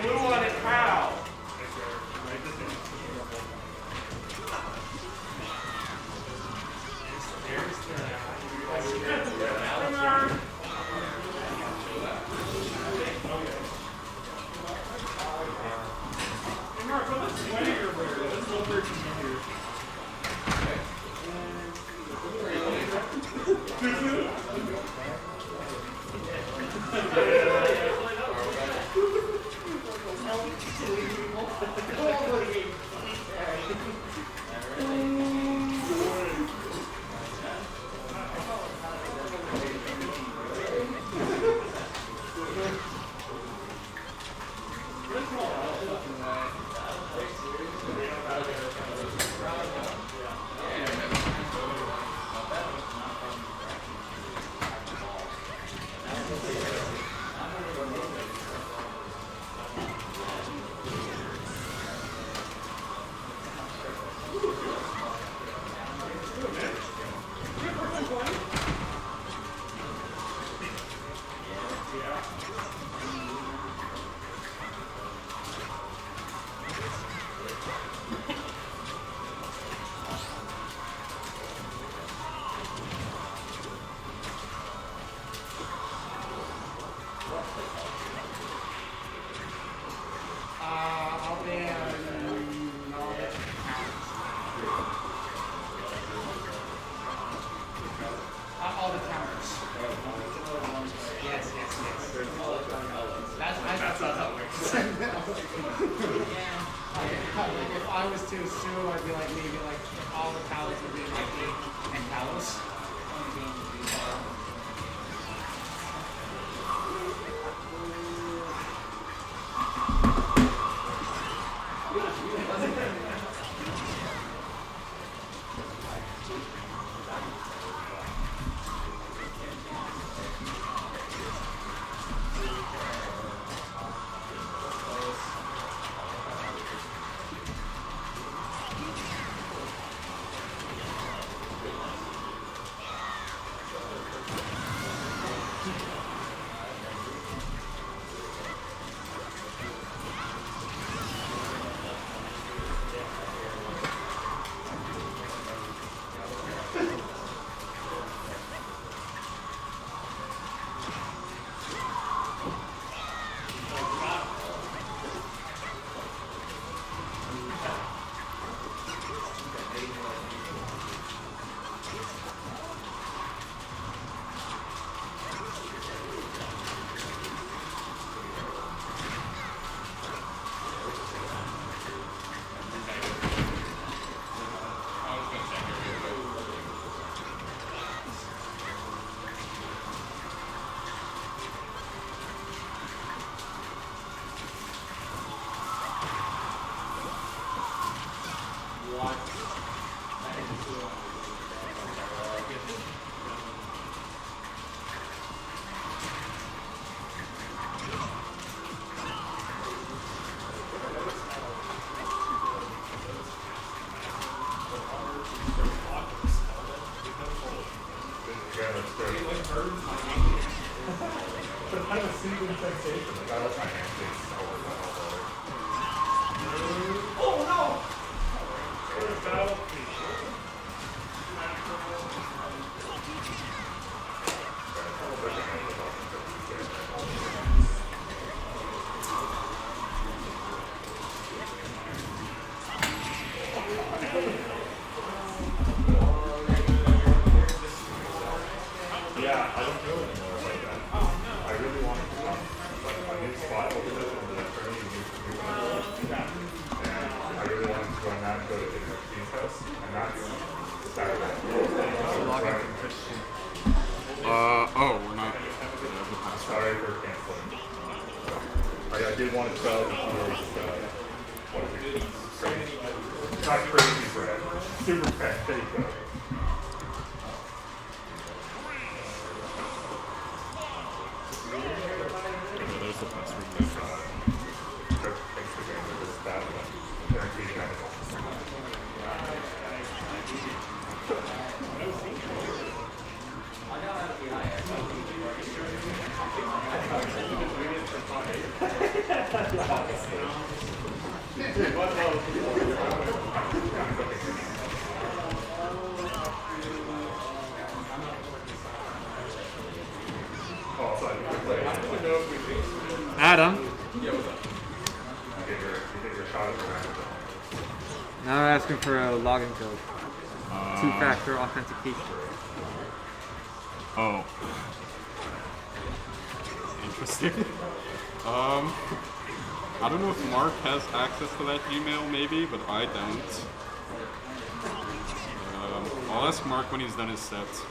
Blue on it, pal. If I was to assume, I'd be like maybe like all the talents would be like 8 and talents. We're not. Sorry for canceling. I did want to tell you what is it? Not crazy bread. Super fat. There you go. There's the password. Thanks for getting this. Adam. Now we're asking for a login code. Two-factor authentication. Oh. Interesting. I don't know if Mark has access to that Gmail, maybe, but I don't. I'll ask Mark when he's done his sets.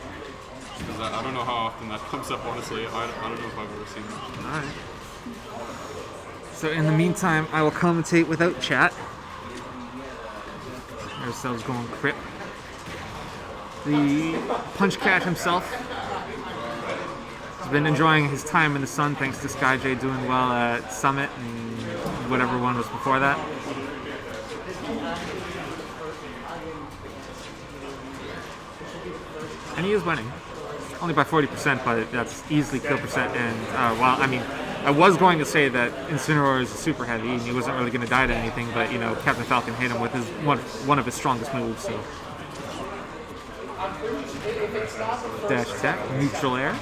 Because I don't know how often that comes up, honestly. I don't know if I've ever seen that. Alright. So in the meantime, I will commentate without chat. Ourselves going Crip. The Punch Cat himself has been enjoying his time in the sun thanks to SkyJ doing well at Summit and whatever one was before that. And he is winning. Only by 40%, but that's easily kill percent. And, well, I mean, I was going to say that Incineroar is super heavy and he wasn't really going to die to anything, but, you know, Captain Falcon hit him with his one of his strongest moves, so. Dash attack, neutral air.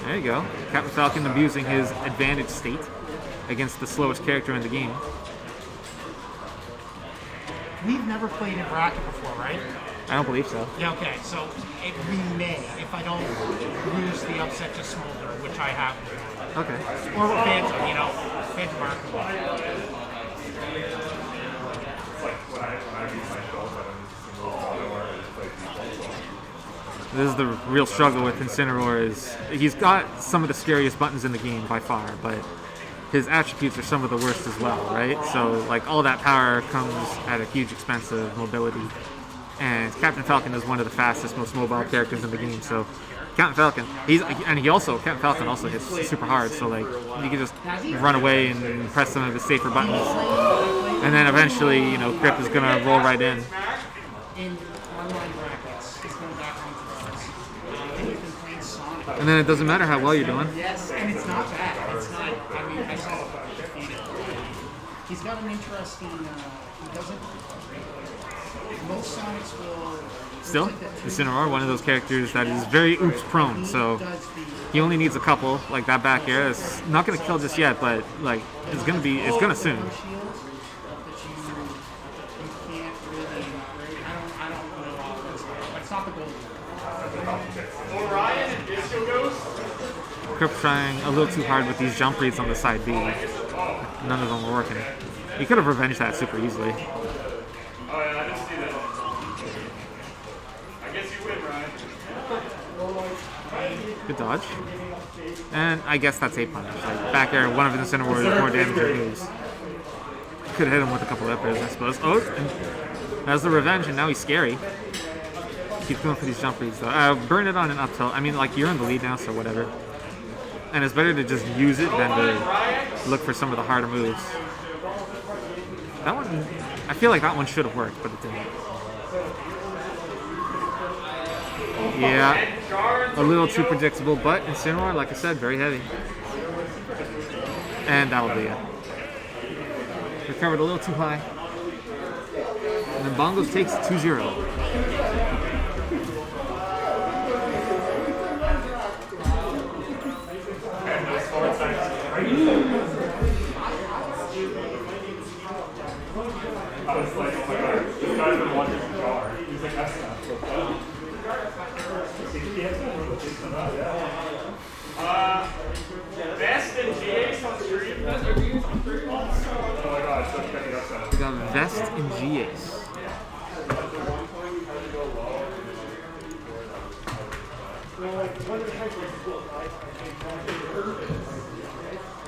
There you go. Captain Falcon abusing his advantage state against the slowest character in the game. We've never played in bracket before, right? I don't believe so. Yeah, okay, so we may, if I don't lose the upset to Smolder, which I have. Okay. Or Phantom, you know, Phantom Arc. This is the real struggle with Incineroar is he's got some of the scariest buttons in the game by far, but his attributes are some of the worst as well, right? So like all that power comes at a huge expense of mobility. And Captain Falcon is one of the fastest, most mobile characters in the game, so Captain Falcon, Captain Falcon also hits super hard, so like you can just run away and press some of his safer buttons. And then eventually, you know, Crip is gonna roll right in. And then it doesn't matter how well you're doing. Yes, and it's not bad. It's not, I mean, I saw defeated. He's got an interesting, he doesn't, most Sonics will... Still, Incineroar, one of those characters that is very oops prone, so he only needs a couple, like that back air. It's not going to kill just yet, but like it's going to soon. Crip trying a little too hard with these jump reads on the side B. None of them were working. He could have revenged that super easily. Good dodge. And I guess that's a punish. Like back air, one of the Incineroar's more damaging moves. Could hit him with a couple of uppers, I suppose. Oh, and that's the revenge, and now he's scary. Keep going for these jump reads though. Burn it on an up tilt. I mean, like you're in the lead now, so whatever. And it's better to just use it than to look for some of the harder moves. That one, I feel like that one should have worked, but it didn't. Yeah, a little too predictable, but Incineroar, like I said, very heavy. And that'll be it. Recovered a little too high. And then Bongos takes 2-0. I was like, oh my god, this guy's been watching the car. He's like, that's not so funny. Best in GA on stream. Oh my god, so check it out. We got Vest in G-Ace.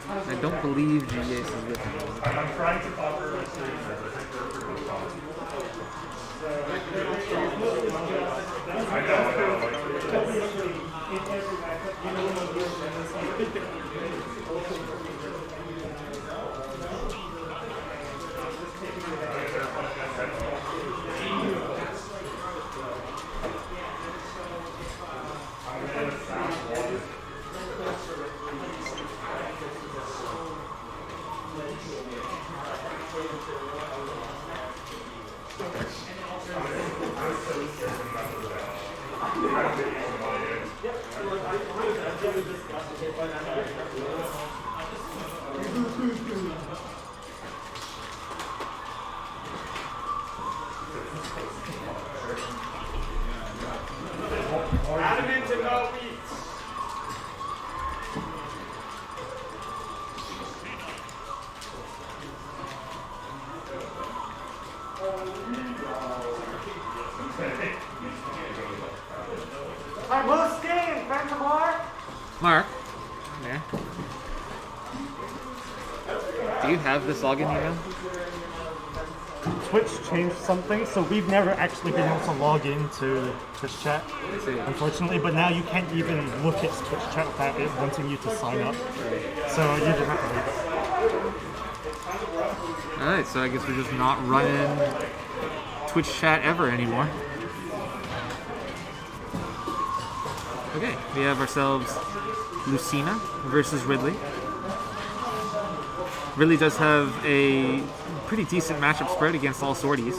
I don't believe G-Ace is with me. I'm trying to talk her a stream, but I think they're pretty fun. I know. Mark. Yeah. Do you have this login email? Twitch changed something, so we've never actually been able to log into Twitch chat, unfortunately. But now you can't even look at Twitch chat without it wanting you to sign up. So you just have to leave it. Alright, so I guess we're just not running Twitch chat ever anymore. Okay, we have ourselves Lucina versus Ridley. Ridley does have a pretty decent matchup spread against all sorties,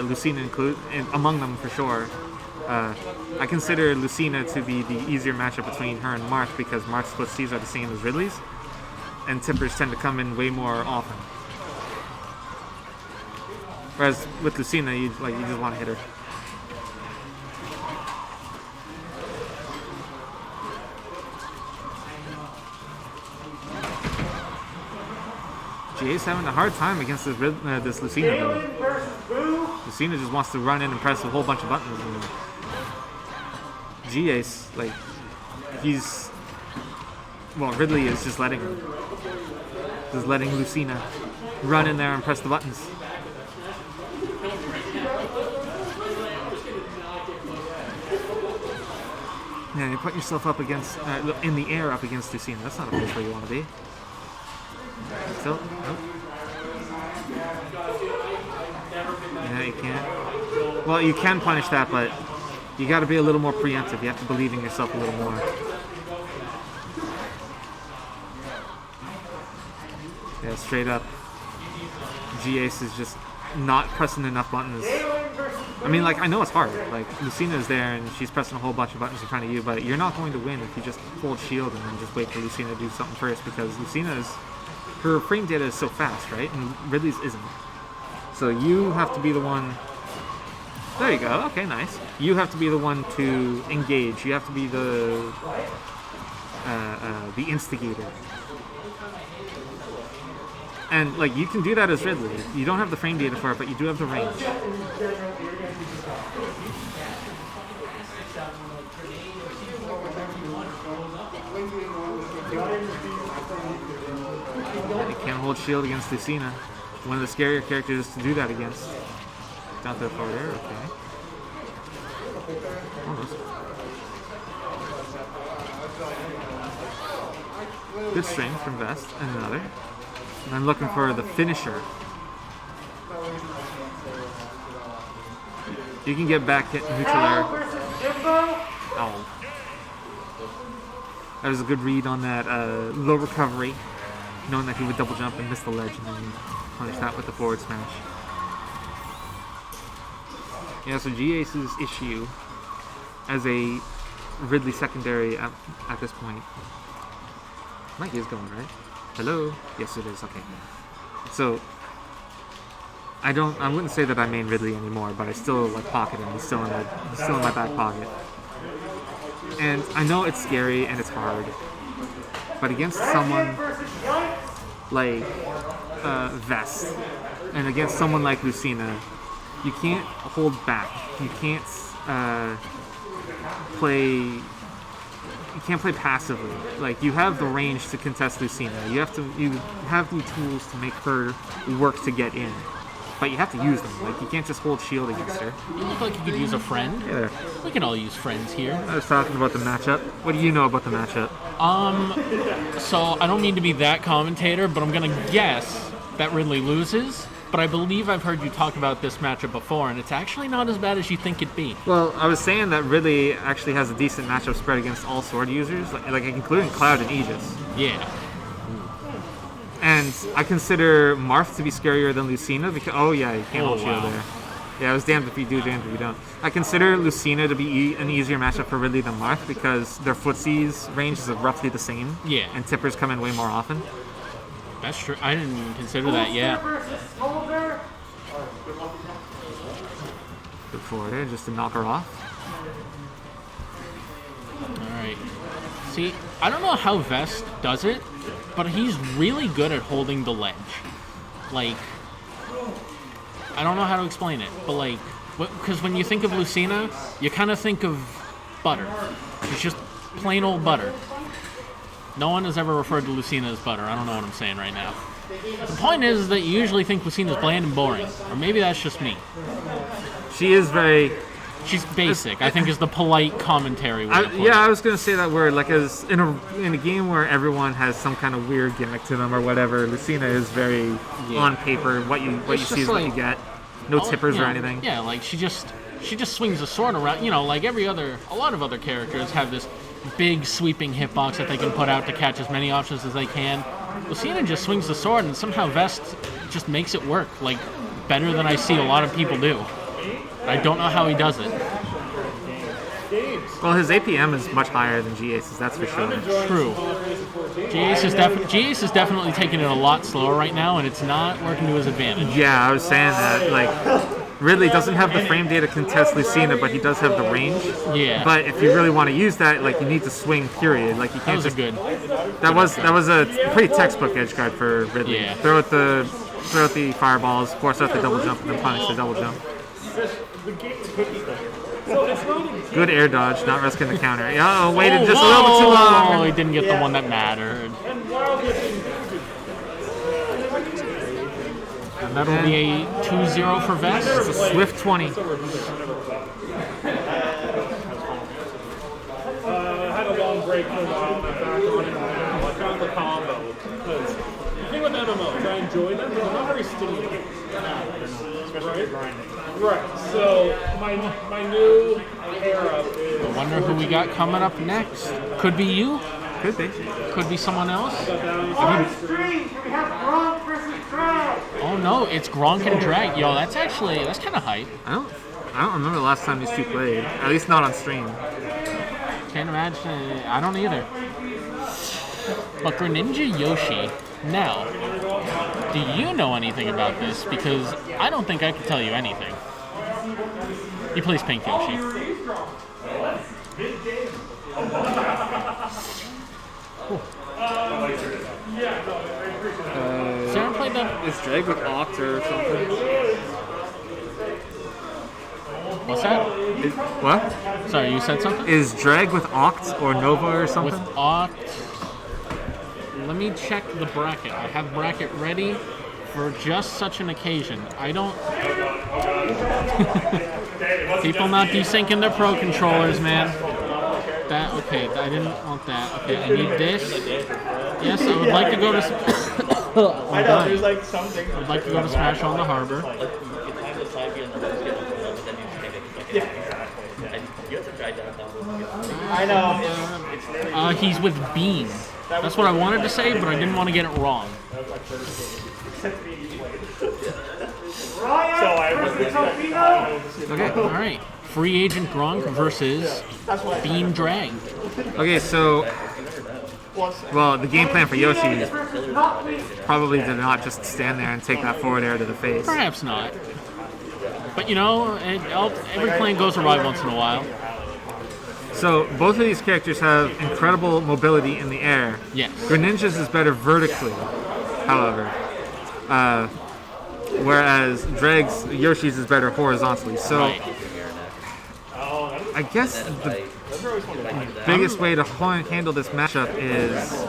Lucina among them for sure. I consider Lucina to be the easier matchup between her and Marth because Marth's split Cs are the same as Ridley's, and tippers tend to come in way more often. Whereas with Lucina, you just want to hit her. GA's having a hard time against this Lucina build. Lucina just wants to run in and press a whole bunch of buttons. And GA's, like, Ridley is just letting Lucina run in there and press the buttons. Yeah, you put yourself up against, in the air up against Lucina. That's not a place where you want to be. Still, nope. Yeah, you can't. Well, you can punish that, but you got to be a little more preemptive. You have to believe in yourself a little more. Yeah, straight up. G-Ace is just not pressing enough buttons. I mean, like, I know it's hard. Like, Lucina is there and she's pressing a whole bunch of buttons in front of you, but you're not going to win if you just hold shield and then just wait for Lucina to do something first, because her frame data is so fast, right? And Ridley's isn't. So you have to be the one. There you go. Okay, nice. You have to be the one to engage. You have to be the instigator. And like, you can do that as Ridley. You don't have the frame data for it, but you do have the range. You can't hold shield against Lucina. One of the scarier characters to do that against. Not that far there, okay. Almost. Good strength from Vest, and another. And I'm looking for the finisher. You can get back hit neutral air. Oh. That was a good read on that low recovery, knowing that he would double jump and miss the ledge, and then punish that with the forward smash. Yeah, so G-Ace's issue as a Ridley secondary at this point. Mike is going, right? Hello? Yes, it is. Okay. So I wouldn't say that I main Ridley anymore, but I still like pocket him. He's still in my back pocket. And I know it's scary and it's hard, but against someone like Vest and against someone like Lucina, you can't hold back. You can't play passively. Like, you have the range to contest Lucina. You have the tools to make her work to get in. But you have to use them. Like, you can't just hold shield against her. You look like you could use a friend. Yeah. We can all use friends here. I was talking about the matchup. What do you know about the matchup? So I don't mean to be that commentator, but I'm gonna guess that Ridley loses. But I believe I've heard you talk about this matchup before, and it's actually not as bad as you think it'd be. Well, I was saying that Ridley actually has a decent matchup spread against all sword users, like including Cloud and Aegis. Yeah. And I consider Marth to be scarier than Lucina because you can't hold shield there. Yeah, I was damned if you do, damned if you don't. I consider Lucina to be an easier matchup for Ridley than Marth because their footsie's range is roughly the same. Yeah. And tippers come in way more often. That's true. I didn't even consider that yet. Good forward there, just to knock her off. Alright. See, I don't know how Vest does it, but he's really good at holding the ledge. Like, I don't know how to explain it, but like, because when you think of Lucina, you kind of think of butter. She's just plain old butter. No one has ever referred to Lucina as butter. I don't know what I'm saying right now. The point is that you usually think Lucina's bland and boring. Or maybe that's just me. She is very... She's basic, I think is the polite commentary way to put it. I was gonna say that word. Like, as in a game where everyone has some kind of weird gimmick to them or whatever, Lucina is very on paper. What you see is what you get. No tippers or anything. Yeah, like she just swings a sword around. You know, like a lot of other characters have this big sweeping hitbox that they can put out to catch as many options as they can. Lucina just swings the sword, and somehow Vest just makes it work, like better than I see a lot of people do. I don't know how he does it. Well, his APM is much higher than G-Ace's, that's for sure. True. G-Ace is definitely taking it a lot slower right now, and it's not working to his advantage. Yeah, I was saying that. Like, Ridley doesn't have the frame data to contest Lucina, but he does have the range. Yeah. But if you really want to use that, like, you need to swing. Period. Like, you can't That was good. That was a pretty textbook edge guard for Ridley. Yeah. Throw out the fireballs, force out the double jump, and then punish the double jump. Good air dodge, not risking the counter. Oh, waited just a little bit too long. Oh, he didn't get the one that mattered. And that'll be a 2-0 for Vest. It's a swift 20. I had a long break for a while, and I'm back on it now. I found the combo. Because the thing with MMOs, I enjoy them, but they're not very stimulating. Right, so my new pair up is... I wonder who we got coming up next. Could be you. Could be. Could be someone else. Oh no, it's Gronk and Drag. Yo, that's kind of hype. I don't remember the last time these two played. At least not on stream. Can't imagine. I don't either. But Greninja Yoshi. Now, do you know anything about this? Because I don't think I can tell you anything. He plays Pink Yoshi. Sarah played that. Is Drag with Oct or something? What's that? What? Sorry, you said something? Is Drag with Oct or Nova or something? With Oct. Let me check the bracket. I have bracket ready for just such an occasion. I don't... People not desyncing their Pro controllers, man. Okay, I didn't want that. Okay, I need this. Yes, I would like to go to... I know, there's like something. I would like to go to Smash on the Harbor. I know. He's with Beam. That's what I wanted to say, but I didn't want to get it wrong. Okay. All right. Free Agent Gronk versus Beam Drag. Okay, so... Well, the game plan for Yoshi is probably to not just stand there and take that forward air to the face. Perhaps not. But you know, every plan goes awry once in a while. So both of these characters have incredible mobility in the air. Yes. Greninja's is better vertically, however. Whereas Yoshi's is better horizontally. So Right. I guess the biggest way to handle this matchup is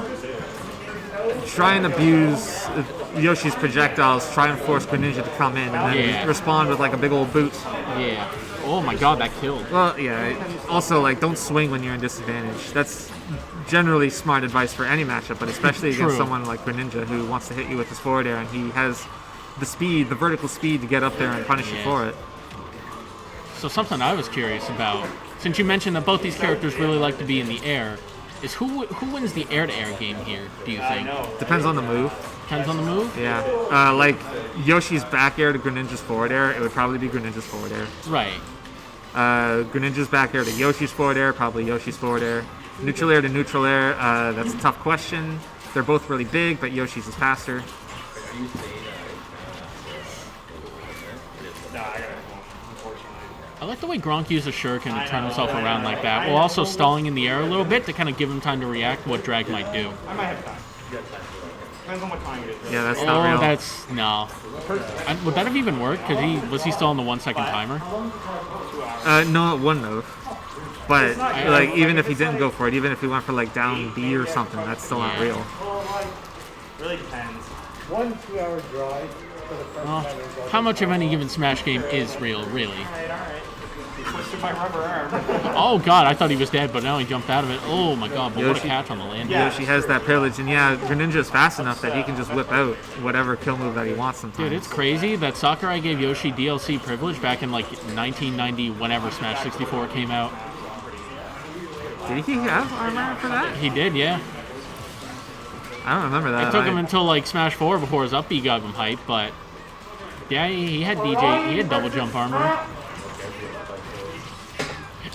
try and abuse Yoshi's projectiles, try and force Greninja to come in, and then respond with like a big old boot. Yeah. Oh my god, that killed. Well, yeah. Also, like, don't swing when you're in disadvantage. That's generally smart advice for any matchup, but especially against someone like Greninja who wants to hit you with his forward air, and he has the speed, the vertical speed to get up there and punish you for it. So something I was curious about, since you mentioned that both these characters really like to be in the air, is who wins the air-to-air game here, do you think? Depends on the move. Depends on the move? Yeah. Like, Yoshi's back air to Greninja's forward air, it would probably be Greninja's forward air. Right. Greninja's back air to Yoshi's forward air, probably Yoshi's forward air. Neutral air to neutral air, that's a tough question. They're both really big, but Yoshi's is faster. I like the way Gronk used a shuriken to turn himself around like that, while also stalling in the air a little bit to kind of give him time to react to what Drag might do. I might have time. Depends on what time it is. Yeah, that's not real. No. Would that have even worked? Was he still on the 1 second timer? No, one move. But like, even if he didn't go for it, even if he went for like down B or something, that's still not real. Really depends. 1 2-hour drive for the first Well, time in how much of any given Smash game is real, really? Twisted my rubber arm. Oh god, I thought he was dead, but now he jumped out of it. Oh my god, but what a Yoshi- catch on the land. Yoshi has that privilege, and yeah, Greninja is fast enough that he can just whip out whatever kill move that he wants sometimes. Dude, it's crazy that Sakurai gave Yoshi DLC privilege back in like 1990, whenever Smash 64 came out. Did he have armor for that? He did, yeah. I don't remember that. It took him until like Smash 4 before his up B got him hype, but yeah, he had he had double jump armor.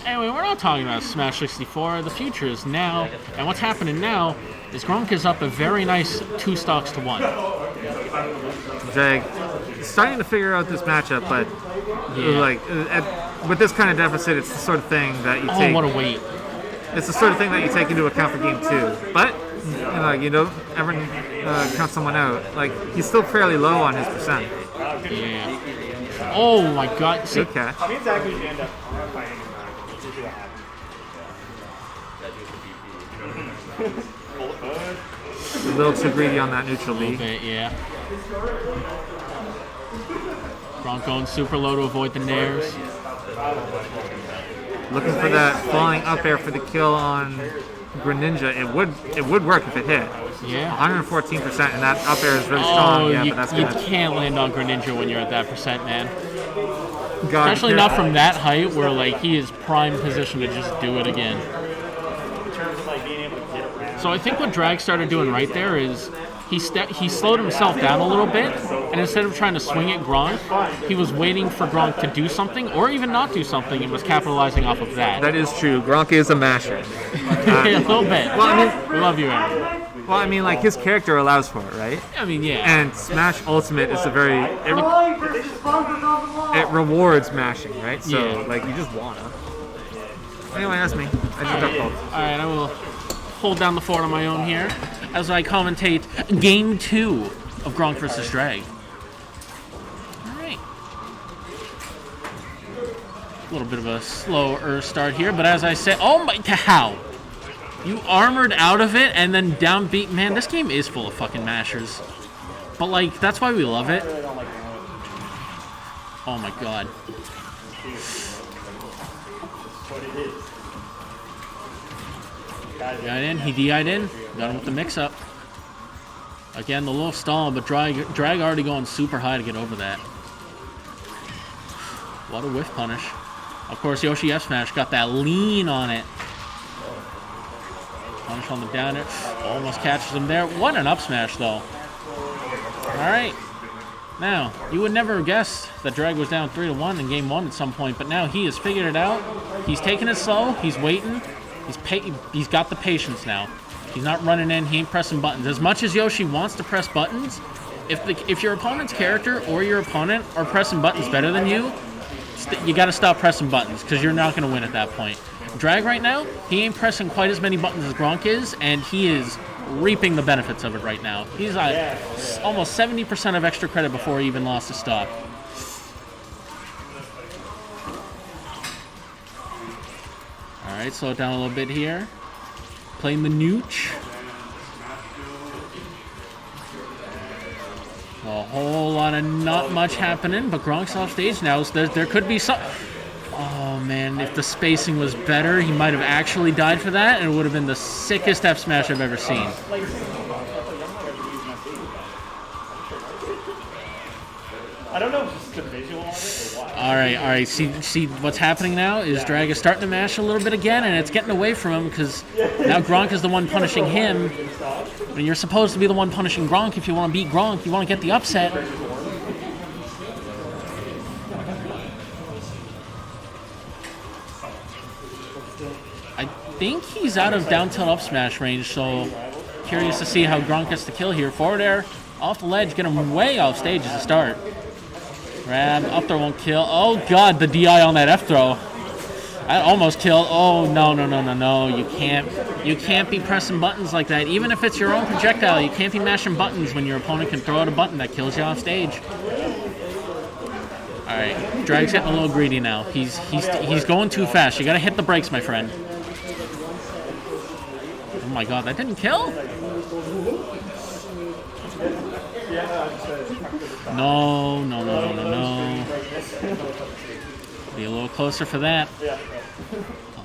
Anyway, we're not talking about Smash 64. The future is now, and what's happening now is Gronk is up a very nice 2 stocks to 1. Jag starting to figure out this matchup, but Yeah. like with this kind of deficit, it's the sort of thing that you Oh, take. what a wait. It's the sort of thing that you take into account for game 2. But you don't ever count someone out. Like, he's still fairly low on his percent. Yeah. Oh my god. See, Good catch. Me and Zach usually end up fighting in that. It's usually what happens. A little too greedy on that neutral a little B. bit, yeah. Gronk going super low to avoid the nairs. Looking for that falling up air for the kill on Greninja. It would work if it hit. Yeah. 114%, and that up air is really strong. Oh, Yeah, you, but that's you gonna can't land on Greninja when you're at that percent, man. God, Especially not from that height where like he is prime position to just do it again. In terms of like being able to get around. So I think what Drag started doing right there is he slowed himself down a little bit, and instead of trying to swing at Gronk, he was waiting for Gronk to do something or even not do something and was capitalizing off of that. That is true. Gronk is a masher. a little bit. Well, I mean, We love you, Aaron. well, I mean, like his character allows for it, right? I mean, yeah. And Smash Ultimate is it rewards mashing, right? So Yeah. like you just wanna. Anyway, that's me. I just got called. Alright, I will hold down the fort on my own here as I commentate Game 2 of Gronk vs. Drag. Alright. A little bit of a slower start here, but as I said, oh my, how? You armored out of it and then downbeat. Man, this game is full of fucking mashers. But like, that's why we love it. Oh my god. Got in, he DI'd in, got him with the mix-up. Again, the little stall, but drag already going super high to get over that. What a whiff punish. Of course, Yoshi F smash got that lean on it. Punish on the down air. Almost catches him there. What an up smash, though. Alright. Now, you would never guess that Drag was down 3-1 in game 1 at some point, but now he has figured it out. He's taking it slow. He's waiting. He's got the patience now. He's not running in. He ain't pressing buttons. As much as Yoshi wants to press buttons, if your opponent's character or your opponent are pressing buttons better than you, you got to stop pressing buttons because you're not going to win at that point. Drag right now, he ain't pressing quite as many buttons as Gronk is, and he is reaping the benefits of it right now. He's at almost 70% of extra credit before he even lost his stock. Alright, slow it down a little bit here. Playing the nooch. A whole lot of not much happening, but Gronk's off stage now, so there could be some... Oh man, if the spacing was better, he might have actually died for that, and it would have been the sickest F smash I've ever seen. I don't know if it's just the visual of it or what. Alright, see what's happening now is Drag is starting to mash a little bit again, and it's getting away from him, because now Gronk is the one punishing him, and you're supposed to be the one punishing Gronk if you want to beat Gronk, you want to get the upset. I think he's out of down tilt up smash range, so curious to see how Gronk gets the kill here. Forward air, off the ledge, get him way off stage as a start. Grab, up throw won't kill. Oh god, the DI on that F throw. That almost killed. Oh no. You can't be pressing buttons like that. Even if it's your own projectile, you can't be mashing buttons when your opponent can throw out a button that kills you off stage. right, Drag's getting a little greedy now. He's going too fast. You gotta hit the brakes, my friend. Oh my god, that didn't kill? No. Be a little closer for that.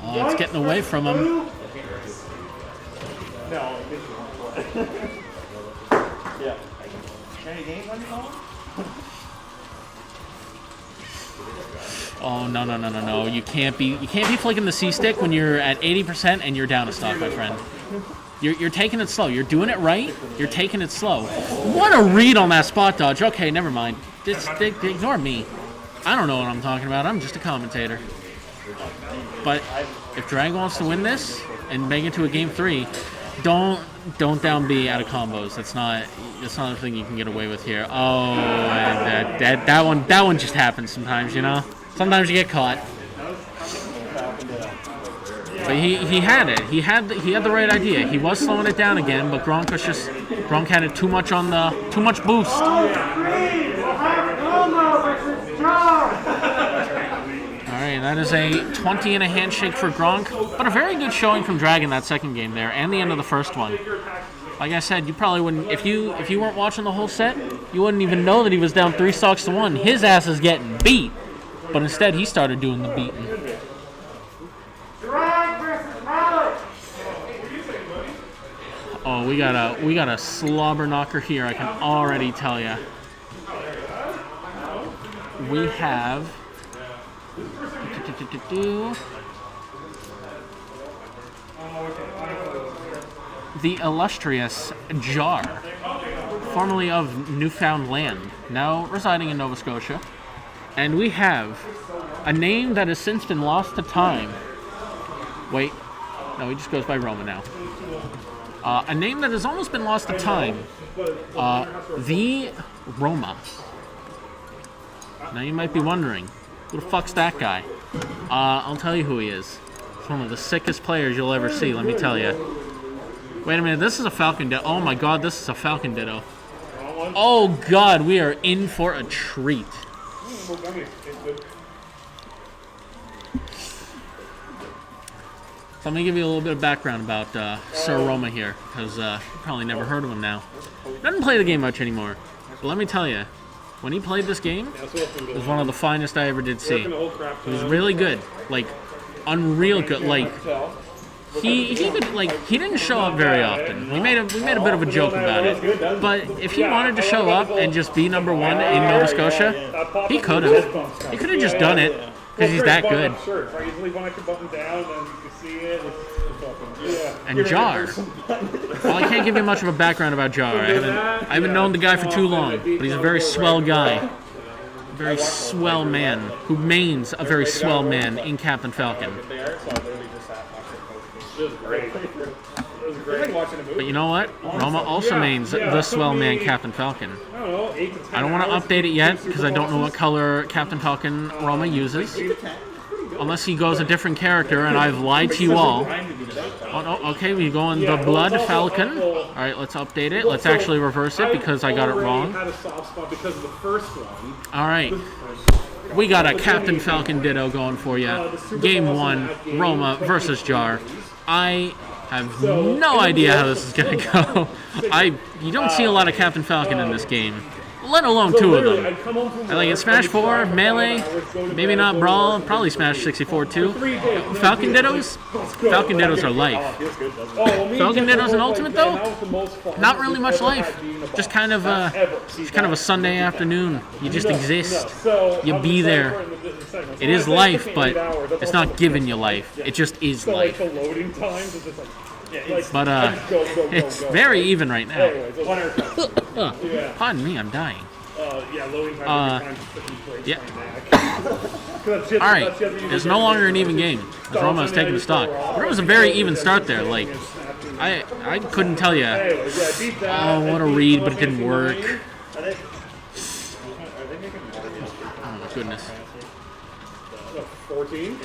Oh, it's getting away from him. Oh no! You can't be flicking the C stick when you're at 80% and you're down a stock, my friend. You're taking it slow. You're doing it right. You're taking it slow. What a read on that spot dodge. Okay, never mind. Just ignore me. I don't know what I'm talking about. I'm just a commentator. But if Drag wants to win this and make it to a game 3, don't down B out of combos. That's not a thing you can get away with here. Oh, that one just happens sometimes, you know. Sometimes you get caught. But he had it. He had the right idea. He was slowing it down again, but Gronk had it too much boost. Alright, that is a 20 and a handshake for Gronk, but a very good showing from Dragon that second game there, and the end of the first one. Like I said, you probably wouldn't, if you weren't watching the whole set, you wouldn't even know that he was down 3 stocks to 1. His ass is getting beat, but instead he started doing the beating. Oh, we got a slobber knocker here, I can already tell ya. We have the illustrious Jar, formerly of Newfoundland, now residing in Nova Scotia. And we have a name that has since been lost to time. Wait, no, he just goes by Roma now. A name that has almost been lost to time. The Roma. Now you might be wondering, who the fuck's that guy? I'll tell you who he is. He's one of the sickest players you'll ever see, let me tell you. Wait a minute, this is a Falcon Ditto. Oh my god, this is a Falcon Ditto. Oh god, we are in for a treat. So let me give you a little bit of background about Sir Roma here, because you probably never heard of him now. Doesn't play the game much anymore, but let me tell you, when he played this game, it was one of the finest I ever did see. He was really good, like unreal good. Like he didn't show up very often. We made a bit of a joke about it, but if he wanted to show up and just be number 1 in Nova Scotia, he could have. He could have just done it because he's that good. And Jar. Well, I can't give you much of a background about Jar. I haven't known the guy for too long, but he's a very swell guy. A very swell man who mains a very swell man in Captain Falcon. But you know what? Roma also mains the swell man Captain Falcon. I don't want to update it yet because I don't know what color Captain Falcon Roma uses. Unless he goes a different character and I've lied to you all. Oh, no, okay, we go on the Blood Falcon. Alright, let's update it. Let's actually reverse it because I got it wrong. Alright. We got a Captain Falcon Ditto going for you. Game 1, Roma versus Jar. I have no idea how this is going to go. You don't see a lot of Captain Falcon in this game, let alone 2 of them. I like it Smash 4, Melee, maybe not Brawl, probably Smash 64 too. Falcon Dittos? Falcon Dittos are life. Falcon Dittos and Ultimate though? Not really much life. Just kind of a Sunday afternoon. You just exist. You be there. It is life, but it's not giving you life. It just is life. But it's very even right now. Pardon me, I'm dying. Yeah. Alright, it's no longer an even game, as Roma is taking the stock. But it was a very even start there. Like, I couldn't tell you, oh, what a read, but it didn't work. Oh my goodness. 14?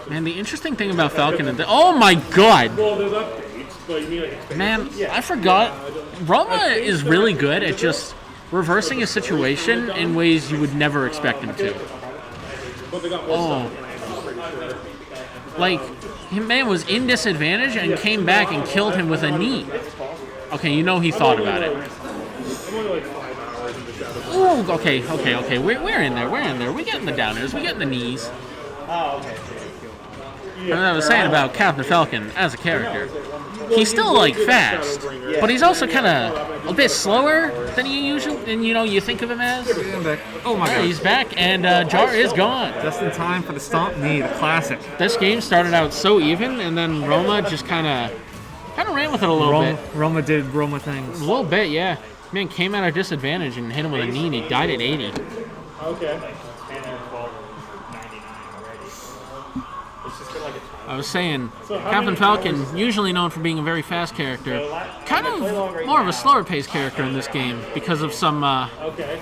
Man, the interesting thing about Falcon is that, oh my god! Well, there's updates, but you mean like Man, I forgot. Roma is really good at just reversing a situation in ways you would never expect him to. Oh. Like, man was in disadvantage and came back and killed him with a knee. Okay, you know he thought about it. Ooh, okay. We're in there. We're getting the downers. We're getting the knees. And I was saying about Captain Falcon as a character. He's still, like, fast, but he's also kind of a bit slower than you think of him as. Oh my god. He's back, and Jar is gone. Just in time for the stomp knee, the classic. This game started out so even, and then Roma just kind of ran with it a little bit. Roma did Roma things. A little bit, yeah. Man came at a disadvantage and hit him with a knee, and he died at 80. Okay. I was saying, Captain Falcon, usually known for being a very fast character, kind of more of a slower paced character in this game because of some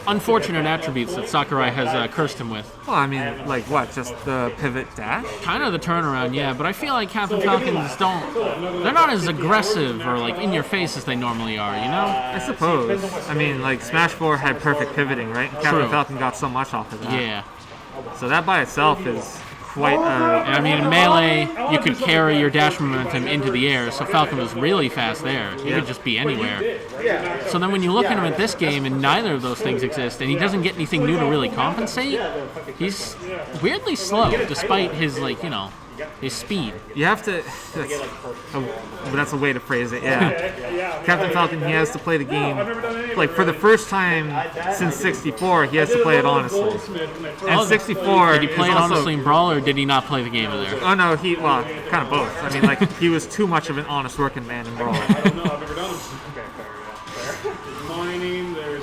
unfortunate attributes that Sakurai has cursed him with. Well, I mean, like what? Just the pivot dash? Kind of the turnaround, yeah, but I feel like Captain Falcons they're not as aggressive or like in your face as they normally are, you know? I suppose. I mean, like Smash 4 had perfect pivoting, right? And Captain Falcon got so much off of that. Yeah. So that by itself is quite I mean, in Melee, you could carry your dash momentum into the air, so Falcon was really fast there. He could just be anywhere. So then when you look at him at this game, and neither of those things exist, and he doesn't get anything new to really compensate, he's weirdly slow, despite his, his speed. You have to. That's a way to phrase it. Yeah. Captain Falcon, he has to play the game like for the first time since 64. He has to play it honestly. And 64. Did he play it honestly in Brawl, or did he not play the game there? Oh no, kind of both. I mean, like he was too much of an honest working man in Brawl.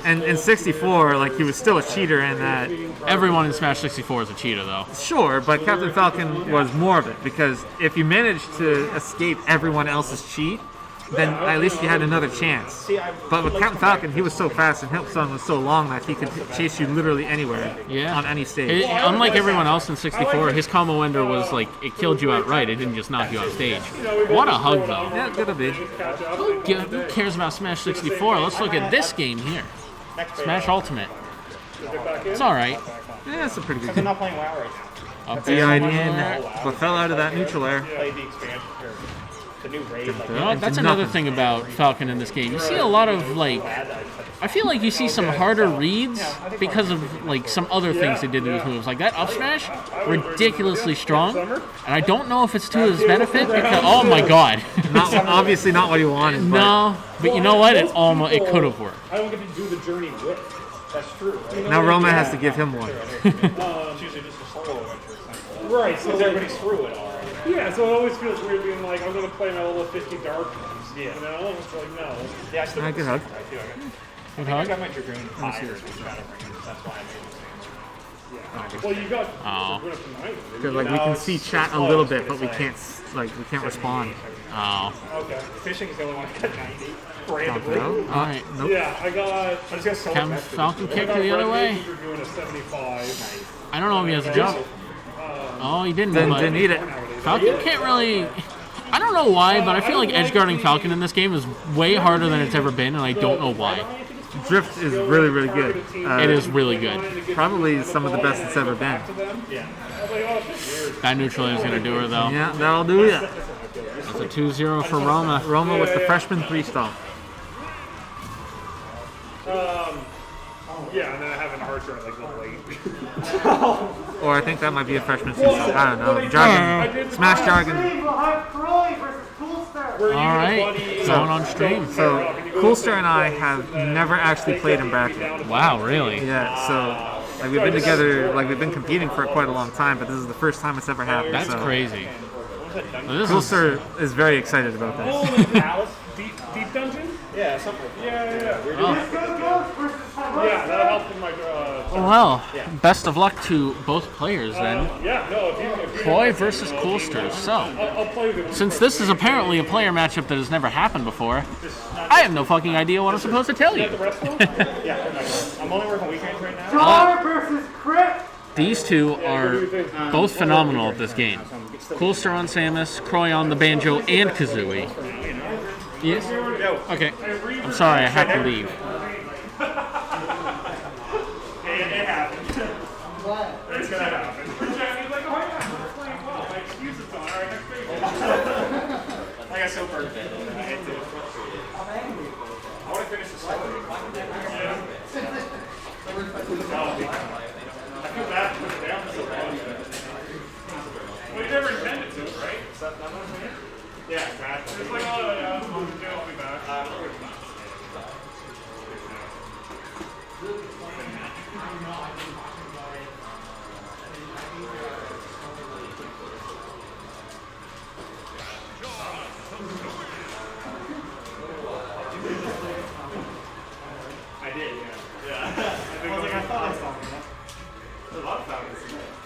And in 64, like he was still a cheater in that. Everyone in Smash 64 is a cheater, though. Sure, but Captain Falcon was more of it because if you managed to escape everyone else's cheat, then at least you had another chance. But with Captain Falcon, he was so fast and hit stun was so long that he could chase you literally anywhere on any stage. Unlike everyone else in 64, his combo ender was like, it killed you outright. It didn't just knock you off stage. What a hug, though. Yeah, it's gonna be. Who cares about Smash 64? Let's look at this game here. Smash Ultimate. It's alright. Yeah, it's a pretty good game. I'm not playing WoW right now. Up DI'd in, but fell out of that neutral air. Played the expansion, or the new raid. That's another thing about Falcon in this game. You see a lot of, I feel like you see some harder reads because of, some other things they did to his moves. Like that up smash, ridiculously strong. And I don't know if it's to his benefit because, oh my god. Obviously not what he wanted. No, but you know what? It could have worked. I don't get to do the journey with. That's true. Right? Now Roma has to give him one. It's usually just a solo adventure. Right, so Everybody's through it already. Yeah, so it always feels weird being like, I'm going to play my level 50 dark ones. Yeah. You know? It's like, no. Yeah, I still Good hug. Good I hug? got my Dragoon Fire, which is kind of rings. That's why I made the same. Well, you got. Oh. Because we can see chat a little bit, but we can't respond. Oh. Okay. Fishing is the only one I got 90. Randomly. Alright. Nope. Yeah, I got. I just got so Captain invested. Falcon kicked it the other way. You're doing a 75. I don't know if he has a jump. Oh, he didn't. Didn't need it. Falcon can't really. I don't know why, but I feel like edge guarding Falcon in this game is way harder than it's ever been, and I don't know why. Drift is really, really good. It is really good. Probably some of the best it's ever been. That neutral is going to do her, though. Yeah, that'll do ya. It's a 2-0 for Roma. Roma with the freshman 3-stomp. Yeah, and then I have an archer at the late. Or I think that might be a freshman 2-stomp. I don't know. Jargon. Smash Jargon. Alright, going on stream. So, Coolstar and I have never actually played in bracket. Wow, really? Yeah, so we've been together, we've been competing for quite a long time, but this is the first time it's ever happened. That's crazy. Coolstar is very excited about this. Deep dungeon? Yeah, something. Yeah. Oh. Yeah, that'll help with my. Well, best of luck to both players then. Yeah, no, if you Troy versus Coolster. So, I'll play with since this is apparently a player matchup that has never happened before, I have no fucking idea what I'm supposed to tell you. Yeah, I'm only working weekends right now. versus Crit. These two are both phenomenal at this game. Coolster on Samus, Croy on the banjo and kazooie. Yes? Okay. I'm sorry, I have to leave. I did, yeah. Yeah. I was like, I thought I saw that. There's a lot of fountains in there.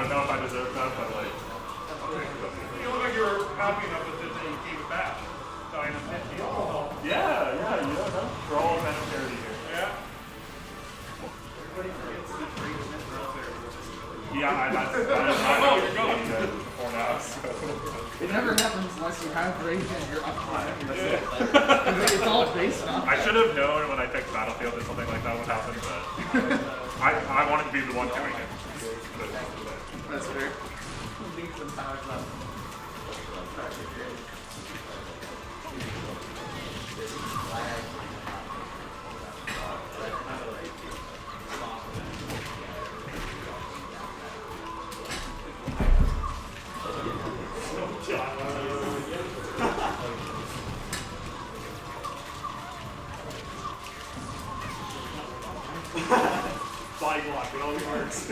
don't know if I deserve that, but like, you look like you were happy enough with it that you gave it back. Yeah, you don't know. We're all men of charity here. Yeah. Yeah, that's for now. So. It never happens unless you have rage and you're up high. It's all based on. I should have known when I picked Battlefield that something like that would happen, but I wanted to be the one doing it. That's fair. Body block, it always works.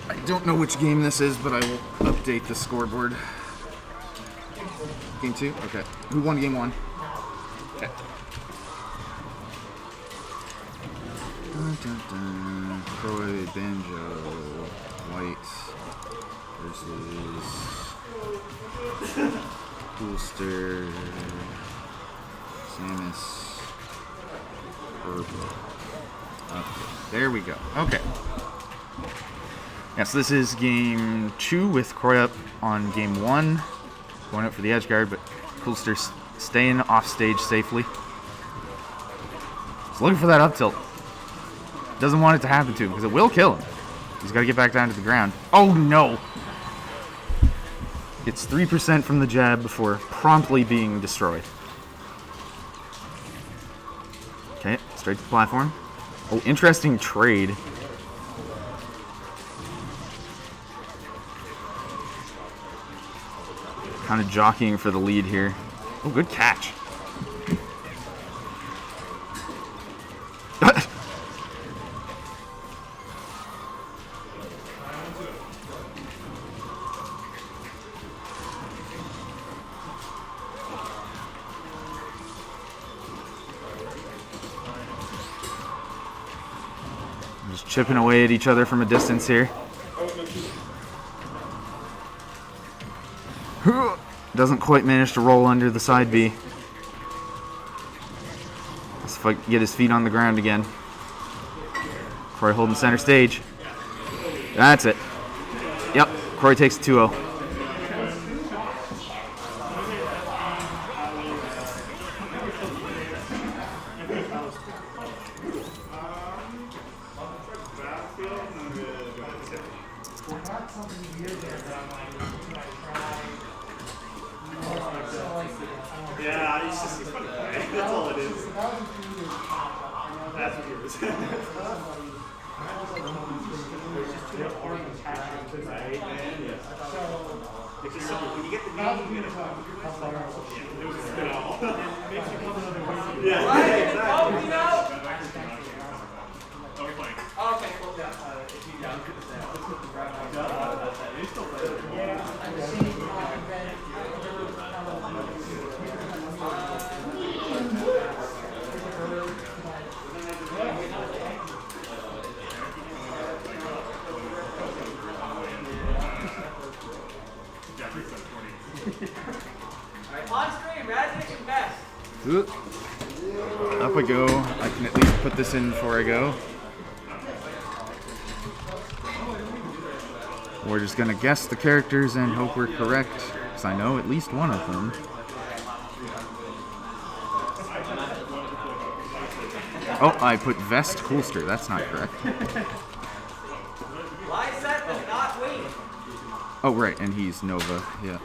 I don't know which game this is, but I will update the scoreboard. Game 2? Okay. Who won game 1? Okay. Dun, dun, dun. Croy, Banjo, White versus Coolster, Samus, Purple. Okay, there we go. Okay. Yeah, so this is game 2 with Croy up on game 1. Going up for the edge guard, but Coolster staying off stage safely. He's looking for that up tilt. Doesn't want it to happen to him because it will kill him. He's got to get back down to the ground. Oh no! It's 3% from the jab before promptly being destroyed. Okay, straight to the platform. Oh, interesting trade. Kind of jockeying for the lead here. Oh, good catch. Just chipping away at each other from a distance here. Doesn't quite manage to roll under the side B. Let's see if I can get his feet on the ground again. Croy holding center stage. That's it. Yep, Croy takes 2-0. Yeah, it's just funny. That's all it is. That's what it is. When you get the game, you get it was a spin off. Yeah, exactly. Okay, well, if you don't put On stream, Magic and Best. Up I go. I can at least put this in before I go. We're just gonna guess the characters and hope we're correct, because I know at least one of them. Oh, I put Vest Coolster. That's not correct. Lysette does not win. Oh, right, and he's Nova. Yeah.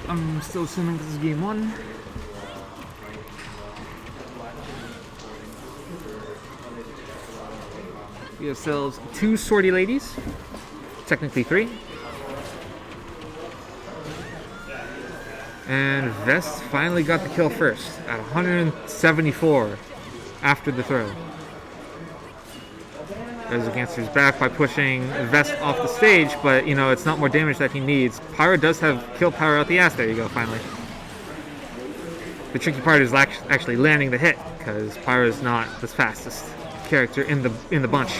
I'm still assuming this is game 1. We have ourselves 2 sortie ladies, technically 3. And Vest finally got the kill first at 174 after the throw. As answers back by pushing Vest off the stage, but you know, it's not more damage that he needs. Pyro does have kill power out the ass. There you go, finally. The tricky part is actually landing the hit, because Pyro is not the fastest character in the bunch.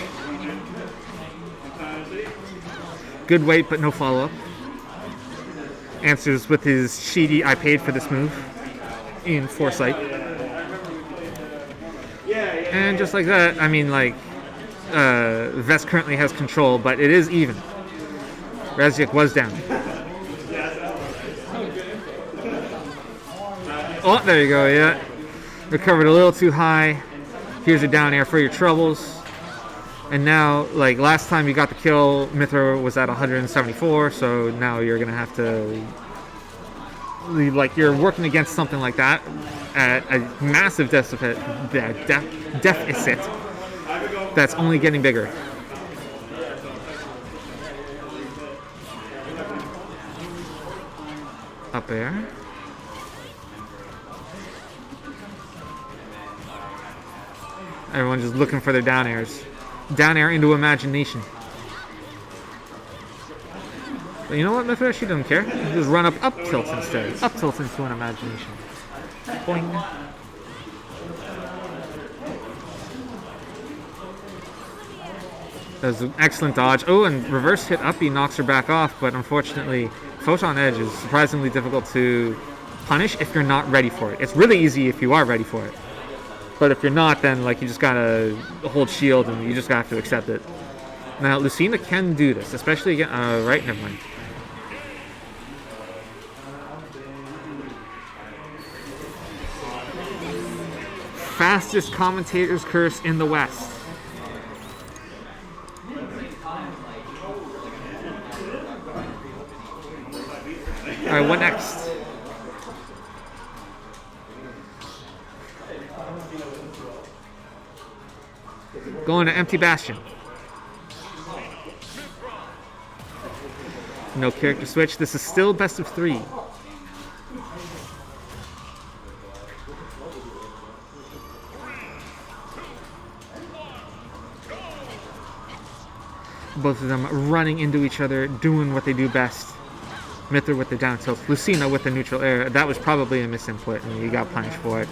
Good weight, but no follow-up. Answers with his cheaty "I paid for this" move in Foresight. And just like that, I mean, like, Vest currently has control, but it is even. Raziek was down. Oh, there you go, yeah. Recovered a little too high. Here's your down air for your troubles. And now, like, last time you got the kill, Mithra was at 174, so now you're going to have to... Like, you're working against something like that at a massive deficit that's only getting bigger. Up there. Everyone's just looking for their down airs. Down air into imagination. But you know what, Mithra? She doesn't care. Just run up tilt instead. Up tilt into an imagination. Boing. That was an excellent dodge. Oh, and reverse hit uppy knocks her back off, but unfortunately, Photon Edge is surprisingly difficult to punish if you're not ready for it. It's really easy if you are ready for it. But if you're not, then like you just gotta hold shield and you just have to accept it. Now, Lucina can do this, especially again. Right, never mind. Fastest commentator's curse in the West. Alright, what next? Going to Empty Bastion. No character switch. This is still best of 3. Both of them running into each other, doing what they do best. Mithra with the down tilt, Lucina with the neutral air. That was probably a misinput, and you got punished for it.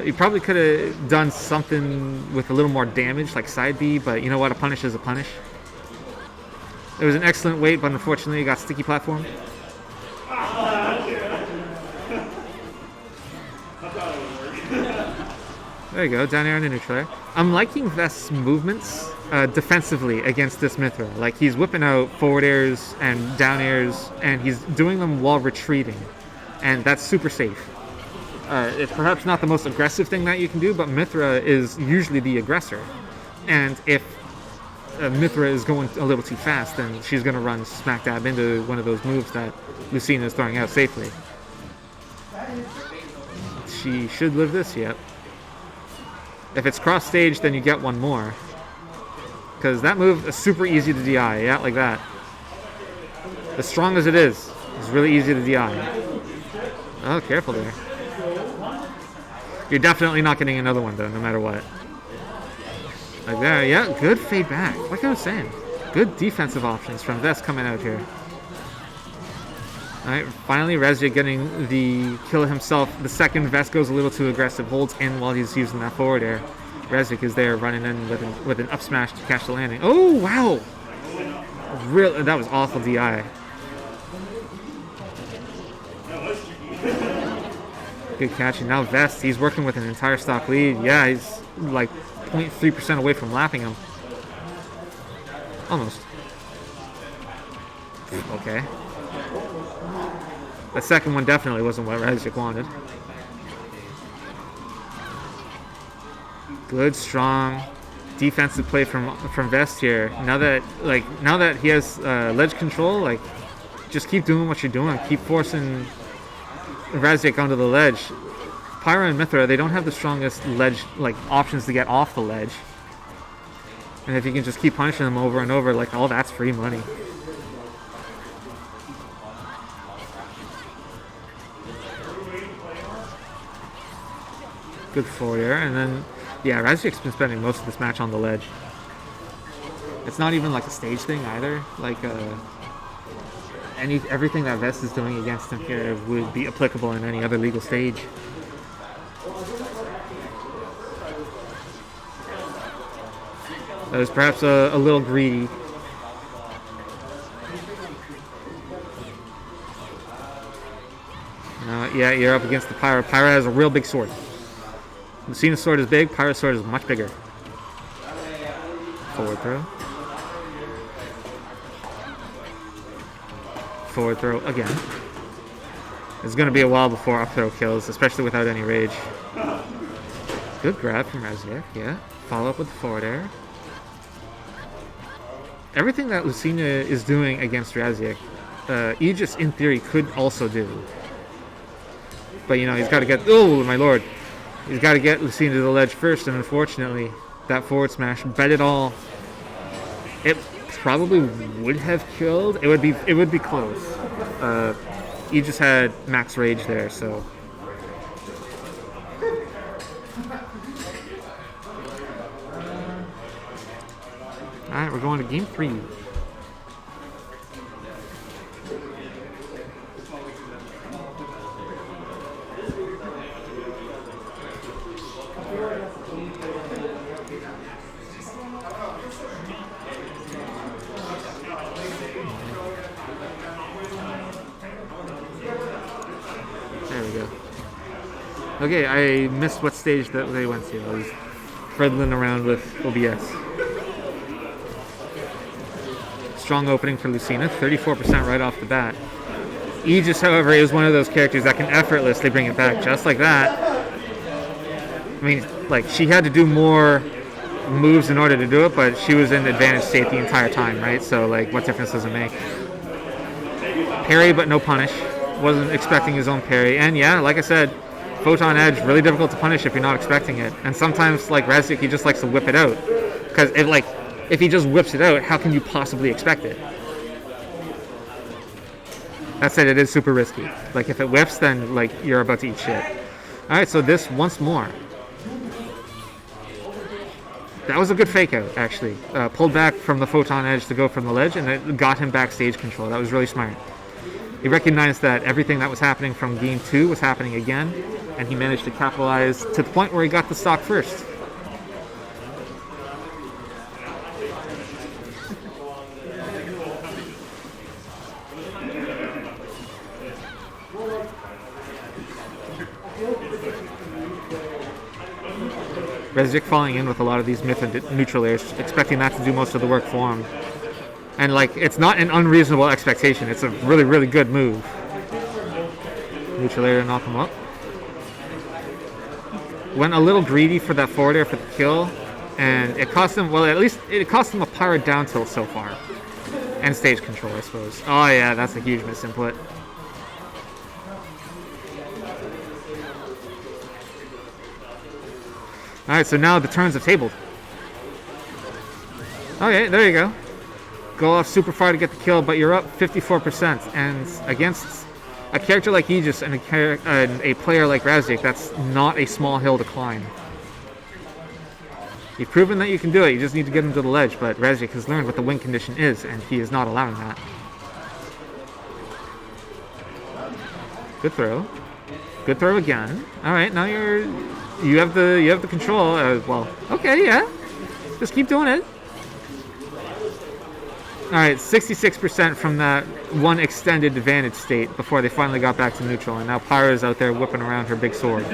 You probably could have done something with a little more damage, like side B, but you know what? A punish is a punish. It was an excellent weight, but unfortunately you got sticky platform. There you go, down air and a neutral air. I'm liking Vest's movements defensively against this Mithra. Like, he's whipping out forward airs and down airs, and he's doing them while retreating. And that's super safe. It's perhaps not the most aggressive thing that you can do, but Mithra is usually the aggressor. And if Mithra is going a little too fast, then she's going to run smack dab into one of those moves that Lucina is throwing out safely. She should live this yet. If it's cross stage, then you get one more. Because that move is super easy to DI, yeah, like that. As strong as it is, it's really easy to DI. Oh, careful there. You're definitely not getting another one, though, no matter what. Like that, yeah, good fade back. Like I was saying, good defensive options from Vest coming out here. Alright, finally Rezia getting the kill himself. The second Vest goes a little too aggressive, holds in while he's using that forward air. Rezik is there running in with an up smash to catch the landing. Oh, wow! Real, that was awful DI. Good catch, and now Vest, he's working with an entire stock lead. Yeah, he's like 0.3% away from lapping him. Almost. Okay. The second one definitely wasn't what Rezik wanted. Good, strong defensive play from Vest here. Now that he has ledge control, like, just keep doing what you're doing. Keep forcing Razic onto the ledge. Pyra and Mithra, they don't have the strongest ledge options to get off the ledge. And if you can just keep punishing them over and over, like, all that's free money. Good forward air, and then yeah, Razic's been spending most of this match on the ledge. It's not even like a stage thing either. Like everything that Vest is doing against him here would be applicable in any other legal stage. That was perhaps a little greedy. Yeah, you're up against the Pyra. Pyra has a real big sword. Lucina's sword is big, Pyra's sword is much bigger. Forward throw. Forward throw again. It's going to be a while before up throw kills, especially without any rage. Good grab from Raziek, yeah. Follow up with the forward air. Everything that Lucina is doing against Raziek, Aegis in theory could also do. But you know, he's got to get, oh my lord. He's got to get Lucina to the ledge first, and unfortunately, that forward smash bet it all. It probably would have killed. It would be close. He just had max rage there, so. All right, we're going to game 3. Okay, I missed what stage that they went to. I was fiddling around with OBS. Strong opening for Lucina, 34% right off the bat. Aegis, however, is one of those characters that can effortlessly bring it back just like that. I mean, like, she had to do more moves in order to do it, but she was in advantage state the entire time, right? So, like, what difference does it make? Parry, but no punish. Wasn't expecting his own parry. And yeah, like I said, Photon Edge, really difficult to punish if you're not expecting it. And sometimes, like Razic, he just likes to whip it out. Because if he just whips it out, how can you possibly expect it? That said, it is super risky. Like, if it whips, then, like, you're about to eat shit. Alright, so this once more. That was a good fake out, actually. Pulled back from the photon edge to go from the ledge, and it got him backstage control. That was really smart. He recognized that everything that was happening from game 2 was happening again, and he managed to capitalize to the point where he got the stock first. Rezic falling in with a lot of these myth and neutral airs, expecting that to do most of the work for him. And like, it's not an unreasonable expectation. It's a really, really good move. Neutral air to knock him up. Went a little greedy for that forward air for the kill, and it cost him, well, at least it cost him a pirate down tilt so far. And stage control, I suppose. Oh yeah, that's a huge misinput. Alright, so now the turns have tabled. Okay, there you go. Go off super far to get the kill, but you're up 54%. And against a character like Aegis and a player like Razic, that's not a small hill to climb. You've proven that you can do it, you just need to get him to the ledge, but Razic has learned what the win condition is, and he is not allowing that. Good throw. Good throw again. Alright, now you have the control. Well, okay, yeah. Just keep doing it. Alright, 66% from that one extended advantage state before they finally got back to neutral, and now Pyra's out there whipping around her big sword.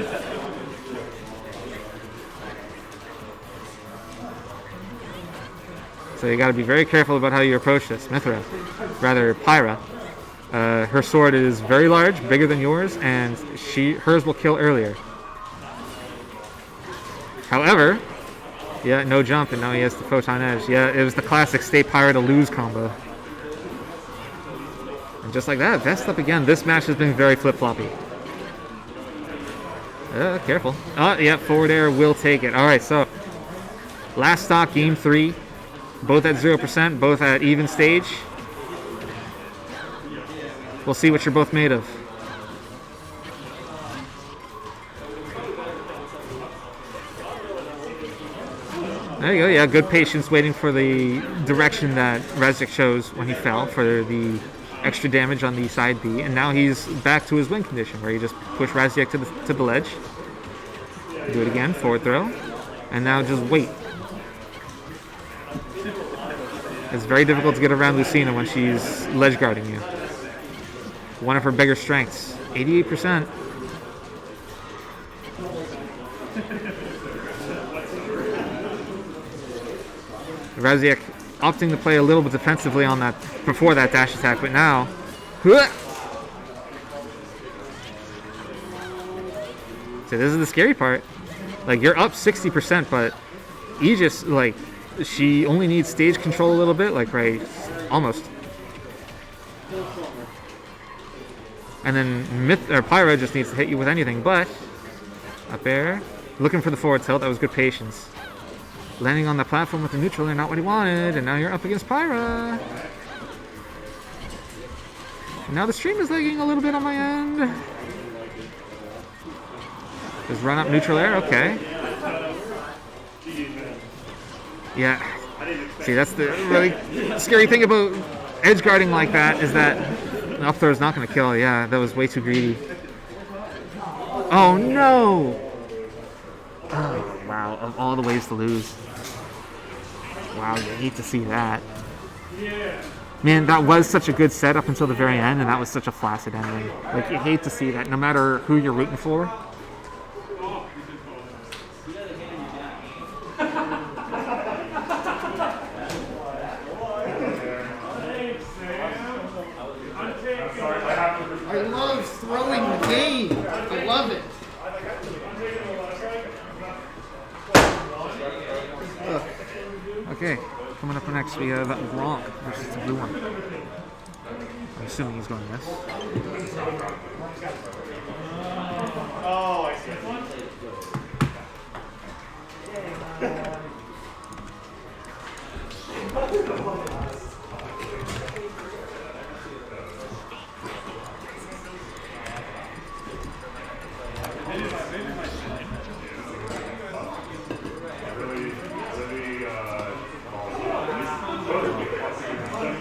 So you gotta be very careful about how you approach this. Mithra, rather Pyra. Her sword is very large, bigger than yours, and hers will kill earlier. However, yeah, no jump, and now he has the photon edge. Yeah, it was the classic stay Pyra to lose combo. And just like that, Vest up again. This match has been very flip-floppy. Careful. Oh, yeah, forward air will take it. Alright, so last stock, game 3. Both at 0%, both at even stage. We'll see what you're both made of. There you go, yeah, good patience waiting for the direction that Rezic chose when he fell for the extra damage on the side B, and now he's back to his win condition where you just push Rezic to the ledge. Do it again, forward throw, and now just wait. It's very difficult to get around Lucina when she's ledge guarding you. One of her bigger strengths, 88%. Razic opting to play a little bit defensively on that before that dash attack, but now, so this is the scary part. Like, you're up 60%, but Aegis, like, she only needs stage control a little bit, like right, almost. And then Pyra just needs to hit you with anything, but up air, looking for the forward tilt. That was good patience. Landing on the platform with the neutral air, not what he wanted, and now you're up against Pyra. And now the stream is lagging a little bit on my end. Just run up neutral air, okay. Yeah. See, that's the really scary thing about edge guarding like that, is that the up throw is not going to kill. Yeah, that was way too greedy. Oh no! Oh, wow, of all the ways to lose. Wow, you hate to see that. Man, that was such a good set up until the very end, and that was such a flaccid ending. Like, you hate to see that, no matter who you're rooting for. I love throwing the game. I love it. Okay, coming up next we have Gronk versus the blue one. I'm assuming he's going this. Oh, I see.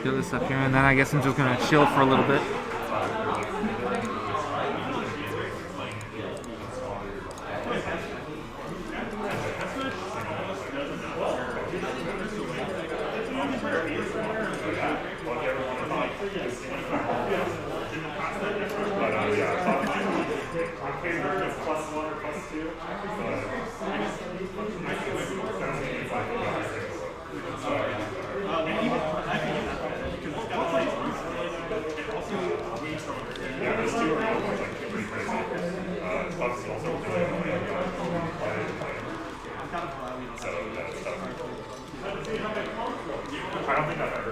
Get this up here, and then I guess I'm just gonna chill for a little bit. I don't think I've ever.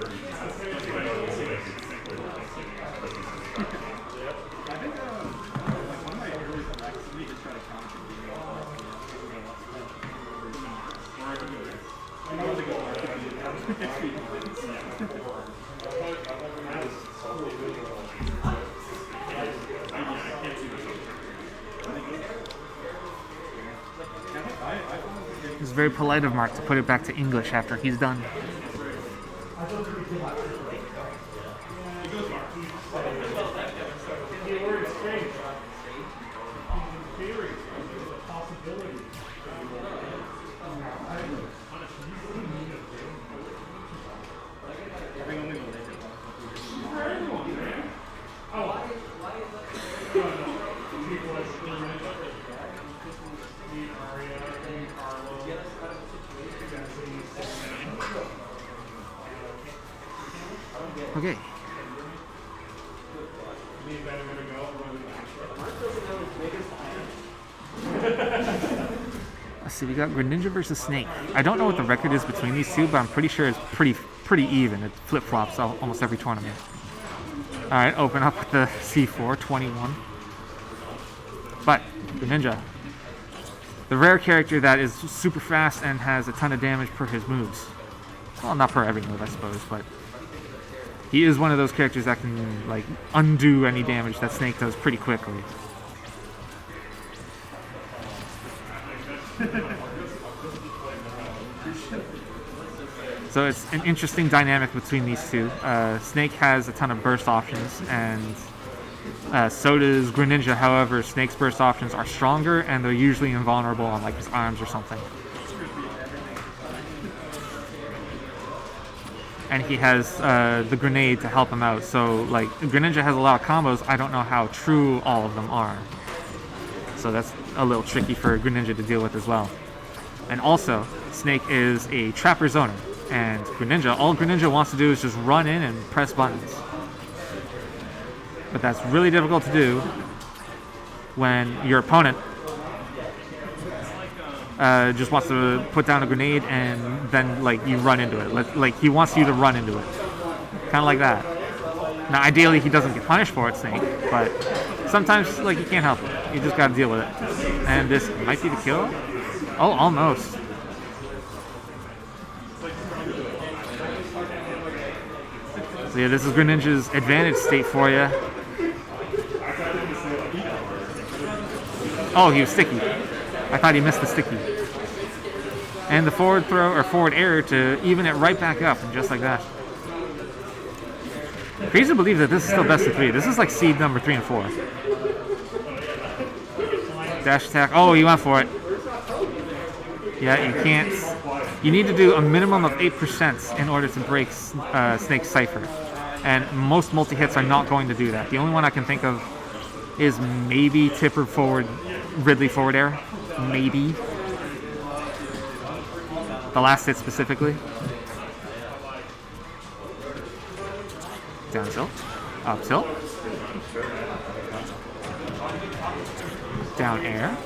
It's very polite of Mark to put it back to English after he's done. Okay. Let's see, we got Greninja versus Snake. I don't know what the record is between these two, but I'm pretty sure it's pretty even. It flip-flops almost every tournament. Alright, open up with the C4, 21. But, Greninja, the rare character that is super fast and has a ton of damage per his moves. Well, not per every move, I suppose, but he is one of those characters that can, like, undo any damage that Snake does pretty quickly. So it's an interesting dynamic between these two. Snake has a ton of burst options, and so does Greninja. However, Snake's burst options are stronger, and they're usually invulnerable on, like, his arms or something. And he has the grenade to help him out. So, like, Greninja has a lot of combos. I don't know how true all of them are. So that's a little tricky for Greninja to deal with as well. And also, Snake is a trapper zoner. And Greninja, all Greninja wants to do is just run in and press buttons. But that's really difficult to do when your opponent just wants to put down a grenade and then, like, you run into it. Like, he wants you to run into it. Kind of like that. Now, ideally, he doesn't get punished for it, Snake, but sometimes, like, you can't help it. You just gotta deal with it. And this might be the kill? Oh, almost. So yeah, this is Greninja's advantage state for you. Oh, he was sticky. I thought he missed the sticky. And the forward throw, or forward air, to even it right back up, and just like that. Crazy to believe that this is still best of 3. This is like seed number 3 and 4. Dash attack. Oh, he went for it. Yeah, you can't. You need to do a minimum of 8% in order to break Snake's Cypher. And most multi-hits are not going to do that. The only one I can think of is maybe Tipper forward, Ridley forward air. Maybe. The last hit specifically. Down tilt. Up tilt. Down air.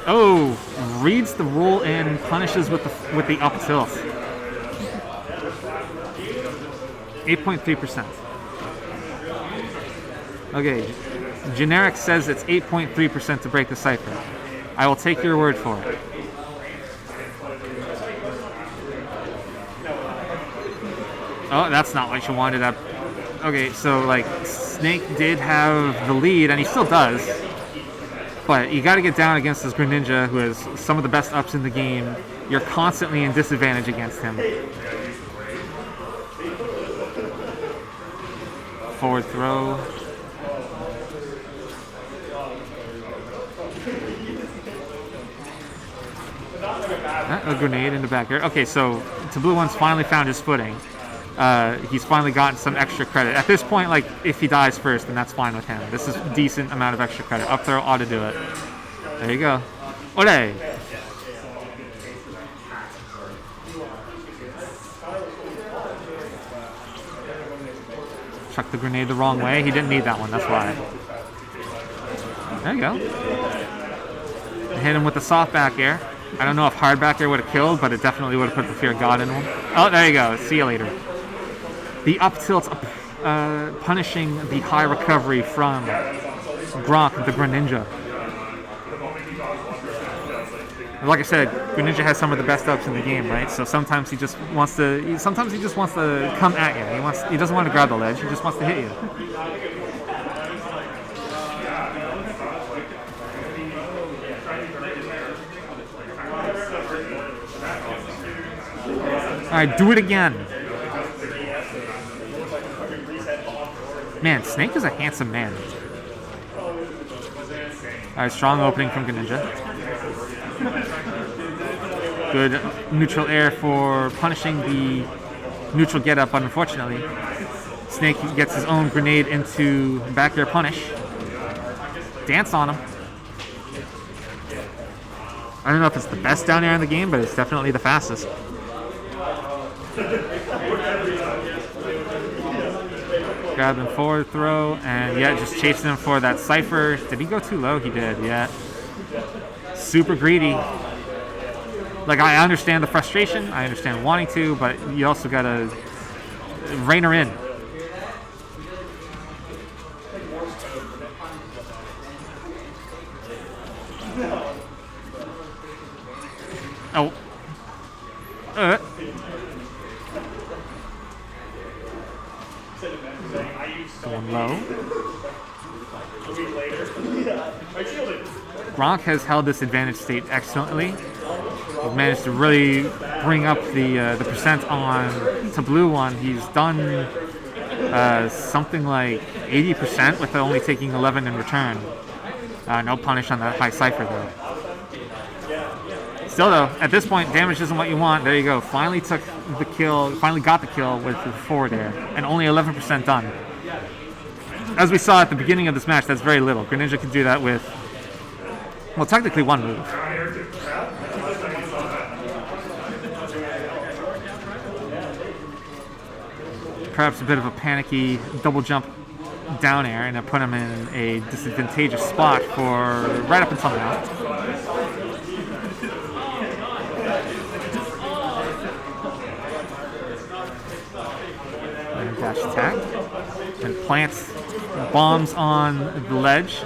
Oh, reads the roll and punishes with the up tilt. 8.3%. Okay, generic says it's 8.3% to break the cipher. I will take your word for it. Oh, that's not what you wanted up. Okay, so, like, Snake did have the lead, and he still does. But you got to get down against this Greninja, who has some of the best ups in the game, you're constantly in disadvantage against him. Forward throw. A grenade in the back air. Okay, so Blue One's finally found his footing. He's finally gotten some extra credit. At this point, like, if he dies first, then that's fine with him. This is a decent amount of extra credit. Up throw ought to do it. There you go. Ole! Chucked the grenade the wrong way. He didn't need that one, that's why. There you go. Hit him with the soft back air. I don't know if hard back air would have killed, but it definitely would have put the fear of God in him. Oh, there you go. See you later. The up tilt, punishing the high recovery from Gronk, the Greninja. Like I said, Greninja has some of the best ups in the game, right? So sometimes he just wants to. Sometimes he just wants to come at you. He doesn't want to grab the ledge. He just wants to hit you. All right, do it again. Man, Snake is a handsome man. All right, strong opening from Greninja. Good neutral air for punishing the neutral get up, but unfortunately, Snake gets his own grenade into back air punish. Dance on him. I don't know if it's the best down air in the game, but it's definitely the fastest. Grab him forward throw, and yeah, just chasing him for that Cypher. Did he go too low? He did, yeah. Super greedy. Like, I understand the frustration, I understand wanting to, but you also gotta rein her in. Oh. Going low. Gronk has held this advantage state excellently. He's managed to really bring up the percent on to Blue One. He's done something like 80% with only taking 11 in return. No punish on that high Cypher though. Still though, at this point, damage isn't what you want. There you go. Finally took the kill. Finally got the kill with the forward air, and only 11% done. As we saw at the beginning of this match, that's very little. Greninja can do that with, well, technically one move. Perhaps a bit of a panicky double jump down air, and it put him in a disadvantageous spot for right up until now. And dash attack. And plants bombs on the ledge.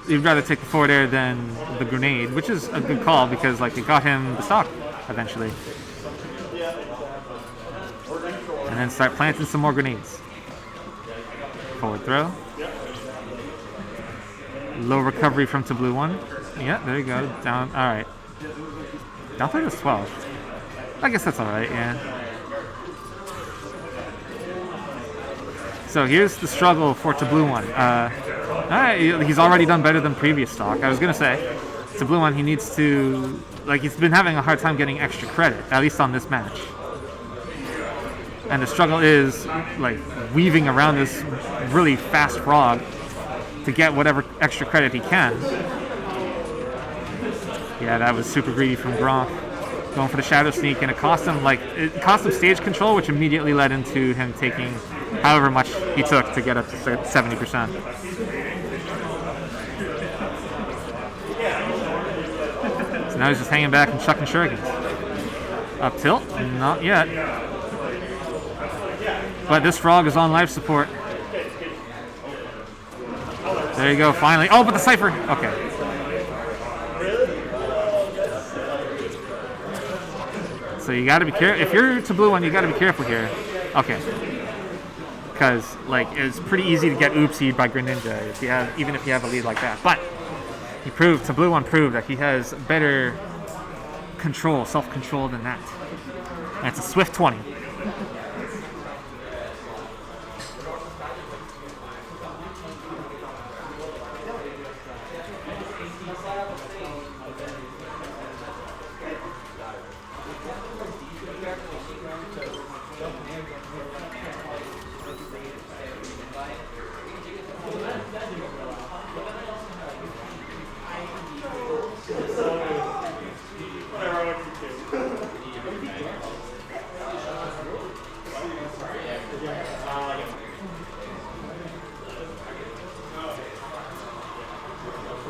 You'd rather take the forward air than the grenade, which is a good call because, like, it got him the stock eventually. And then start planting some more grenades. Forward throw. Low recovery from to Blue One. Yeah, there you go. Down. All right. Down throw is 12. I guess that's all right. Yeah. So here's the struggle for to Blue One. He's already done better than previous stock. I was gonna say, to Blue One, he needs to, like, he's been having a hard time getting extra credit, at least on this match. And the struggle is, like, weaving around this really fast frog to get whatever extra credit he can. Yeah, that was super greedy from Gronk. Going for the Shadow Sneak, and it cost him stage control, which immediately led into him taking however much he took to get up to 70%. So now he's just hanging back and chucking shurikens. Up tilt? Not yet. But this frog is on life support. There you go, finally. Oh, but the Cypher! Okay. So you gotta be careful. If you're to Blue One, you gotta be careful here. Okay. Because, like, it's pretty easy to get oopsied by Greninja even if you have a lead like that. But to Blue One proved that he has better control, self-control than that. That's a swift 20.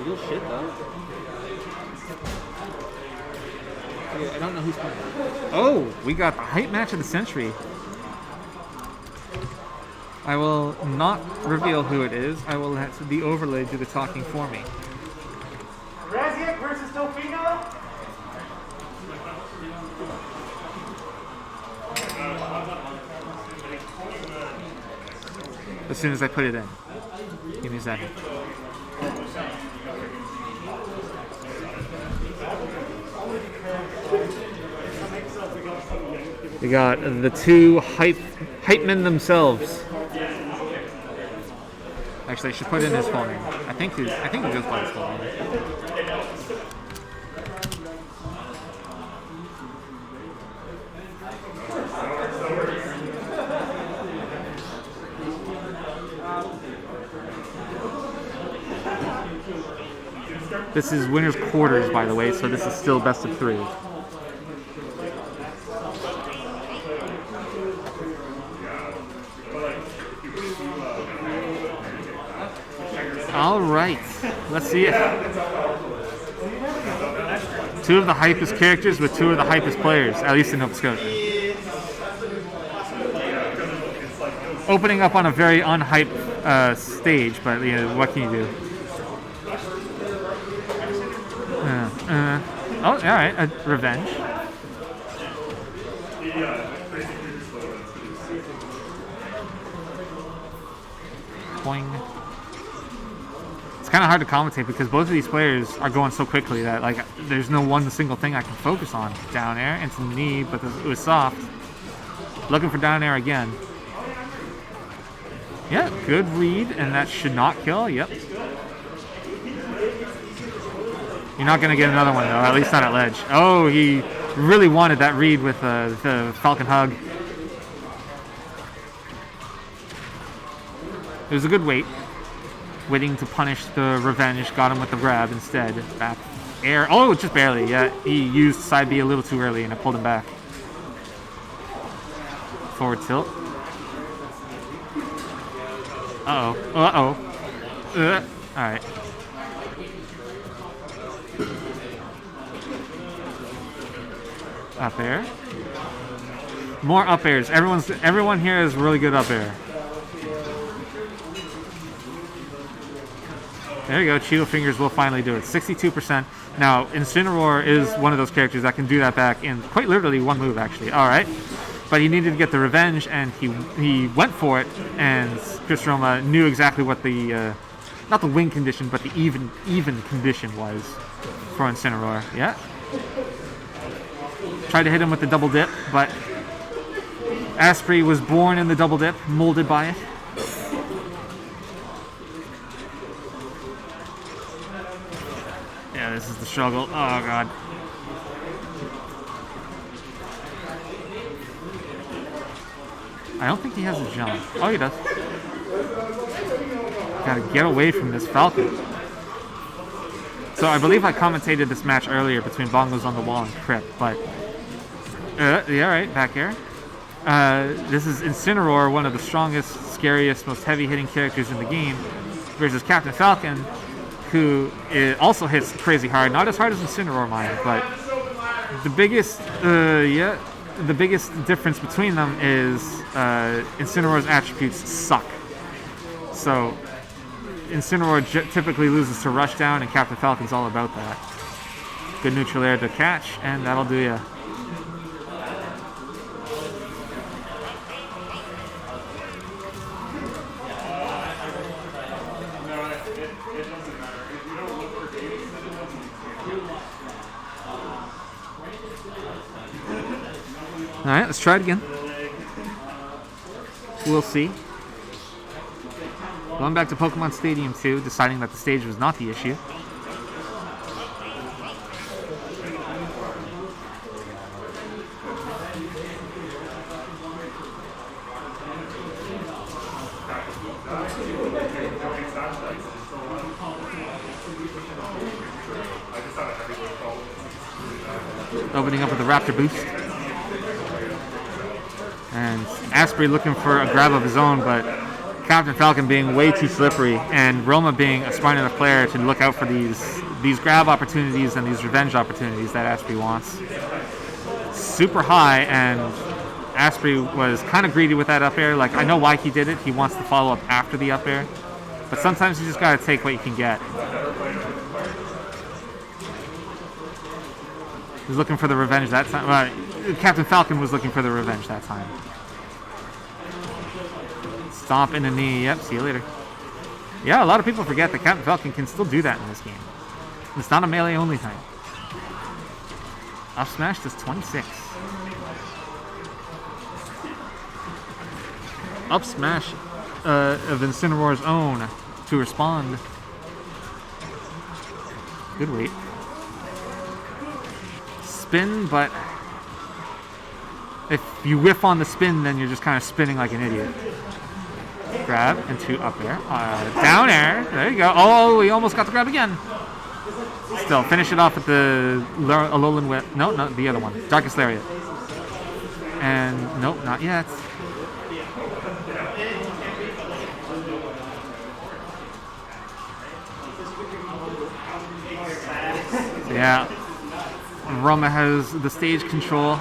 Real shit though. Okay, I don't know who's playing. Oh, we got the hype match of the century. I will not reveal who it is. I will let the overlay do the talking for me. Raziek versus Delfino? As soon as I put it in. Give me a second. We got the two hype men themselves. Actually, I should put in his full name. I think he goes by his full name. This is winner's quarters, by the way, so this is still best of 3. All right, let's see it. 2 of the hypest characters with 2 of the hypest players, at least in Nova Scotia. Opening up on a very unhyped stage, but you know, what can you do? Oh, all right, revenge. Boing. It's kind of hard to commentate because both of these players are going so quickly that like there's no one single thing I can focus on. Down air into the knee, but it was soft. Looking for down air again. Yeah, good read, and that should not kill. Yep. You're not going to get another one, though, at least not at ledge. Oh, he really wanted that read with the Falcon Hug. It was a good wait. Waiting to punish the revenge. Got him with the grab instead. Back air. Oh, just barely. Yeah, he used side B a little too early, and it pulled him back. Forward tilt. Uh-oh. Uh-oh. All right. Up air. More up airs. Everyone here is really good up air. There you go. Cheeto Fingers will finally do it. 62%. Now, Incineroar is one of those characters that can do that back in quite literally one move, actually. All right. But he needed to get the revenge, and he went for it, and Chris Roma knew exactly what the, not the win condition, but the even condition was for Incineroar. Yeah. Tried to hit him with the double dip, but Asprey was born in the double dip, molded by it. Yeah, this is the struggle. Oh, God. I don't think he has a jump. Oh, he does. Gotta get away from this Falcon. So I believe I commentated this match earlier between Bongos on the Wall and Crip, but... yeah, right, back air. This is Incineroar, one of the strongest, scariest, most heavy-hitting characters in the game, versus Captain Falcon, who also hits crazy hard. Not as hard as Incineroar mine, but the biggest, the biggest difference between them is Incineroar's attributes suck. So Incineroar typically loses to Rush Down, and Captain Falcon's all about that. Good neutral air to catch, and that'll do ya. Alright, let's try it again. We'll see. Going back to Pokemon Stadium 2, deciding that the stage was not the issue. Opening up with a Raptor boost. And Asprey looking for a grab of his own, but Captain Falcon being way too slippery, and Roma being a smart enough player to look out for these grab opportunities and these revenge opportunities that Asprey wants. Super high, and Asprey was kind of greedy with that up air. Like, I know why he did it. He wants to follow up after the up air. But sometimes you just got to take what you can get. He's looking for the revenge that time. Captain Falcon was looking for the revenge that time. Stomp in the knee. Yep, see you later. Yeah, a lot of people forget that Captain Falcon can still do that in this game. It's not a melee only type. Up smash does 26. Up smash of Incineroar's own to respond. Good weight. Spin, but if you whiff on the spin, then you're just kind of spinning like an idiot. Grab into up air. Down air. There you go. Oh, we almost got the grab again. Still, finish it off with the Alolan Whip. No, not the other one. Darkest Lariat. And nope, not yet. So yeah, Roma has the stage control.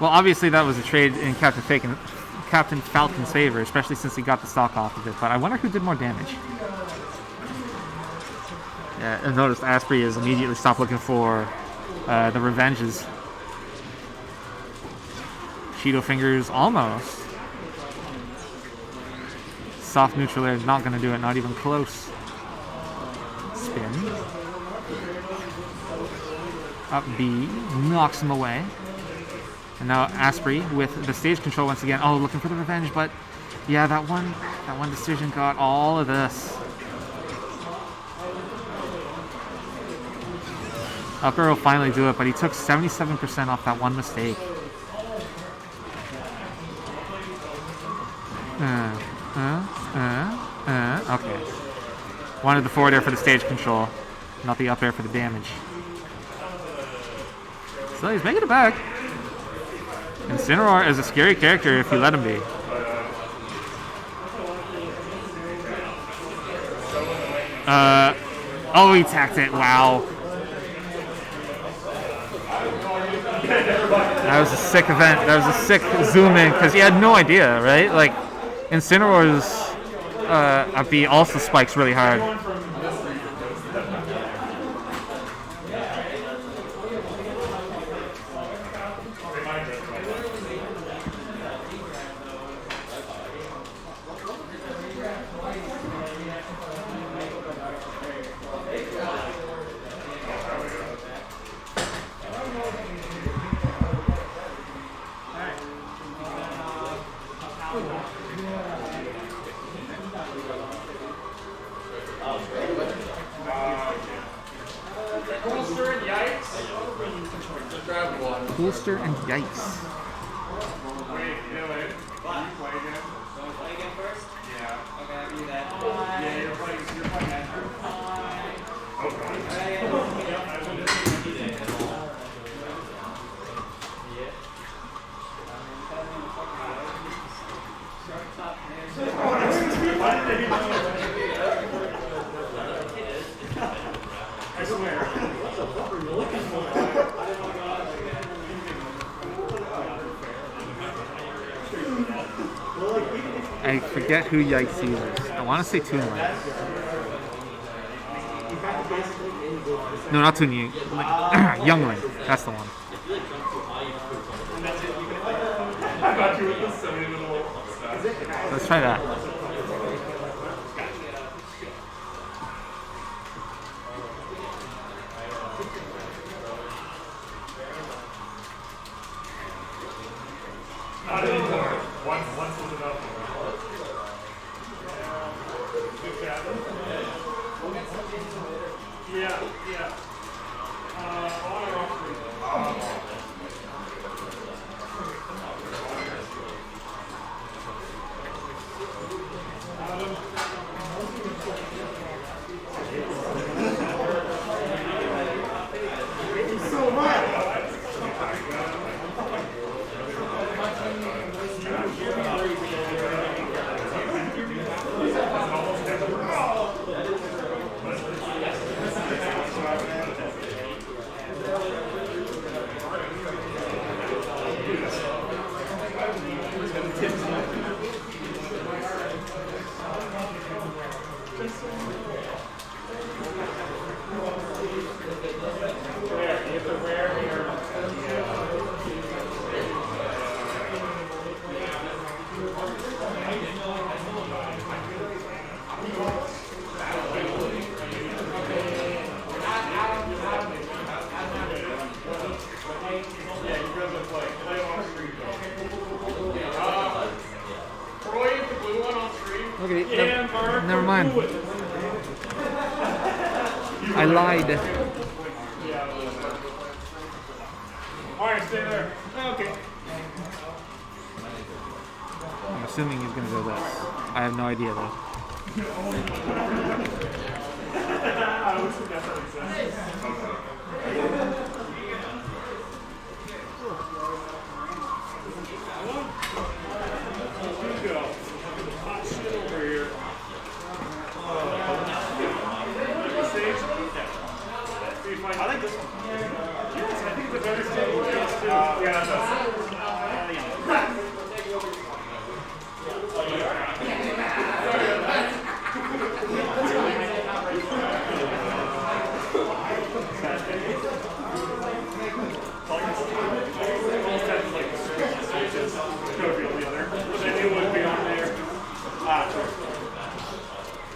Well, obviously that was a trade in Captain Falcon's favor, especially since he got the stock off of it. But I wonder who did more damage. Yeah, and notice Asprey has immediately stopped looking for the revenges. Cheeto Fingers almost. Soft neutral air is not going to do it, not even close. Spin. Up B, knocks him away. And now Asprey with the stage control once again. Oh, looking for the revenge, but yeah, that one decision got all of this. Up air will finally do it, but he took 77% off that one mistake. Okay. Wanted the forward air for the stage control, not the up air for the damage. So he's making it back. Incineroar is a scary character if you let him be. Oh, he tacked it. Wow. That was a sick event. That was a sick zoom in because he had no idea, right? Like, Incineroar's up B also spikes really hard. Coolster and Yikes. I forget who Yikes uses. I want to say Toonlink. No, not Toonlink. Youngling. That's the one. Let's try that. Yeah, yeah. On or off screen? Okay, Yeah, Mark. never mind. I lied. Alright, stay there. Okay. I'm assuming he's gonna go this. I have no idea though. I would suggest that makes sense. Go. Hot shit over here. Stage? See if I like this one. Yes, I think it's a better stage. Yes, too. Yeah, that's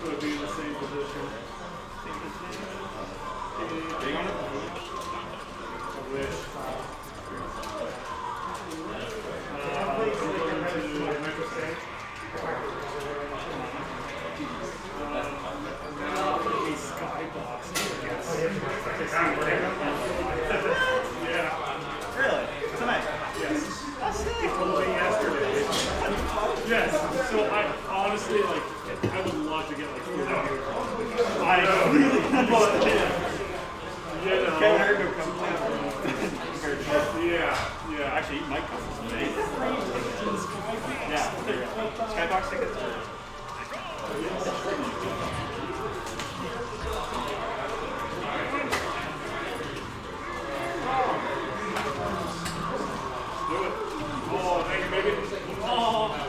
would be in the same position. I wish. Yeah. Really? Tonight? Yes. He told me yesterday. Yes. So I honestly I would love to get like food out here. I really you know. Can't hurt to come down. Yeah. Actually, he might come today. Yeah. Skybox tickets. Do it. Oh, thank you, baby. Oh.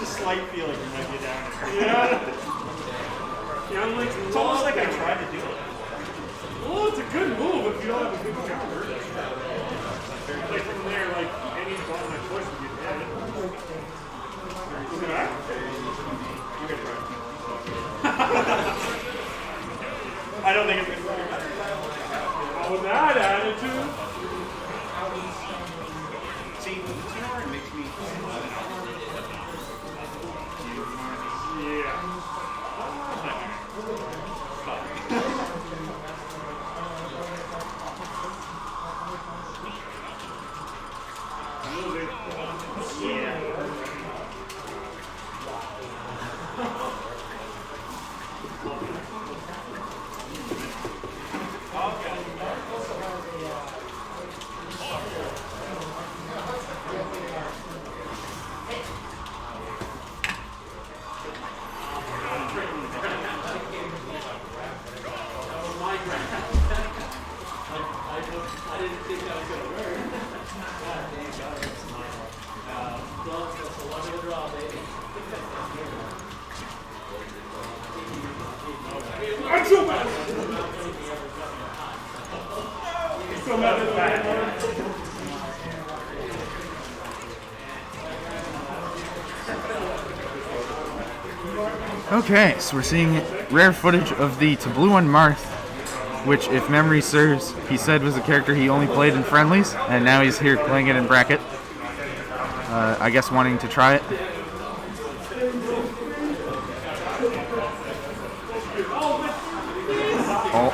just a slight feeling you might be down. Yeah. Yeah, I'm like, It's almost like I tried to do it. well, it's a good move if you don't have a good counter. Like from there, like any button I push would get hit. Look at that. You can try. I don't think it's going to work. Oh, with that attitude. See, with the tenor, it makes me. Yeah. I'm so mad. I'm so mad at that. Okay, so we're seeing rare footage of the Tabluan Marth, which, if memory serves, he said was a character he only played in friendlies, and now he's here playing it in bracket. I guess wanting to try it. Oh.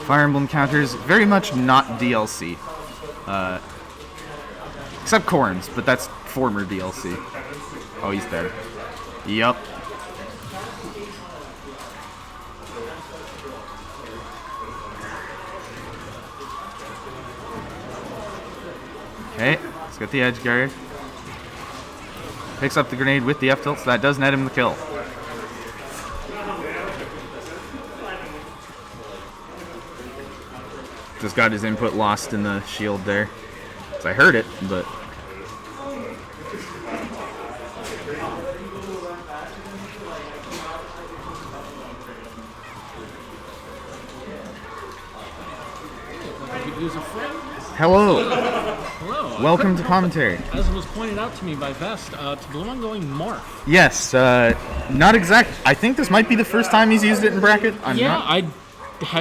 Fire Emblem counters, very much not DLC. Except Corns, but that's former DLC. Oh, he's dead. Yup. Okay, let's get the edge guard. Picks up the grenade with the F tilt, so that does net him the kill. Just got his input lost in the shield there. So I heard it, but. Hello. Hello. Welcome to commentary. As was pointed out to me by Vest, Tabluan going Marth. Yes, not exact. I think this might be the first time he's used it in bracket. I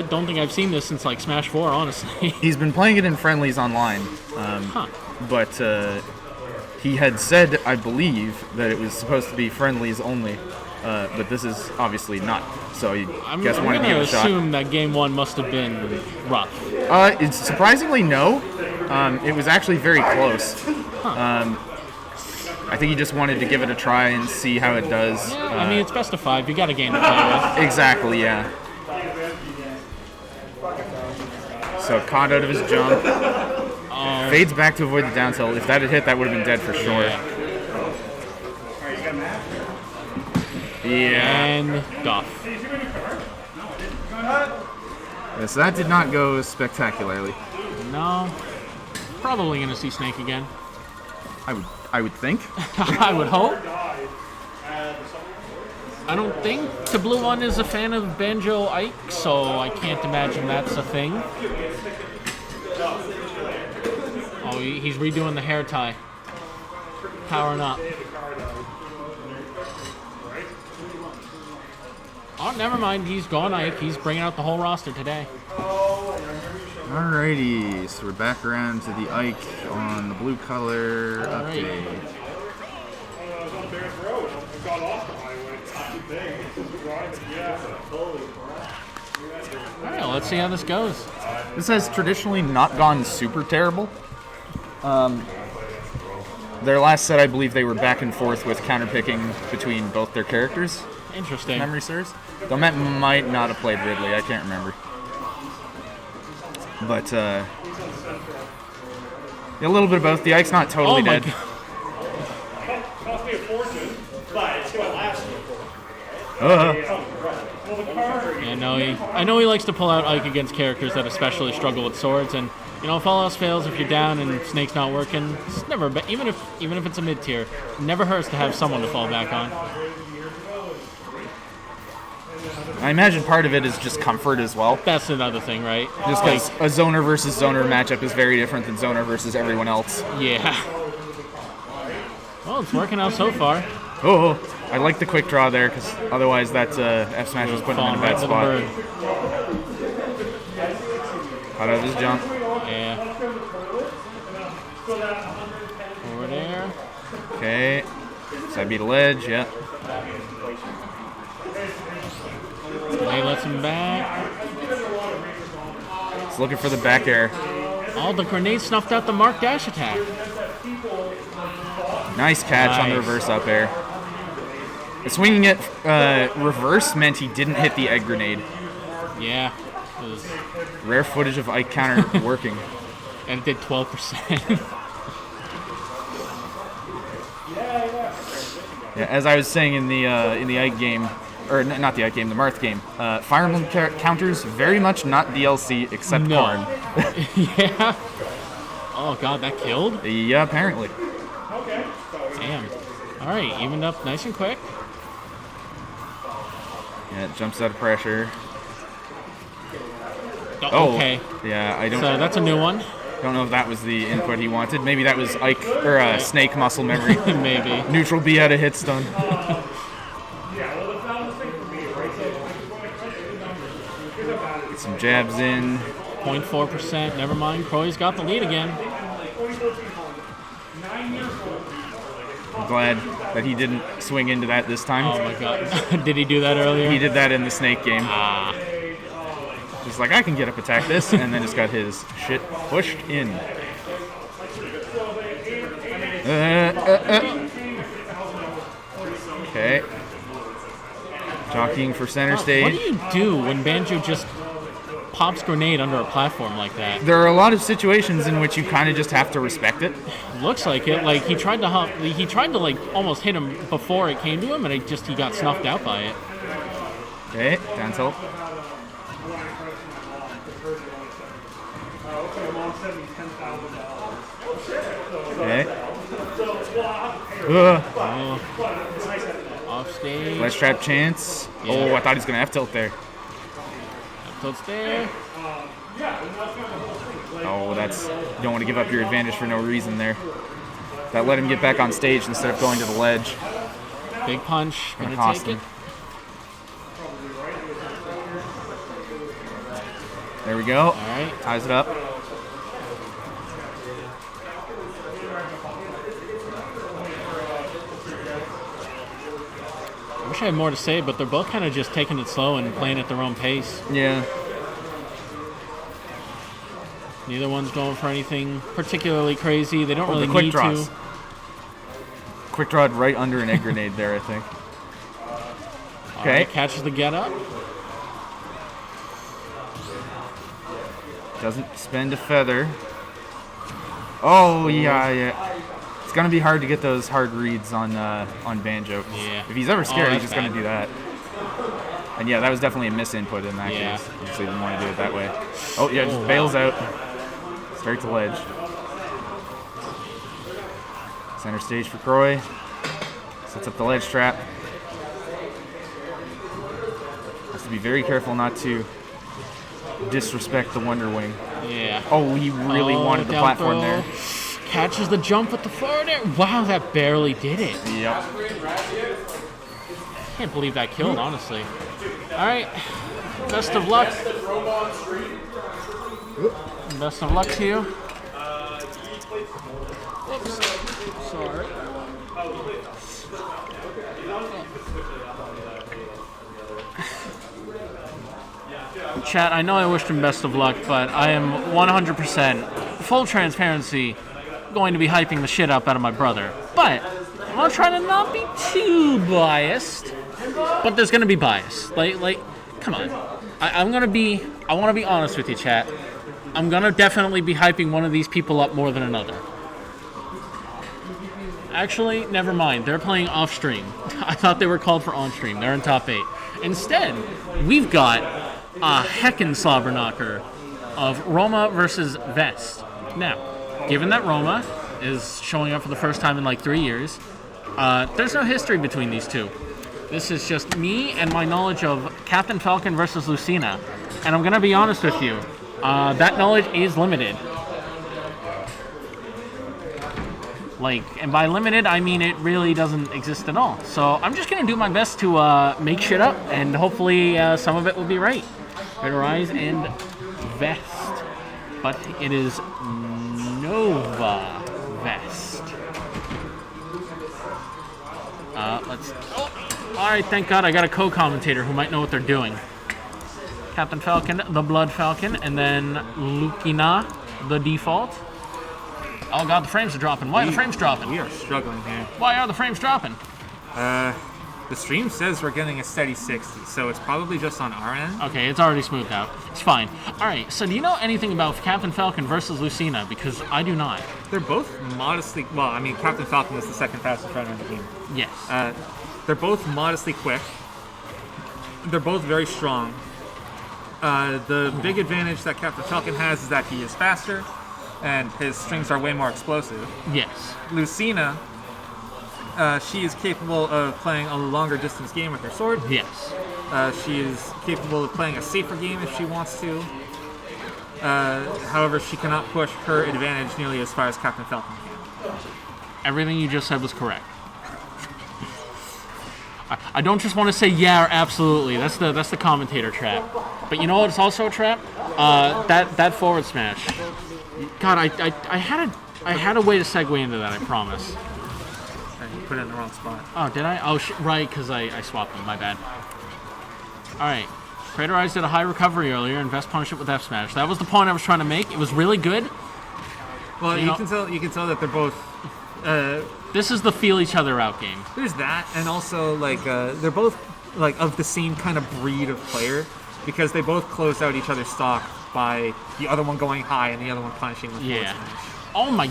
don't think I've seen this since like Smash 4, honestly. He's been playing it in friendlies online, but he had said, I believe, that it was supposed to be friendlies only, but this is obviously not. So I guess wanted to give it a shot. I'm going to assume that game 1 must have been rough. It's surprisingly no. It was actually very close. I think he just wanted to give it a try and see how it does. Yeah, I mean, it's best of 5. You got a game to play with. Exactly, yeah. So caught out of his jump. Fades back to avoid the down tilt. If that had hit, that would have been dead for sure. Yeah. And Duff. Yeah, so that did not go spectacularly. No. Probably going to see Snake again. I would think. I would hope. I don't think Tabluan is a fan of Banjo Ike, so I can't imagine that's a thing. Oh, he's redoing the hair tie. Powering up. Oh, never mind. He's gone Ike. He's bringing out the whole roster today. Alrighty, so we're back around to the Ike on the blue color update. I was on Bears Road. I got off the highway. Alright, let's see how this goes. This has traditionally not gone super terrible. Their last set, I believe they were back and forth with counterpicking between both their characters. Interesting. Memory serves. Though Matt might not have played Ridley, I can't remember. But, yeah, a little bit of both. The Ike's not totally dead. Cost me a fortune, but it's going to last me. Yeah, I know he likes to pull out Ike against characters that especially struggle with swords, and you know, if all else fails, if you're down and Snake's not working, it's never. But even if it's a mid tier, it never hurts to have someone to fall back on. I imagine part of it is just comfort as well. That's another thing, right? Just because a zoner versus zoner matchup is very different than zoner versus everyone else. Yeah. Well, it's working out so far. Oh, I like the quick draw there because otherwise that F smash was putting him in a bad spot. Out of his jump. Yeah. Over there. Okay. Side beat a ledge, yeah. He lets him back. He's looking for the back air. Oh, the grenade snuffed out the Mark dash attack. Nice catch on the reverse up air. Swinging it reverse meant he didn't hit the egg grenade. Yeah. Rare footage of Ike counter working. And it did 12%. Yeah, as I was saying in the Ike game, or not the Ike game, the Marth game, Fire Emblem counters very much not DLC except Corn. Yeah. Oh god, that killed? Yeah, apparently. Damn. All right, evened up nice and quick. Yeah, it jumps out of pressure. Oh, okay. Yeah, I don't. So that's a new one. Don't know if that was the input he wanted. Maybe that was Ike or Snake muscle memory. Maybe. Neutral B out of hit stun. Get some jabs in. 0.4%. Never mind. Croy's got the lead again. I'm glad that he didn't swing into that this time. Oh my god. Did he do that earlier? He did that in the Snake game. Ah. Just like, I can get up attack this, and then just got his shit pushed in. Okay. Jockeying for center stage. What do you do when Banjo just pops grenade under a platform like that? There are a lot of situations in which you kind of just have to respect it. Looks like it. Like he tried to like almost hit him before it came to him, and he got snuffed out by it. Okay, down tilt. Okay. Off stage. Flash trap chance. Yeah. Oh, I thought he was gonna F tilt there. F tilt's there. Oh, that's, you don't want to give up your advantage for no reason there. That let him get back on stage instead of going to the ledge. Big punch. Gonna Gonna cost take him. it. There we go. All right. Ties it up. I wish I had more to say, but they're both kind of just taking it slow and playing at their own pace. Yeah. Neither one's going for anything particularly crazy. They don't really the quick need draws. to. Quick draw right under an egg grenade there, I think. Okay. Right, catches the get up. Doesn't spend a feather. Oh, yeah. It's going to be hard to get those hard reads on Banjo. Yeah. If he's ever scared, he's that's just going to bad. do that. And yeah, that was definitely a misinput in that Yeah. case. Obviously didn't want to do it that way. Oh, yeah, just bails out. Straight to ledge. Center stage for Croy. Sets up the ledge trap. Has to be very careful not to disrespect the Wonder Wing. Yeah. Oh, he really wanted the down platform throw. there. Catches the jump with the forward air. Wow, that barely did it. Yep. Can't believe that killed, honestly. All right. Best of luck. Best of luck to you. Whoops. Sorry. Chat, I know I wished him best of luck, but I am 100% full transparency going to be hyping the shit up out of my brother. But I'm gonna try to not be too biased. But there's gonna be bias. Like, come on. I want to be honest with you, chat. I'm gonna definitely be hyping one of these people up more than another. Actually, never mind. They're playing off stream. I thought they were called for on stream. They're in top 8. Instead, we've got a heckin' slobber knocker of Roma versus Vest. Now, given that Roma is showing up for the first time in like 3 years, there's no history between these two. This is just me and my knowledge of Captain Falcon versus Lucina. And I'm going to be honest with you, that knowledge is limited. Like, and by limited, I mean it really doesn't exist at all. So I'm just going to do my best to make shit up, and hopefully some of it will be right. Red Rise and Vest. But it is Nova Vest. Let's... Oh, alright, thank God I got a co-commentator who might know what they're doing. Captain Falcon, the Blood Falcon, and then Lucina, the default. Oh God, the frames are dropping. Why are the frames dropping? We are struggling here. Why are the frames dropping? The stream says we're getting a steady 60, so it's probably just on our end. Okay, it's already smoothed out. It's fine. Alright, so do you know anything about Captain Falcon versus Lucina? Because I do not. They're both modestly... Well, I mean, Captain Falcon is the second fastest runner in the game. Yes. They're both modestly quick. They're both very strong. The big advantage that Captain Falcon has is that he is faster, and his strings are way more explosive. Yes. Lucina, she is capable of playing a longer distance game with her sword. Yes. She is capable of playing a safer game if she wants to. However, she cannot push her advantage nearly as far as Captain Falcon can. Everything you just said was correct. I don't just want to say yeah or absolutely. That's the commentator trap. But you know what? It's also a trap. That forward smash. God, I had a way to segue into that. I promise. You put it in the wrong spot. Oh, did I? Oh, right, because I swapped them. My bad. All right. Crater Eyes did a high recovery earlier, and Vest punished it with F smash. That was the point I was trying to make. It was really good. Well, you can tell that they're both. This is the feel each other out game. There's that, and also like they're both like of the same kind of breed of player because they both closed out each other's stock by the other one going high and the other one punishing with forward smash. Oh my!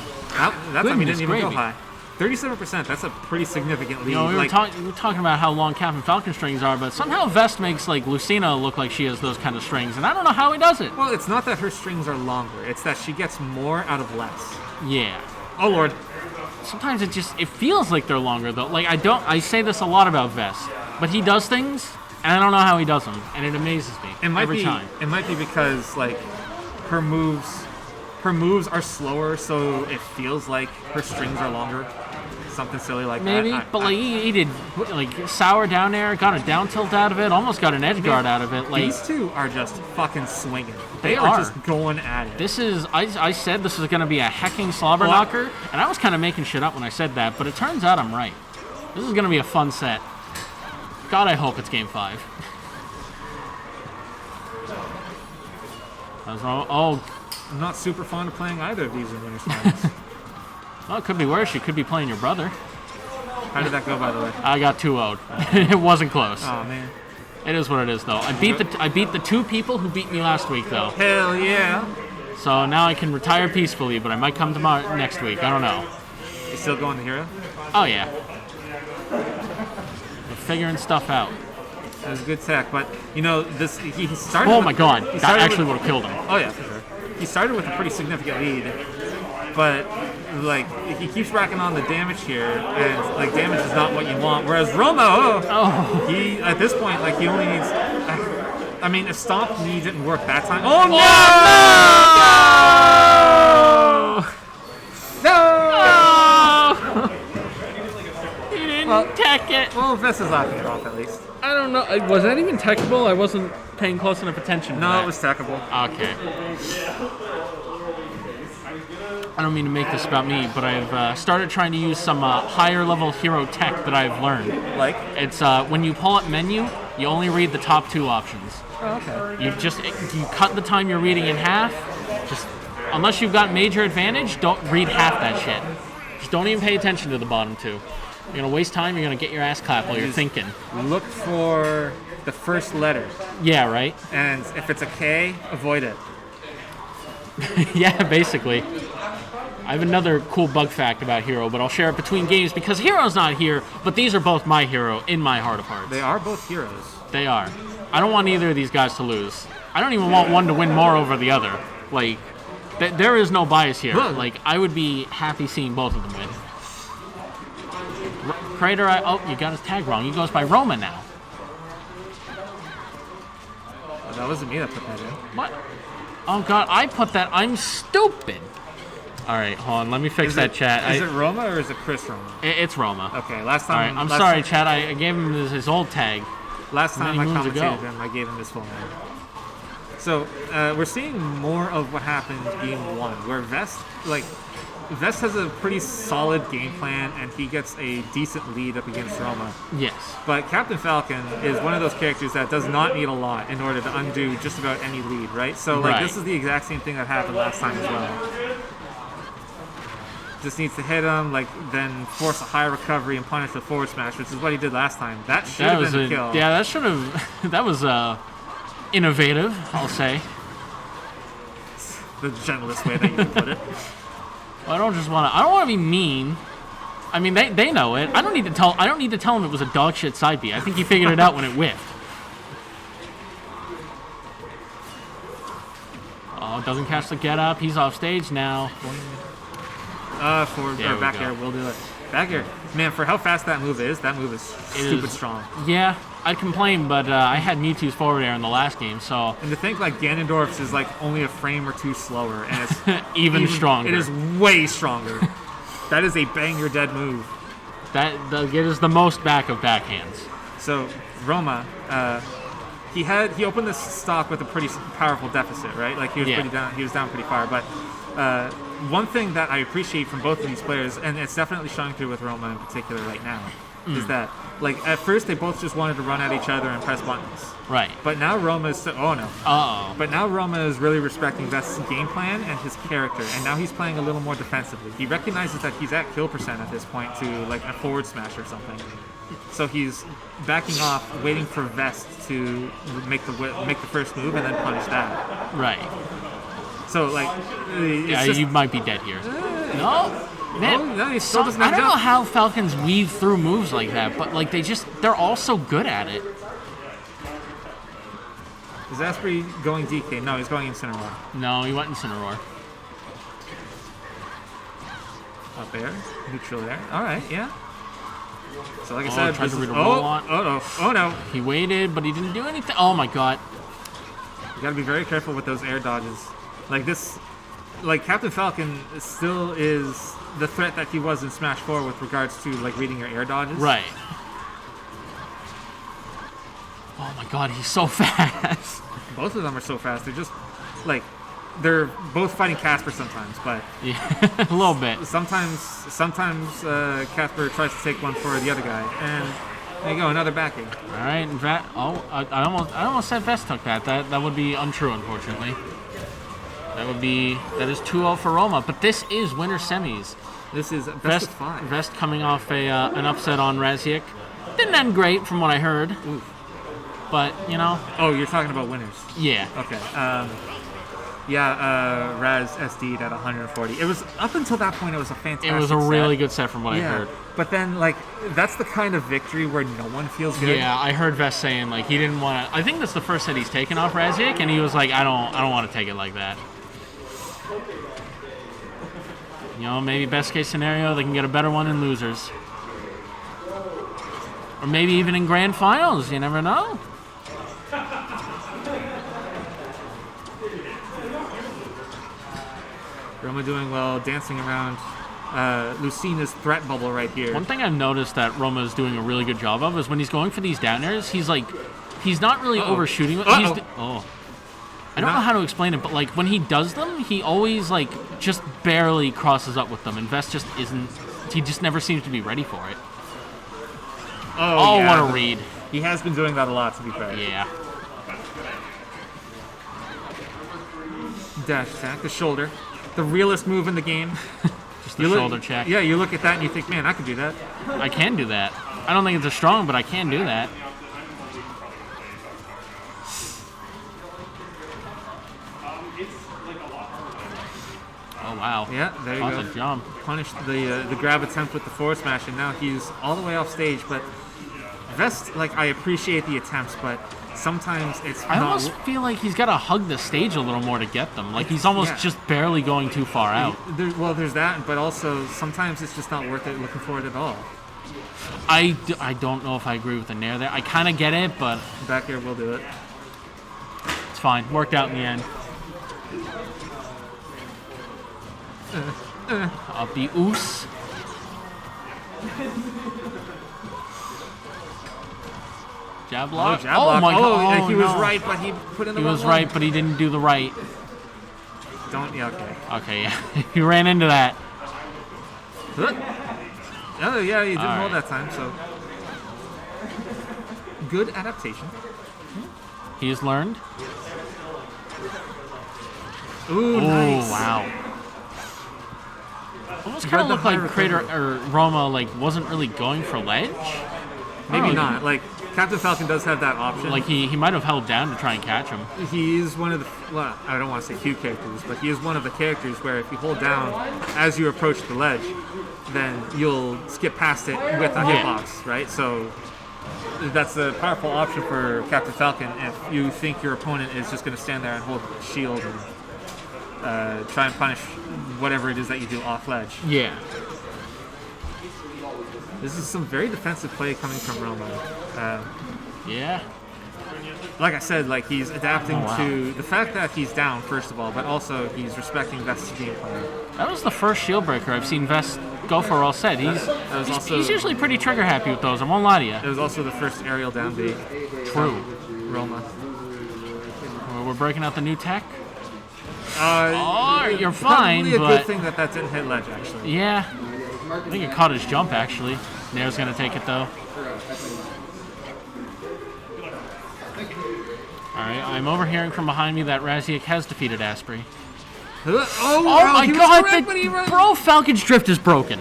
That time he didn't even go high. 37%. That's a pretty significant lead. You know, we were talking about how long Captain Falcon strings are, but somehow Vest makes like Lucina look like she has those kind of strings, and I don't know how he does it. Well, it's not that her strings are longer; it's that she gets more out of less. Yeah. Oh Lord. Sometimes it feels like they're longer though. Like I say this a lot about Vest, but he does things, and I don't know how he does them, and it amazes me every time. It might be because like her moves are slower, so it feels like her strings are longer. Something silly like that. Maybe, but like he did like sour down air, got a down tilt out of it, almost got an edge guard out of it. Like these two are just fucking swinging. They are just going at it. This is I said this was going to be a hecking slobber knocker, and I was kind of making shit up when I said that, but it turns out I'm right. This is going to be a fun set. God, I hope it's game 5. I was wrong. Oh, I'm not super fond of playing either of these in winners finals. Well, it could be worse. You could be playing your brother. How did that go, by the way? I got 2-0'd. It wasn't close. Oh man. It is what it is, though. I beat the 2 people who beat me last week, though. Hell yeah. So now I can retire peacefully, but I might come tomorrow next week. I don't know. You still going to Hero? Oh yeah. We're figuring stuff out. That was good tech, but you know this. He started. Oh my God! That actually would have killed him. Oh yeah, for sure. He started with a pretty significant lead, but like he keeps racking on the damage here, and like damage is not what you want. Whereas Romo, he at this point like he only needs. I mean, if Stomp Knee didn't work that time. Oh no! No! He didn't tech it. Well, Vest is laughing it off at least. I don't know. Was that even techable? I wasn't paying close enough attention to that. No, it was techable. Okay. I don't mean to make this about me, but I've started trying to use some higher level hero tech that I've learned. Like? It's when you pull up menu, you only read the top 2 options. Oh, okay. You cut the time you're reading in half. Just unless you've got major advantage, don't read half that shit. Just don't even pay attention to the bottom 2. You're gonna waste time. You're gonna get your ass clapped while you're thinking. Look for the first letter. Yeah, right. And if it's a K, avoid it. Yeah, basically. I have another cool bug fact about Hero, but I'll share it between games because Hero's not here, but these are both my hero in my heart of hearts. They are both heroes. They are. I don't want either of these guys to lose. I don't even want one to win more over the other. Like, there is no bias here. Like, I would be happy seeing both of them win. Crater, you got his tag wrong. He goes by Roma now. That wasn't me that put that in. What? Oh, God, I put that. I'm stupid. All right, hold on. Let me fix that, chat. Is it Roma or is it Chris Roma? It's Roma. Okay, last All time. right, I'm sorry, chat. I gave him his old tag. Last time I many moons commentated ago. him, I gave him his full name. So we're seeing more of what happened game 1, where Vest has a pretty solid game plan, and he gets a decent lead up against Roma. Yes. But Captain Falcon is one of those characters that does not need a lot in order to undo just about any lead, right? So this is the exact same thing that happened last time as well. Just needs to hit him, then force a high recovery and punish the forward smash, which is what he did last time. That should have been a kill. Yeah, that should have. That was innovative, I'll say. The gentlest way that you can put it. I don't want to be mean. I mean, they know it. I don't need to tell him it was a dog shit side B. I think he figured it out when it whiffed. Oh, doesn't catch the get up. He's off stage now. Forward or back air, we'll do it. Back air. Man, for how fast that move is stupid strong. Yeah, I'd complain, but I had Mewtwo's forward air in the last game, so... And to think, Ganondorf's is, only a frame or two slower, and it's... even stronger. It is way stronger. That is a bang-your-dead move. It is the most back of backhands. So, Roma, he opened this stock with a pretty powerful deficit, right? He was pretty down. He was down pretty far, but... one thing that I appreciate from both of these players, and it's definitely showing through with Roma in particular right now, is that, at first they both just wanted to run at each other and press buttons. Right. But now Roma is... oh, no. Uh-oh. But now Roma is really respecting Vest's game plan and his character, and now he's playing a little more defensively. He recognizes that he's at kill percent at this point to, a forward smash or something. So he's backing off, waiting for Vest to make the first move and then punish that. Right. So, you might be dead here. No? Man, no, he still doesn't have I don't jump. know how Falcons weave through moves like that, but, they're all so good at it. Is Asprey going DK? No, he's going Incineroar. No, he went Incineroar. Up air, neutral air. All right, yeah. So, like I said, tried to read a roll on. Oh no. He waited, but he didn't do anything. Oh, my God. You gotta be very careful with those air dodges. Captain Falcon still is the threat that he was in Smash 4 with regards to, reading your air dodges. Right. Oh my God, he's so fast. Both of them are so fast. They're just, they're both fighting Casper sometimes, but... Yeah, a little bit. Sometimes Casper tries to take one for the other guy, and there you go, another backing. All right, I almost said Vest took that. That would be untrue, unfortunately. That is 2-0 for Roma, but this is winter semis. This is best of 5. Vest coming off an upset on Raziek. Didn't end great from what I heard. Oof. But, Oh, you're talking about winners. Yeah. Okay. Raz SD'd at 140. It was, up until that point, it was a fantastic It was a really good set from what I heard. But then, that's the kind of victory where no one feels good. Yeah, I heard Vest saying, he didn't want to... I think that's the first set he's taken off Raziek, and he was like, I don't want to take it like that. Maybe best case scenario, they can get a better one in losers. Or maybe even in grand finals, you never know. Roma doing well, dancing around Lucina's threat bubble right here. One thing I've noticed that Roma is doing a really good job of is when he's going for these down airs, he's not really overshooting. I don't know how to explain it, but when he does them, he always just barely crosses up with them, and Vest just isn't. He just never seems to be ready for it. Oh yeah, what a read! He has been doing that a lot, to be fair. Yeah. Dash attack, the shoulder, the realest move in the game. Just the shoulder check. Yeah, you look at that and you think, man, I could do that. I can do that. I don't think it's as strong, but I can do that. Oh, wow. Yeah, there you go. That's a jump. Punished the grab attempt with the forward smash, and now he's all the way off stage, but Vest, like, I appreciate the attempts, but sometimes it's I not. almost feel like he's got to hug the stage a little more to get them. Like he's almost just barely going too far out. There's that, but also sometimes it's just not worth it looking for it at all. I don't know if I agree with the nair there. I kind of get it, but Back here, we'll do it. it's fine. Worked out in the end. Up the oos. Jab block. Jab block. My god. Oh, he was right, but he put in the He wrong was one. right, but he didn't do the right. Yeah, okay. Okay, yeah. He ran into that. Oh, yeah, he didn't All hold right. that time, so. Good adaptation. He has learned. Ooh, nice. Wow. Almost Read kind of the looked like high Crater recovery. or Roma like wasn't really going for ledge. Maybe Oh, not. Like, Captain Falcon does have that option. Like he might have held down to try and catch him. He is one of the, well, I don't want to say few characters, but he is one of the characters where if you hold down as you approach the ledge, then you'll skip past it with a hitbox, right? So that's a powerful option for Captain Falcon if you think your opponent is just going to stand there and hold shield and try and punish whatever it is that you do off ledge. Yeah. This is some very defensive play coming from Roma. Yeah. Like I said, like he's adapting Oh, wow. to the fact that he's down, first of all, but also he's respecting Vest's game plan. That was the first shield breaker I've seen Vest go for all set. He's usually pretty trigger happy with those. I won't lie to you. It was also the first aerial down B. True. Roma. We're breaking out the new tech. You're fine, probably a but- good thing that didn't hit ledge, actually. Yeah. I think it caught his jump actually. Nair's gonna take it though. Alright, I'm overhearing from behind me that Raziek has defeated Asprey. Oh my he was god, correct, but he ran- bro, Falcon's drift is broken.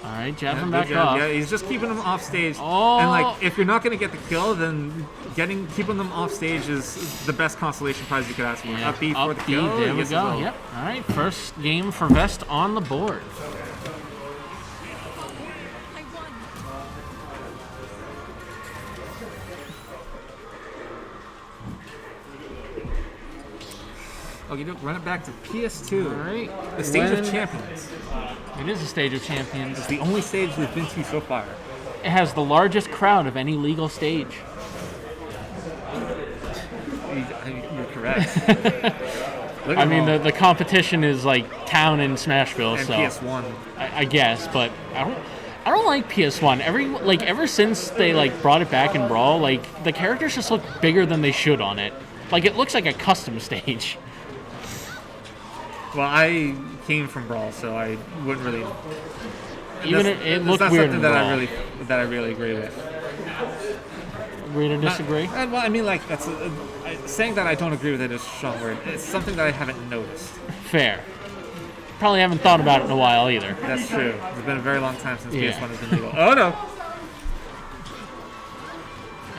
Alright, jab him Good back job. up. Yeah, he's just keeping him off stage. Oh. And like, if you're not going to get the kill, then keeping them off stage is the best consolation prize you could ask for. Yeah, Up B for the up kill. B, there we yes, it go. will. Yep. Alright, first game for Vest on the board. Okay, run it back to PS2. Alright. The stage When- of champions. It is a stage of champions. It's the only stage we've been to so far. It has the largest crowd of any legal stage. You're correct. Look I at mean, them the competition is like town in Smashville, all. And so PS1. I guess, but I don't like PS1. Ever since they like brought it back in Brawl, like the characters just look bigger than they should on it. Like it looks like a custom stage. Well, I came from Brawl, so I wouldn't really. Even That's- it that's looked not weird something in that Brawl. I really agree with. Agree to disagree? Well, I mean, like saying that I don't agree with it is a strong word. It's something that I haven't noticed. Fair. Probably haven't thought about it in a while either. That's true. It's been a very long time since Yeah. PS1 has been legal. Oh no!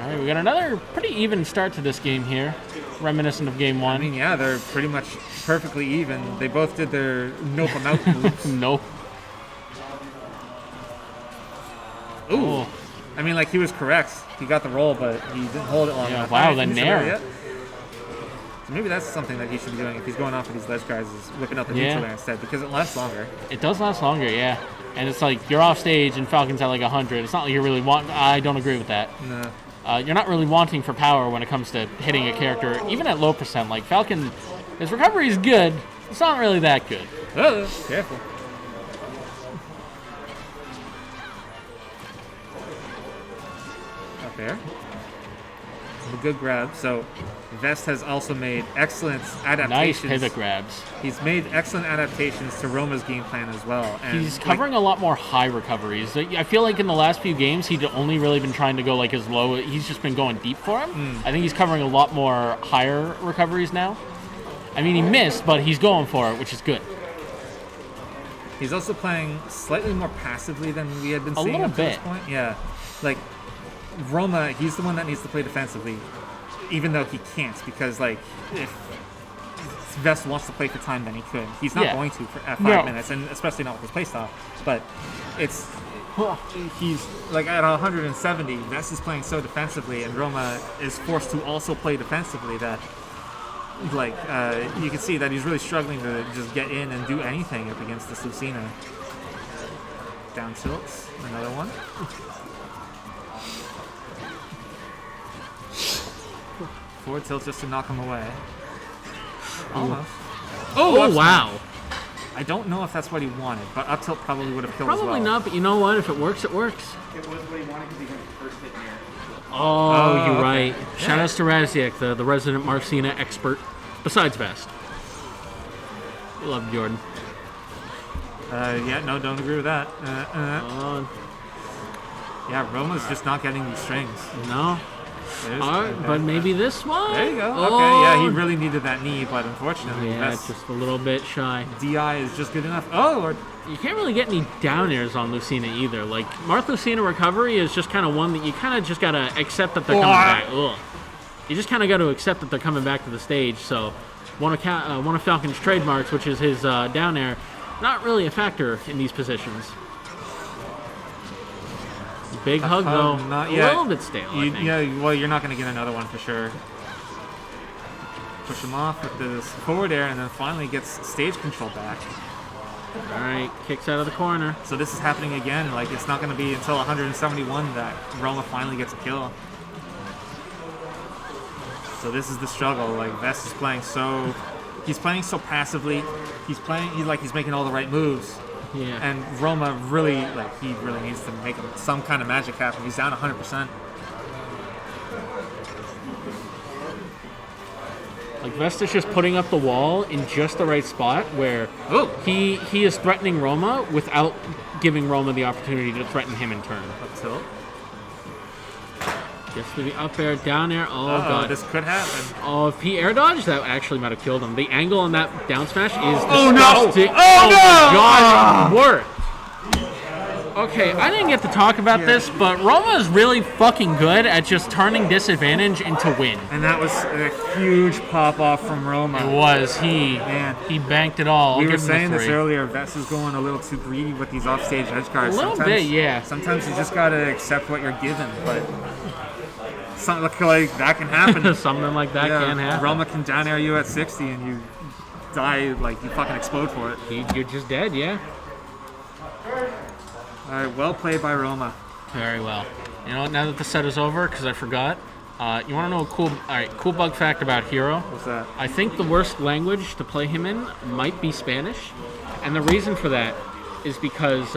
All right, we got another pretty even start to this game here, reminiscent of Game I 1. mean, yeah, they're pretty much perfectly even. They both did their nope and out moves. Nope. Ooh. Oh. I mean, like, he was correct. He got the roll, but he didn't hold it long Yeah, enough. wow, Alright, the finish it nair. there, yeah. So maybe that's something that he should be doing if he's going off of these ledge guys, is whipping out the Yeah. neutral air instead, because it lasts longer. It does last longer, yeah. And it's like you're off stage and Falcon's at like 100. It's not like you're really I don't agree with that. No. You're not really wanting for power when it comes to hitting a character, even at low percent. Like Falcon, his recovery is good. It's not really that good. Oh, careful. Up there. A good grab. So, Vest has also made excellent Nice adaptations. pivot grabs. He's made excellent adaptations to Roma's game plan as well. And He's covering a lot more high recoveries. I feel like in the last few games, he'd only really been trying to go like as low. He's just been going deep for him. I think he's covering a lot more higher recoveries now. I mean, he missed, but he's going for it, which is good. He's also playing slightly more passively than we had been A seeing little up to this bit. point. Yeah. Like, Roma, he's the one that needs to play defensively, even though he can't, because, like, if Vest wants to play for time, then he could. He's not Yeah. going to at 5 No. minutes, and especially not with his playstyle. But he's like at 170. Vest is playing so defensively, and Roma is forced to also play defensively. That like you can see that he's really struggling to just get in and do anything up against this Lucina. Down tilts, another one. Forward tilt just to knock him away. Almost. Oh, up wow. smash. I don't know if that's what he wanted, but up tilt probably would have killed as Probably well. not, but you know what? If it works, it works. It was what he wanted because he went first hit near. Oh, you're okay. right. Shout outs to Raziek, the resident Marcina expert, besides Vest. Love Jordan. Yeah, no, don't agree with that. Yeah, Roma's just not getting these strings. No. But maybe this one? There you go. Oh. Okay, yeah, he really needed that knee, but unfortunately, Yeah, that's just a little bit shy. DI is just good enough. Oh, Lord. You can't really get any down airs on Lucina either. Like, Marth Lucina recovery is just kind of one that you kind of just got to accept that they're coming back. Ugh. You just kind of got to accept that they're coming back to the stage. So, one of Falcon's trademarks, which is his down air, not really a factor in these positions. Big hug, though. Not a yet. little bit stale, I think. Yeah, well, you're not going to get another one for sure. Push him off with this forward air, and then finally gets stage control back. All right, kicks out of the corner. So this is happening again. Like, it's not going to be until 171 that Roma finally gets a kill. So this is the struggle. Like, Vest is playing so... He's playing so passively. He's making all the right moves. Yeah. And Roma really, he really needs to make some kind of magic happen. He's down 100%. Like, Vest is just putting up the wall in just the right spot where he is threatening Roma without giving Roma the opportunity to threaten him in turn. Up tilt. Gets to the up air, down air. Oh, God. This could happen. Oh, if he air dodged, that actually might have killed him. The angle on that down smash is no! disgusting. Oh, no! My God, it worked. Okay, I didn't get to talk about this, but Roma is really fucking good at just turning disadvantage into win. And that was a huge pop-off from Roma. It was. Man. He banked it all. We I'll were give him the saying this 3. earlier, Vest is going a little too greedy with these offstage edge guards. A little bit, yeah. Sometimes you just gotta accept what you're given, but something like that can happen. Something like that can happen. Roma can down air you at 60 and you die, like you fucking explode for it. You're just dead, yeah. Alright, well played by Roma. Very well. You know what, now that the set is over, because I forgot, you want to know a cool bug fact about Hero? What's that? I think the worst language to play him in might be Spanish. And the reason for that is because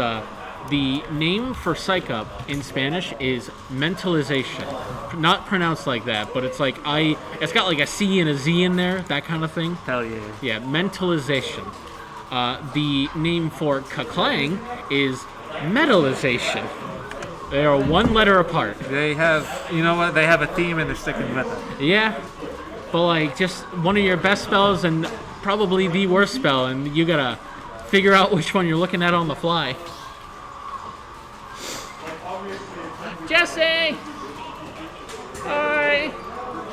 the name for Psych Up in Spanish is mentalization. Not pronounced like that, but it's like it's got like a C and a Z in there, that kind of thing. Hell yeah. Yeah, mentalization. The name for Kaklang is metalization. They are one letter apart. They have, you know what, they have a theme and they're sticking with it. Yeah, but like just one of your best spells and probably the worst spell, and you gotta figure out which one you're looking at on the fly. Jesse! Hi!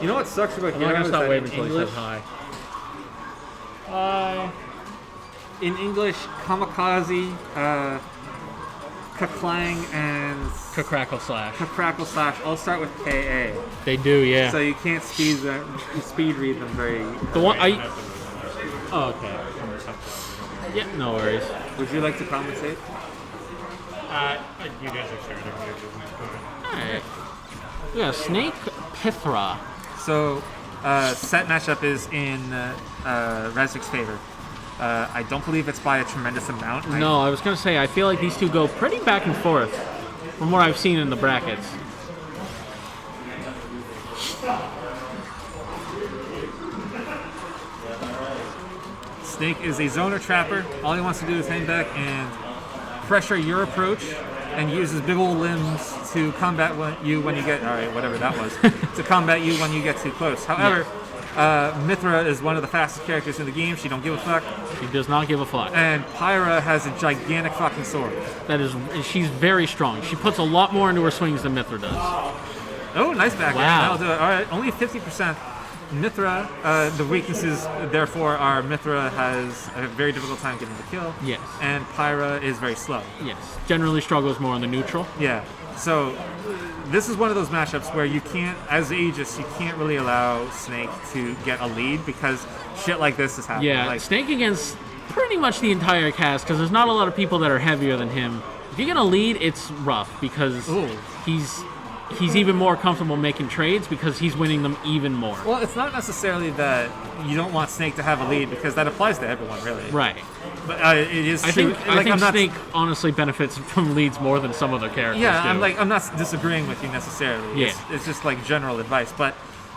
You know what sucks about I'm not Hero gonna is stop that waving in until he English, says hi. Hi. in English, kamikaze, kaklang, and Crackle slash. crackle slash all start with KA. They do, yeah. So you can't speed read them very. The one Oh, okay. Yeah, no worries. Would you like to compensate? You guys are sharing Alright. Yeah, Snake Pithra. So, set matchup is in Razik's favor. I don't believe it's by a tremendous amount. No, I was gonna say, I feel like these two go pretty back and forth from what I've seen in the brackets. Snake is a zoner trapper. All he wants to do is hang back and pressure your approach and use his big old limbs to combat you when you get, alright, whatever that was, to combat you when you get too close. However, Mithra is one of the fastest characters in the game. She don't give a fuck. She does not give a fuck. And Pyra has a gigantic fucking sword. She's very strong. She puts a lot more into her swings than Mithra does. Oh, nice back. Wow. That'll do it. Alright, only 50%. Mithra, the weaknesses, therefore, are Mithra has a very difficult time getting the kill. Yes. And Pyra is very slow. Yes. Generally struggles more on the neutral. Yeah. So this is one of those matchups where you can't, as Aegis, you can't really allow Snake to get a lead because shit like this is happening. Yeah, Like, Snake against pretty much the entire cast because there's not a lot of people that are heavier than him. If you get a lead, it's rough because he's even more comfortable making trades because he's winning them even more. well, it's not necessarily that you don't want Snake to have a lead because that applies to everyone, really. Right. But it is I true. think Like, I'm not, Snake honestly benefits from leads more than some other characters yeah, do. I'm not disagreeing with you necessarily. Yeah. It's just like general advice. But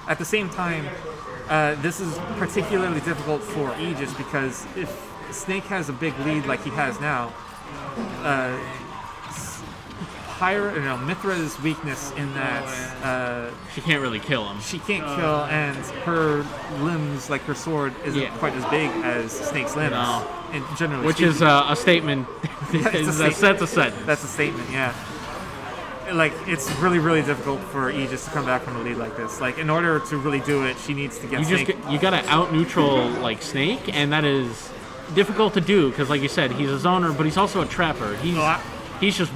at the same time, this is particularly difficult for Aegis because if Snake has a big lead like he has now, Mithra's weakness in that she can't really kill him. she can't kill, and her limbs, like her sword, isn't quite as big as Snake's limbs. No. And generally Which speaking. is a statement. It's a That's a sentence. That's a statement, yeah. Like, it's really, really difficult for Aegis to come back from a lead like this. Like, in order to really do it, she needs to get Snake. You gotta out neutral like Snake, and that is difficult to do because, like you said, he's a zoner, but he's also a trapper. He's just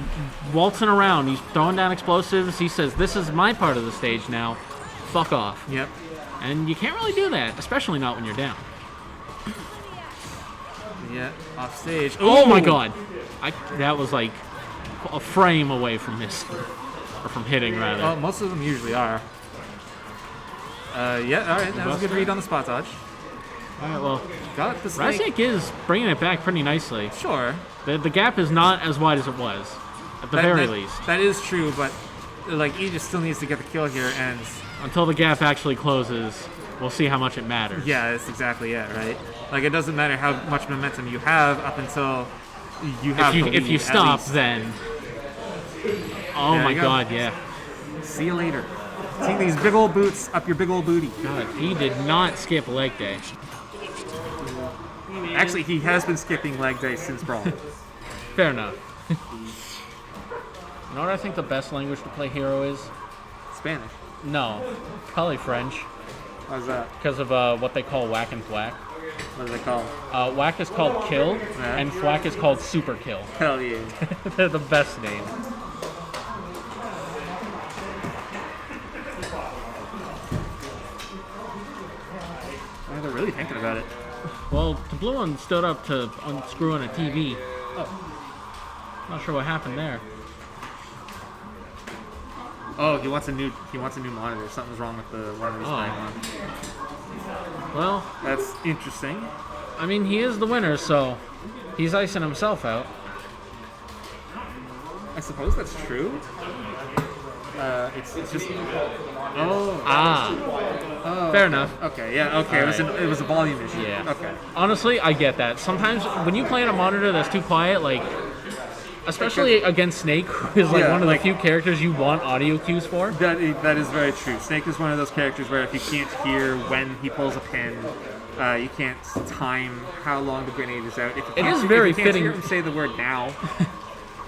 waltzing around. He's throwing down explosives. He says, "This is my part of the stage now. Fuck off." Yep. And you can't really do that, especially not when you're down. Yeah, off stage. Oh my Ooh! god, that was like a frame away from this, or from hitting rather. Well, most of them usually are. Yeah, alright, that was a good read on the spot dodge. Alright, well, Got the Snake. Razek is bringing it back pretty nicely. Sure. The gap is not as wide as it was, at the very least. That is true, but like Aegis still needs to get the kill here, and Until the gap actually closes, we'll see how much it matters. yeah, that's exactly it, right? Like, it doesn't matter how much momentum you have up until you have the lead, If you at stop, least. then... Oh There my you go. god, yeah. See you later. Take these big old boots up your big old booty. God, he did not skip leg day. Actually, he has been skipping leg day since Brawl. Fair enough. You know what I think the best language to play hero is? Spanish. No, probably French. How's that? Because of what they call whack and thwack. What do they call? Whack is called kill, Yeah. and thwack is called super kill. Hell yeah. They're the best name. Oh, they're really thinking about it. Well, the blue one stood up to unscrew on a TV. Not sure what happened there. Oh, he wants a new monitor. Something's wrong with the one that he's playing on. Well, That's interesting. I mean, he is the winner, so he's icing himself out. I suppose that's true. It's just. Oh. Fair enough. Okay. Yeah. Okay. It was a volume issue. Yeah. Okay. Honestly, I get that. Sometimes when you play on a monitor that's too quiet, like, especially against Snake, who is like Yeah, one of like- the few characters you want audio cues for. That is very true. Snake is one of those characters where if you can't hear when he pulls a pin, you can't time how long the grenade is out. If you It can't, is very if you can't fitting. hear him say the word now.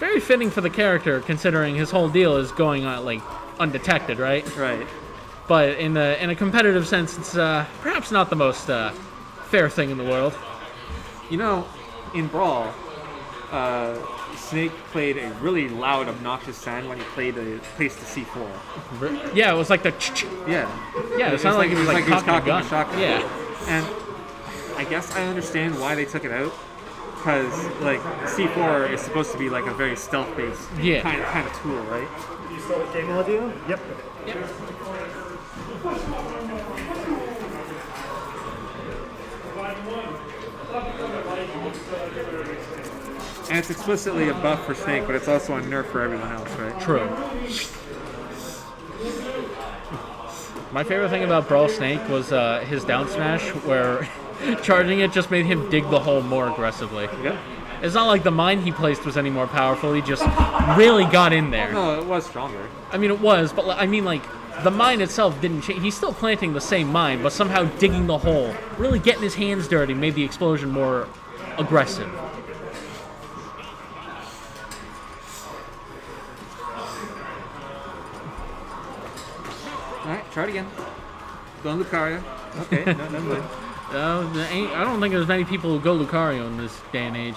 Very fitting for the character, considering his whole deal is going on like undetected, right? Right. But in a competitive sense, it's perhaps not the most fair thing in the world. You know, in Brawl, Snake played a really loud, obnoxious sound when he played placed the C4. Yeah, it was like the. Yeah. Yeah, it sounded like he was like he was cocking a cocking gun. a shotgun. Yeah. And I guess I understand why they took it out. Because, like, C4 is supposed to be, like, a very stealth-based Yeah. kind of tool, right? You still with game audio? Yep. And it's explicitly a buff for Snake, but it's also a nerf for everyone else, right? True. My favorite thing about Brawl Snake was his down smash, where charging it just made him dig the hole more aggressively. Yep. It's not like the mine he placed was any more powerful. He just really got in there. No, it was stronger. I mean, it was, but I mean, like, the mine itself didn't change. He's still planting the same mine, but somehow digging the hole, really getting his hands dirty, made the explosion more aggressive. Alright, try it again. Go on Lucaria. Okay, no, never mind. I don't think there's many people who go Lucario in this day and age.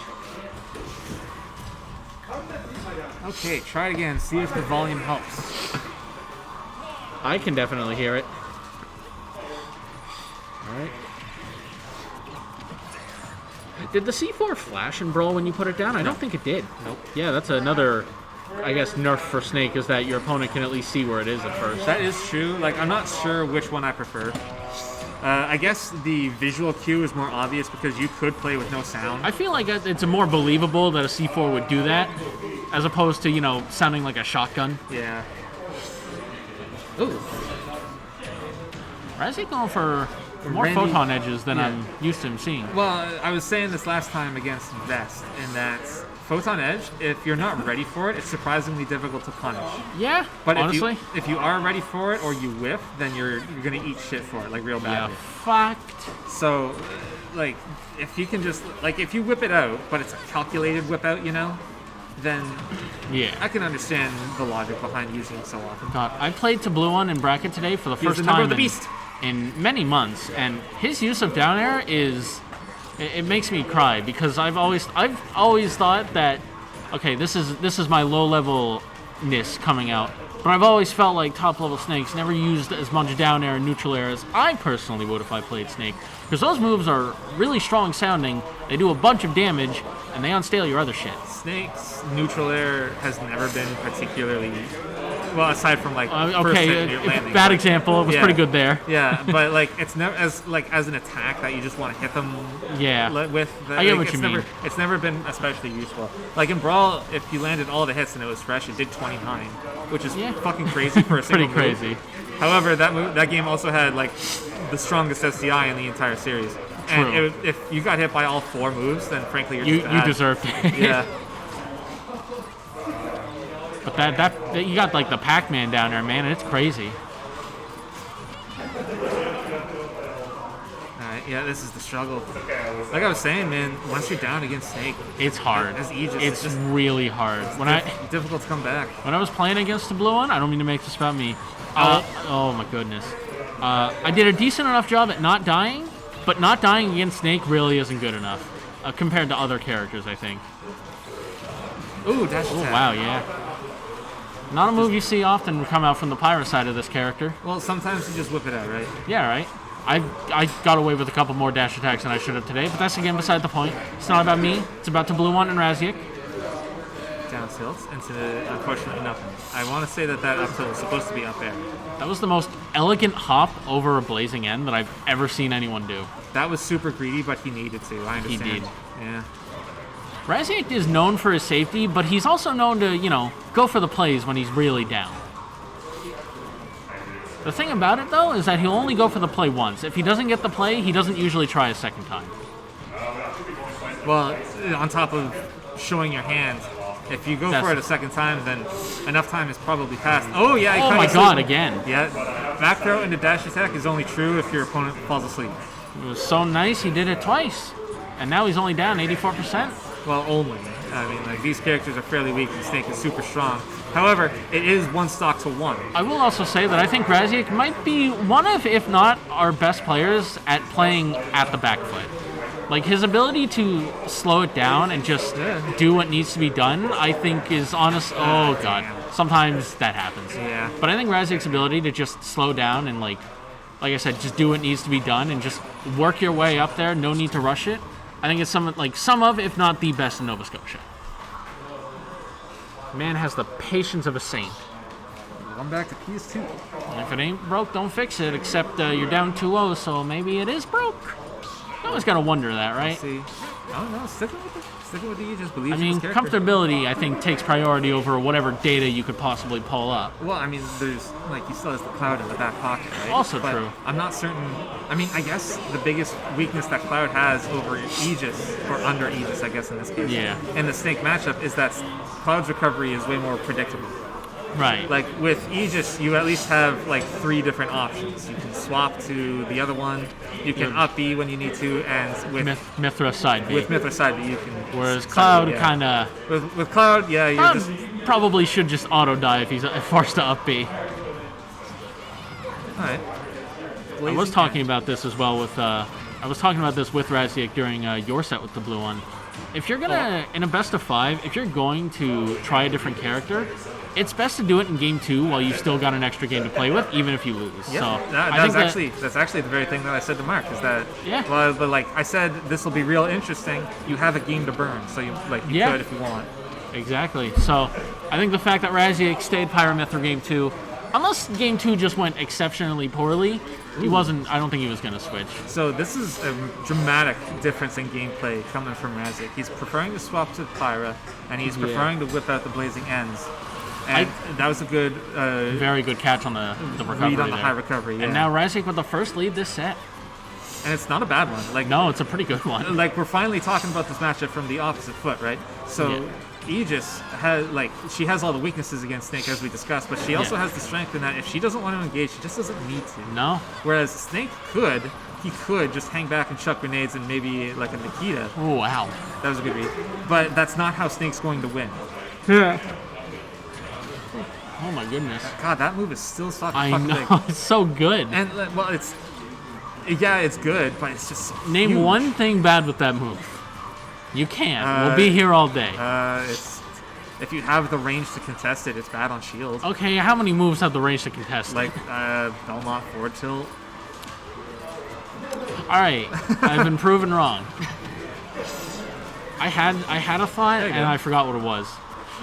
Okay, try it again. See if the volume helps. I can definitely hear it. Alright. Did the C4 flash and brawl when you put it down? I don't think it did. Nope. Yeah, that's another, I guess, nerf for Snake is that your opponent can at least see where it is at first. That is true. Like, I'm not sure which one I prefer. I guess the visual cue is more obvious because you could play with no sound. I feel like it's more believable that a C4 would do that as opposed to, you know, sounding like a shotgun. Yeah. Ooh. Razzie going for more Randy- photon edges than yeah. I'm used to him seeing. Well, I was saying this last time against Vest, in that Photon Edge, if you're not ready for it, it's surprisingly difficult to punish. Yeah, But honestly. if you are ready for it or you whiff, then you're gonna eat shit for it, like real Yeah, badly. fucked. So, like, if you can just, like, if you whip it out, but it's a calculated whip out, you know, then Yeah. I can understand the logic behind using it so often. God, I played to Blue One in bracket today for the He's first the number time of the beast. in many months, and his use of down air is it makes me cry because I've always thought that okay, this is my low levelness coming out, but I've always felt like top level Snakes never used as much down air and neutral air as I personally would if I played Snake, because those moves are really strong sounding, they do a bunch of damage, and they unstale your other shit. Snake's neutral air has never been particularly, well, aside from like first Okay, hit near landing, bad but- example. It was yeah. pretty good there. Yeah, but like it's never as an attack that you just want to hit them. Yeah. With. I get what it's you never, mean. It's never been especially useful. Like in Brawl, if you landed all the hits and it was fresh, it did 29, which is Yeah. fucking crazy for a single Pretty move. crazy. However, that game also had like the strongest SDI in the entire series. And True. if you got hit by all 4 moves, then frankly you're You just bad. deserved it. Yeah. But that you got like the Pac-Man down there, man. It's crazy. Alright, yeah, this is the struggle. Like I was saying, man, once you're down against Snake, It's hard. as Aegis, It's just really hard. difficult to come back. When I was playing against the Blue One, I don't mean to make this about me. Oh my goodness. I did a decent enough job at not dying, but not dying against Snake really isn't good enough compared to other characters, I think. Ooh, dash Oh attack. wow, yeah. Not a move you see often come out from the pirate side of this character. Well, sometimes you just whip it out, right? Yeah, right. I got away with a couple more dash attacks than I should have today, but that's again beside the point. It's not about me. It's about the Blue One and Raziek. Down tilt into, unfortunately, nothing. I want to say that up tilt was supposed to be up air. That was the most elegant hop over a blazing end that I've ever seen anyone do. That was super greedy, but he needed to. I understand. He did. Yeah. Raziek is known for his safety, but he's also known to, you know, go for the plays when he's really down. The thing about it, though, is that he'll only go for the play once. If he doesn't get the play, he doesn't usually try a second time. Well, on top of showing your hand, if you go for it a second time, then enough time has probably passed. Oh, yeah. he Oh cut my you god, asleep. again. Yeah. Back throw into dash attack is only true if your opponent falls asleep. It was so nice, he did it twice. And now he's only down 84%. Well, only. I mean, like, these characters are fairly weak and Snake is super strong. However, it is 1 stock to 1. I will also say that I think Raziek might be one of, if not our best players at playing at the back foot. Like, his ability to slow it down and just do what needs to be done, I think is honest. Oh, God. Sometimes that happens. Yeah. But I think Raziek's ability to just slow down and, like I said, just do what needs to be done and just work your way up there, no need to rush it. I think it's some of, if not the best in Nova Scotia. Man has the patience of a saint. I'm back to PS2. And if it ain't broke, don't fix it, except you're down 2-0, so maybe it is broke. You always gotta wonder that, right? See, I don't know. Sticking with the Aegis, believe I in mean, this character. comfortability, I think, takes priority over whatever data you could possibly pull up. Well, I mean, there's, like, he still has the Cloud in the back pocket, right? Also But true. I'm not certain. I mean, I guess the biggest weakness that Cloud has over Aegis, or under Aegis, I guess, in this case, Yeah. in the Snake matchup, is that Cloud's recovery is way more predictable. Right. Like, with Aegis, you at least have, like, 3 different options. You can swap to the other one, you can up B when you need to, and with Mithra side B. with Mithra side B, you can... Whereas Cloud yeah. kind of With Cloud, yeah, you're just... probably should just auto die if he's forced to up B. Alright. blazing was talking end. about this as well with Raziek during your set with the blue one. If you're gonna in a best of 5, if you're going to try a different character, it's best to do it in game 2 while you've still got an extra game to play with, even if you lose. Yeah, So that, I think that's actually the very thing that I said to Mark is that Yeah. well, but like I said, this will be real interesting. You have a game to burn, so you Yeah. could if you want. Exactly. So I think the fact that Raziek stayed Pyramithra game 2, unless game 2 just went exceptionally poorly, he wasn't. I don't think he was going to switch. So this is a dramatic difference in gameplay coming from Raziek. He's preferring to swap to Pyra, and he's preferring to whip out the blazing ends. And that was a good Very good catch on the recovery read on the there. high recovery. Yeah. And now Raziek with the first lead this set. and it's not a bad one. Like No, it's a pretty good one. like we're finally talking about this matchup from the opposite foot, right? So Aegis has she has all the weaknesses against Snake as we discussed, but she also has the strength in that if she doesn't want to engage, she just doesn't need to. No. Whereas Snake could just hang back and chuck grenades and maybe like a Nikita. Oh, wow. That was a good read. But that's not how Snake's going to win. Oh my goodness. God, that move is still I fucking know. big. It's so good. And well, it's good, but it's just so Name huge. one thing bad with that move. You can't. We'll be here all day. It's if you have the range to contest it, it's bad on shield. Okay, how many moves have the range to contest? Like Belmont forward tilt. All right, I've been proven wrong. I had a thought There you and go. I forgot what it was.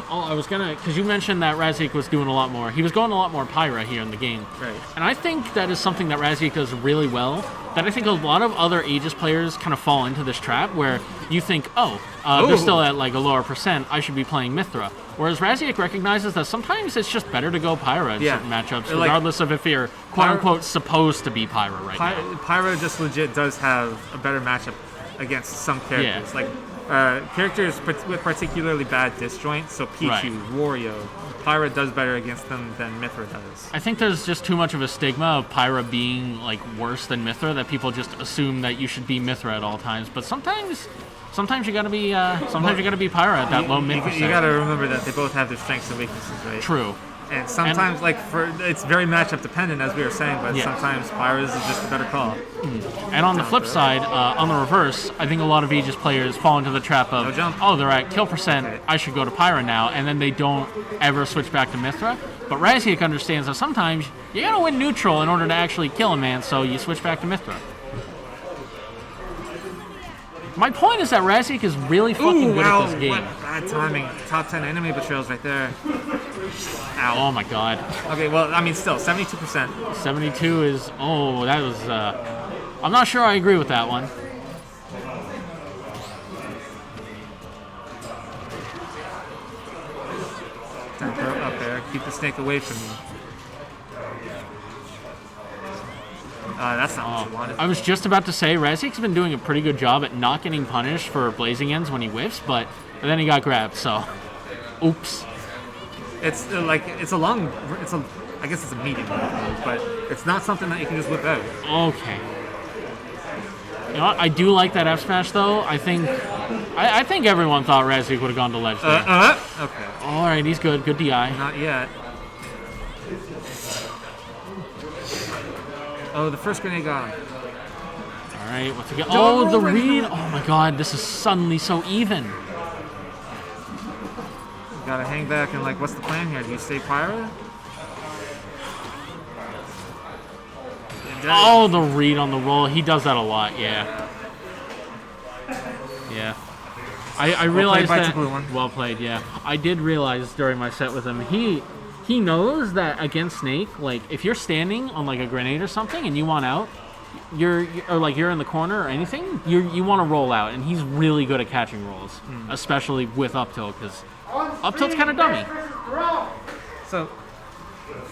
Oh, I was gonna, because you mentioned that Raziek was doing a lot more. He was going a lot more Pyra here in the game. Right. And I think that is something that Raziek does really well. That I think a lot of other Aegis players kind of fall into this trap where you think, they're still at like a lower percent, I should be playing Mithra. Whereas Raziek recognizes that sometimes it's just better to go Pyra in certain matchups, Like, regardless of if you're quote-unquote supposed to be Pyra right now. Pyro just legit does have a better matchup against some characters. Yeah. Like characters with particularly bad disjoint, so Pichu, Right. Wario, Pyra does better against them than Mithra does. I think there's just too much of a stigma of Pyra being like worse than Mithra that people just assume that you should be Mithra at all times. But sometimes you gotta be Pyra at that low mid percent. You gotta remember that they both have their strengths and weaknesses, right? True. And sometimes, it's very matchup dependent, as we were saying, but Yeah. sometimes Pyra's is just a better call. And on the flip side, on the reverse, I think a lot of Aegis players fall into the trap of, No jump. oh, they're at kill percent, I should go to Pyra now, and then they don't ever switch back to Mithra. But Raziek understands that sometimes you gotta win neutral in order to actually kill a man, so you switch back to Mithra. My point is that Raziek is really fucking good at this game. What bad timing. Top 10 enemy betrayals right there. Ow. Oh my god. Okay, well, I mean, still, 72%. 72 is, that was, I'm not sure I agree with that one. Down throw up there. Keep the snake away from me. That's not what you wanted. I was just about to say, Raziek's been doing a pretty good job at not getting punished for blazing ends when he whiffs, but then he got grabbed, so, oops. It's I guess it's a medium move, but it's not something that you can just whip out. Okay. You know what? I do like that F smash though. I think everyone thought Raziek would have gone to ledge there. Okay. All right, he's good. Good DI. Not yet. Oh, the first grenade got him. All right, what's it got? Oh, the read. Oh my God, this is suddenly so even. Gotta hang back and what's the plan here? Do you stay Pyra? Oh, the read on the roll. He does that a lot. Yeah. Yeah. I realized by that. Blue One. Well played. Yeah. I did realize during my set with him, he knows that against Snake, if you're standing on a grenade or something and you want out, you're in the corner or anything, you want to roll out, and he's really good at catching rolls, especially with up tilt, because up tilt's kind of dummy. So,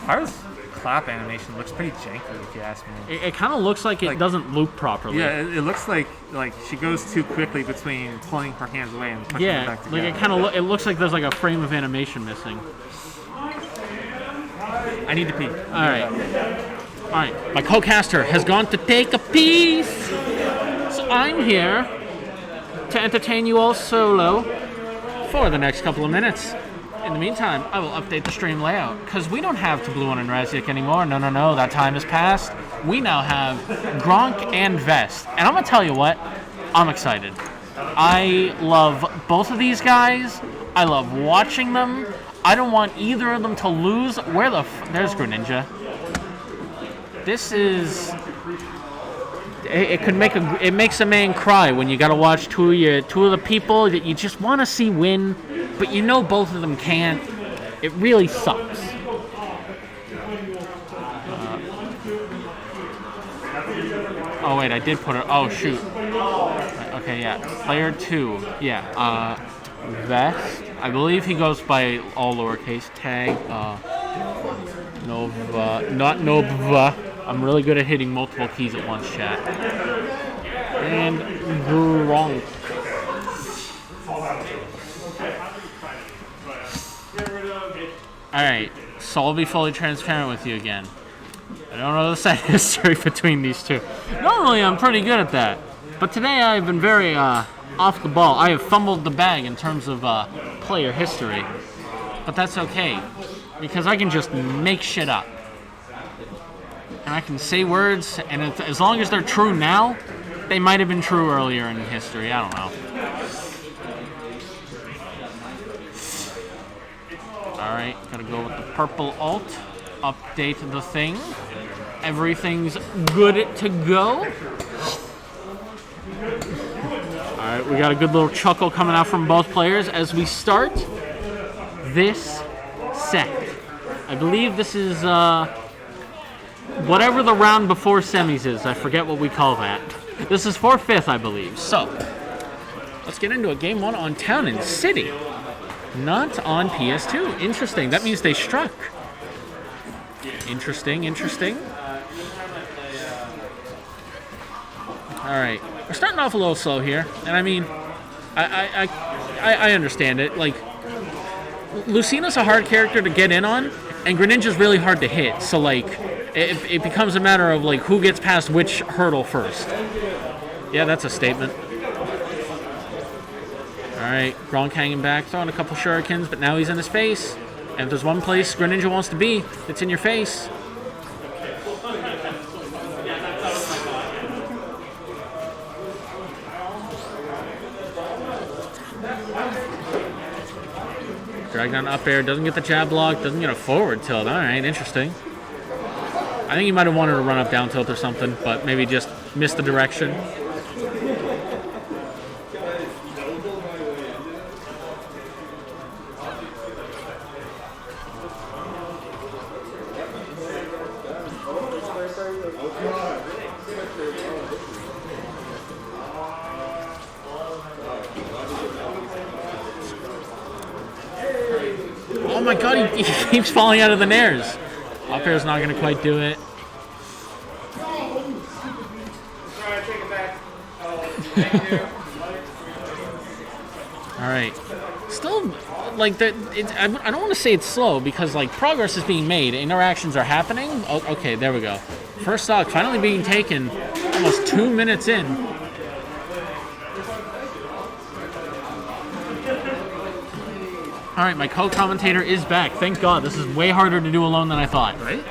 Pyra's clap animation looks pretty janky, if you ask me. It kind of looks like it doesn't loop properly. Yeah, it looks like she goes too quickly between pulling her hands away and pushing them back together. it looks like there's a frame of animation missing. I need to pee. All right. My co-caster has gone to take a piece, so I'm here to entertain you all solo for the next couple of minutes. In the meantime, I will update the stream layout, because we don't have Tableau and Raziek anymore. No, that time has passed. we now have Gronk and Vest. And I'm going to tell you what, I'm excited. I love both of these guys. I love watching them. I don't want either of them to lose. There's Greninja. This is... It makes a man cry when you got to watch two of the people that you just want to see win, but you know both of them can't. It really sucks. Oh wait, I did put it. Oh shoot. Okay, yeah. Player 2. Yeah. Vest. I believe he goes by all lowercase. Tag. Nova. Not Nova. I'm really good at hitting multiple keys at once, chat. And Gronk. Alright, so I'll be fully transparent with you again. I don't know the set history between these two. Normally I'm pretty good at that. But today I've been very off the ball. I have fumbled the bag in terms of player history. But that's okay, because I can just make shit up. And I can say words, and as long as they're true now, they might have been true earlier in history. I don't know. Alright, gotta go with the purple alt. Update the thing. Everything's good to go. Alright, we got a good little chuckle coming out from both players as we start this set. I believe this is whatever the round before semis is. I forget what we call that. This is 4/5, I believe. So, let's get into it. Game 1 on Town and City. Not on PS2. Interesting. That means they struck. Interesting. Alright. We're starting off a little slow here. And I mean, I understand it. Like, Lucina's a hard character to get in on, and Greninja's really hard to hit. So, like, it becomes a matter of, like, who gets past which hurdle first. Yeah, that's a statement. Alright, Gronk hanging back, throwing a couple shurikens, but now he's in his face. And if there's one place Greninja wants to be, it's in your face. Drag down up air, doesn't get the jab block, doesn't get a forward tilt. Alright, interesting. I think he might have wanted to run up down tilt or something, but maybe just missed the direction. Oh my god, he keeps falling out of the nairs. Up air's not going to quite do it. Alright. Still, like, I don't want to say it's slow because, like, progress is being made. Interactions are happening. Oh, okay, there we go. First stock finally being taken almost 2 minutes in. Alright, my co-commentator is back. Thank God. This is way harder to do alone than I thought. Right?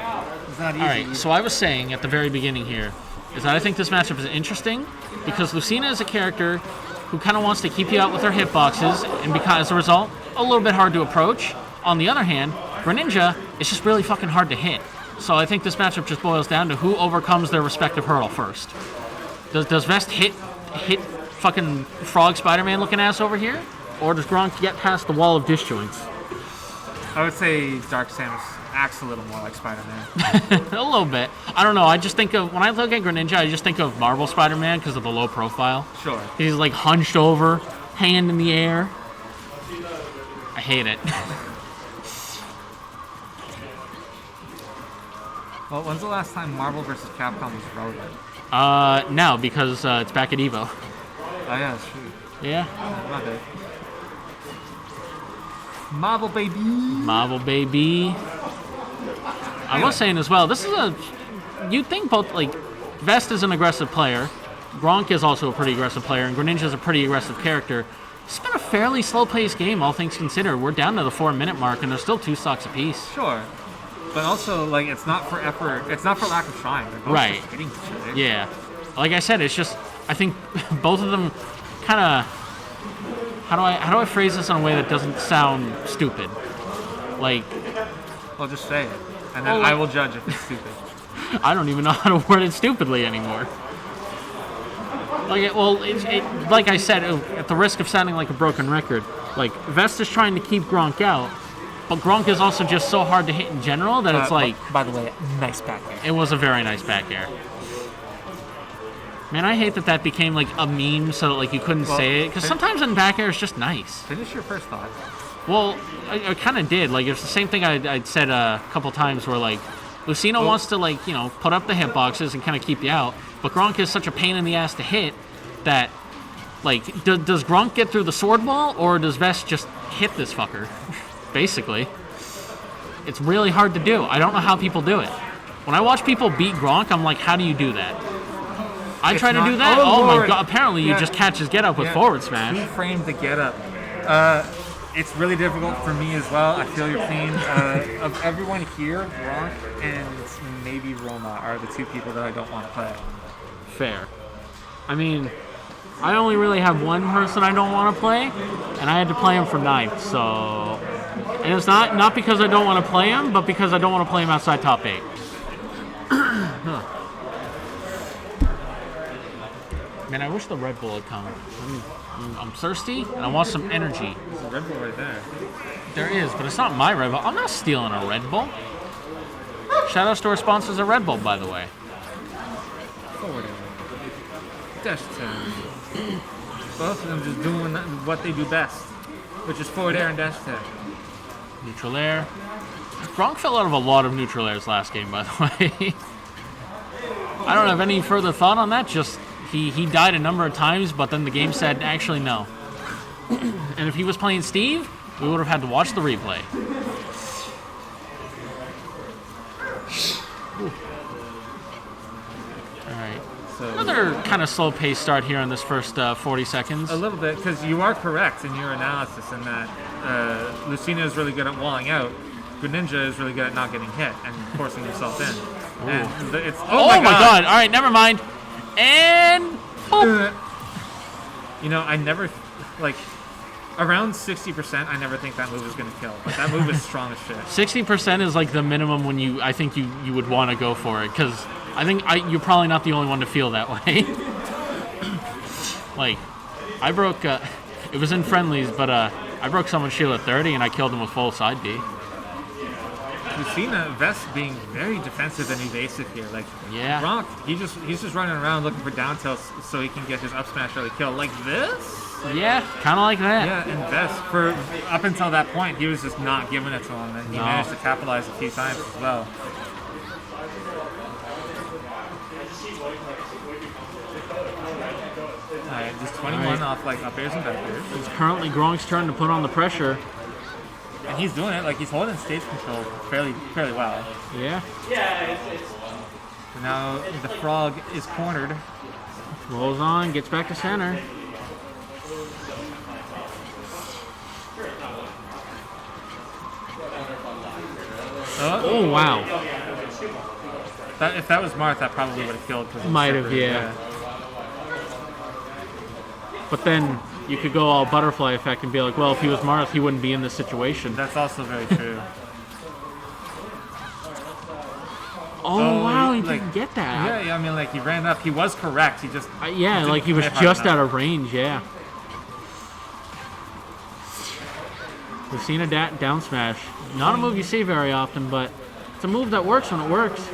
It's not easy. Alright, so I was saying at the very beginning here is that I think this matchup is interesting because Lucina is a character who kind of wants to keep you out with her hitboxes, and because, as a result, a little bit hard to approach. On the other hand, Greninja is just really fucking hard to hit. So I think this matchup just boils down to who overcomes their respective hurdle first. Does Vest hit fucking Frog Spider-Man looking ass over here? Or does Gronk get past the wall of disjoints? I would say Dark Samus acts a little more like Spider-Man. A little bit. I don't know. I just think of, when I look at Greninja, I just think of Marvel Spider-Man because of the low profile. Sure. He's like hunched over, hand in the air. I hate it. Well, when's the last time Marvel vs. Capcom was relevant? Now, because it's back at EVO. Oh yeah, that's true. Yeah. My bad. Marvel baby. Marvel baby. I was saying as well, this is a... You'd think both, like, Vest is an aggressive player, Gronk is also a pretty aggressive player, and Greninja is a pretty aggressive character. It's been a fairly slow-paced game, all things considered. We're down to the 4-minute mark, and there's still 2 stocks apiece. Sure. But also, like, it's not for effort. It's not for lack of trying. They're both Right. just hitting each other. Yeah. Like I said, it's just I think both of them kind of. How do I phrase this in a way that doesn't sound stupid? Like, Well, just say it, and then Well, I will judge if it's stupid. I don't even know how to word it stupidly anymore. Like, like I said, at the risk of sounding like a broken record, like Vest is trying to keep Gronk out, but Gronk is also just so hard to hit in general that it's like. By the way, nice back air. It was a very nice back air. Man, I hate that became like a meme, so like you couldn't say it, because sometimes in back air it's just nice. Finish your first thought. Well, I kind of did. Like, it's the same thing I'd said a couple times where, like, Lucino wants to, like, you know, put up the hitboxes and kind of keep you out, but Gronk is such a pain in the ass to hit that, like, does Gronk get through the sword wall, or does Vest just hit this fucker? Basically. It's really hard to do. I don't know how people do it. When I watch people beat Gronk, I'm like, how do you do that? I try to do that? Oh my god, apparently you just catch his get up with forward smash. He framed the get up. It's really difficult for me as well. I feel your pain. Of everyone here, Gronk and maybe Roma are the two people that I don't want to play. Fair. I mean, I only really have one person I don't want to play, and I had to play him for 9th, so... And it's not because I don't want to play him, but because I don't want to play him outside top 8. Man, I wish the Red Bull had come. I'm thirsty, and I want some energy. There's a Red Bull right there. There is, but it's not my Red Bull. I'm not stealing a Red Bull. Shoutouts to our sponsors at Red Bull, by the way. Forward air. Dash attack. Both of them just doing what they do best, which is forward air and dash attack. Neutral air. Gronk fell out of a lot of neutral airs last game, by the way. I don't have any further thought on that, just... He died a number of times, but then the game said, actually, no. And if he was playing Steve, we would have had to watch the replay. Alright. So another kind of slow-paced start here in this first 40 seconds. A little bit, because you are correct in your analysis in that Lucina is really good at walling out. Greninja is really good at not getting hit and forcing himself in. And it's, oh my god! Alright, never mind. And boop. You know, I never like around 60%. I never think that move is going to kill, but that move is strong as shit. 60% is like the minimum when I think you would want to go for it, because I think you're probably not the only one to feel that way. Like, I broke. It was in friendlies, but I broke someone's shield at 30, and I killed him with full side B. We've seen Vest being very defensive and evasive here. Like, yeah. Gronk, he's just running around looking for down tilts so he can get his up smash early kill. Like this? Yeah, kind of like that. Yeah, and Vest, for up until that point, he was just not giving it to him, and he managed to capitalize a few times as well. Alright, just 21 off like up airs and back airs. It's currently Gronk's turn to put on the pressure. And he's doing it, like he's holding stage control fairly well. Yeah. So now the frog is cornered. Rolls on, gets back to center. Oh wow. If that was Marth, that probably would have killed. Might have, yeah. But then you could go all butterfly effect and be like, well, if he was Marth, he wouldn't be in this situation. That's also very true. Oh wow, he didn't get that. Yeah, I mean, like, he ran up. He was correct. He just... yeah, like he was just out of range, yeah. We've seen a down smash. Not a move you see very often, but it's a move that works when it works.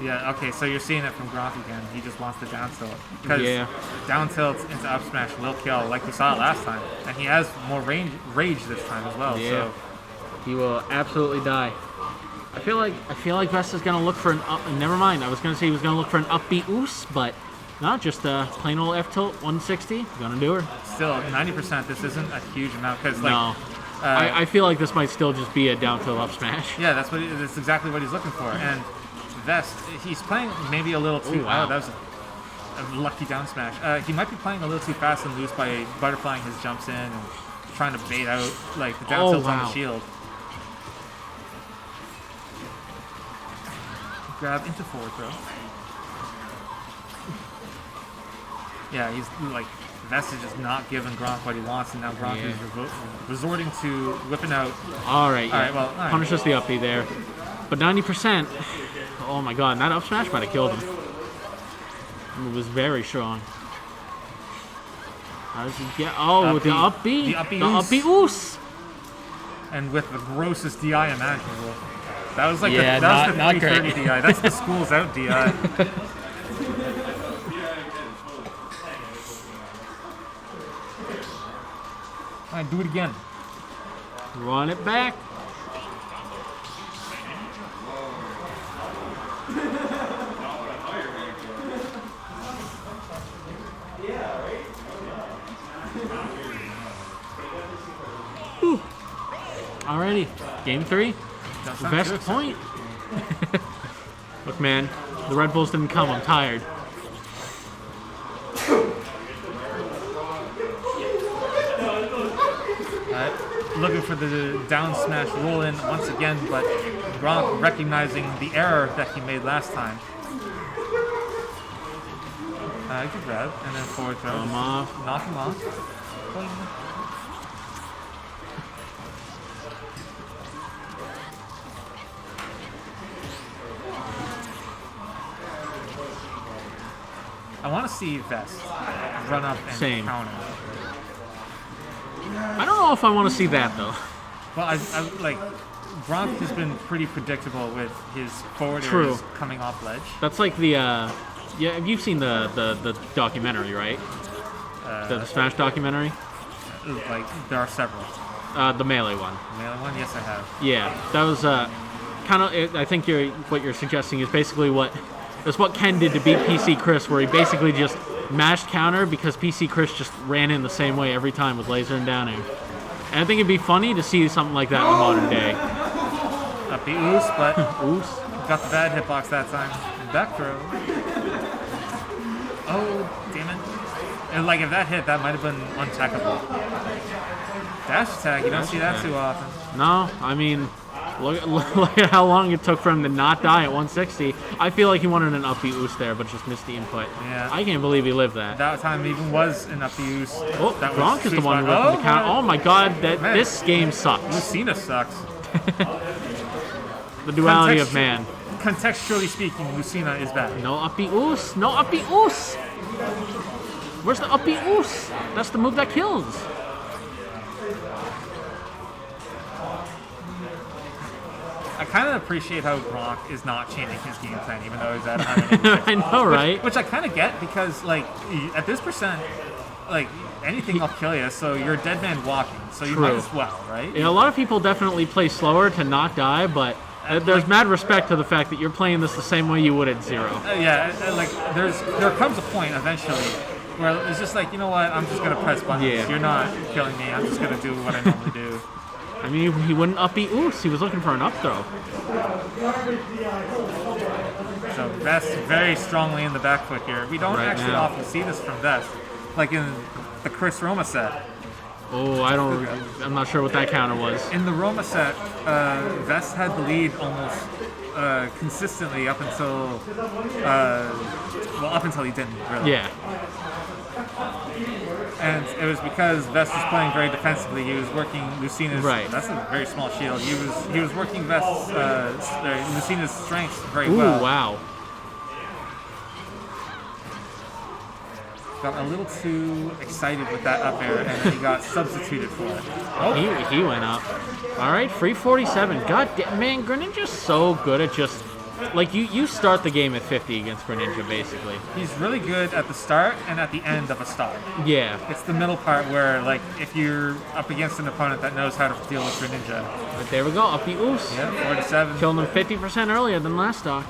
Yeah, okay, so you're seeing it from Gronk again. He just wants the down tilt. Because down tilts into up smash will kill, like we saw it last time. And he has more rage this time as well, so... He will absolutely die. I feel like Vest is gonna look for an up. Never mind. I was gonna say he was gonna look for an upbeat oos, but not just a plain old F tilt 160. Gonna do her. Still 90%. This isn't a huge amount because like. No. I feel like this might still just be a down tilt up smash. Yeah, that's exactly what he's looking for. And Vest, he's playing maybe a little too. Wow. Oh, that was a lucky down smash. He might be playing a little too fast and loose by butterflying his jumps in and trying to bait out like the down tilts on wow. the shield. Grab into forward throw. Yeah, he's like, Vest is just not giving Gronk what he wants, and now Gronk is resorting to whipping out. All right, yeah. All right, well, all right. Punishes the up B there. But 90%, oh my god, that up smash might have killed him. It was very strong. How does he get? Oh, Up with the B. up B. The up B The up B oos. And with the grossest DI imaginable. That was like Yeah, that was not the great. 330 DI. That's the school's out DI. All right, do it again. Run it back. Whew. Alrighty, game 3. That's not Best good. point. Look, man, the Red Bulls didn't come. I'm tired. Looking for the down smash roll in once again, but Gronk recognizing the error that he made last time. Good grab, and then forward throw. Throw him off. Knock him off. Boing. I want to see Vest run up and Same. counter. I don't know if I want to see that though. Well, I like Gronk has been pretty predictable with his forward True. airs coming off ledge. That's like the yeah. You've seen the documentary, right? The Smash documentary. Like there are several. The Melee one. Melee one, yes, I have. Yeah, that was kind of. I think what you're suggesting is basically that's what Ken did to beat PC Chris, where he basically just mashed counter because PC Chris just ran in the same way every time with laser and down air. And I think it'd be funny to see something like that in modern day. Up the Oos, but Oos. got the bad hitbox that time. And back throw. Oh, damn it. And like if that hit, that might have been untechable. Dash attack, you don't see that too often. No, I mean, look at how long it took for him to not die at 160. I feel like he wanted an up B Oos there, but just missed the input. Yeah. I can't believe he lived that. That time even was an up the Oos. Oh, that Gronk is the sweet one spot. ripping the count. Oh my god, Man. this game sucks. Lucina sucks. The duality of man. Contextually speaking, Lucina is bad. No up B Oos. No up B Oos. Where's the up B Oos? That's the move that kills. I kind of appreciate how Gronk is not changing his game plan, even though he's at 186. I know, right? Which I kind of get because, like, at this percent, like, anything will kill you, so you're a dead man walking, so you might True. as well, right? Yeah, a lot of people definitely play slower to not die, but there's mad respect to the fact that you're playing this the same way you would at 0. Like, there comes a point eventually where it's just like, you know what, I'm just going to press buttons. Yeah. You're not killing me, I'm just going to do what I normally do. I mean, he wouldn't up B Oos. He was looking for an up throw. So Vest very strongly in the back foot here. We don't Right actually now. often see this from Vest, like in the Chris Roma set. Oh, I'm not sure what that counter was. In the Roma set, Vest had the lead almost consistently up until, up until he didn't, really. Yeah. And it was because Vest was playing very defensively. He was working Lucina's. Right. That's a very small shield. He was working Vest's Lucina's strengths very Ooh, well. wow. Got a little too excited with that up air, and then he got substituted for it. Oh, he went up. All right, free 47. God damn, man, Greninja's so good at just... Like, you start the game at 50 against Greninja, basically. He's really good at the start and at the end of a start. Yeah. It's the middle part where, like, if you're up against an opponent that knows how to deal with Greninja. But there we go, up the Oos. Yeah, 47. Killing him 50% earlier than last stock.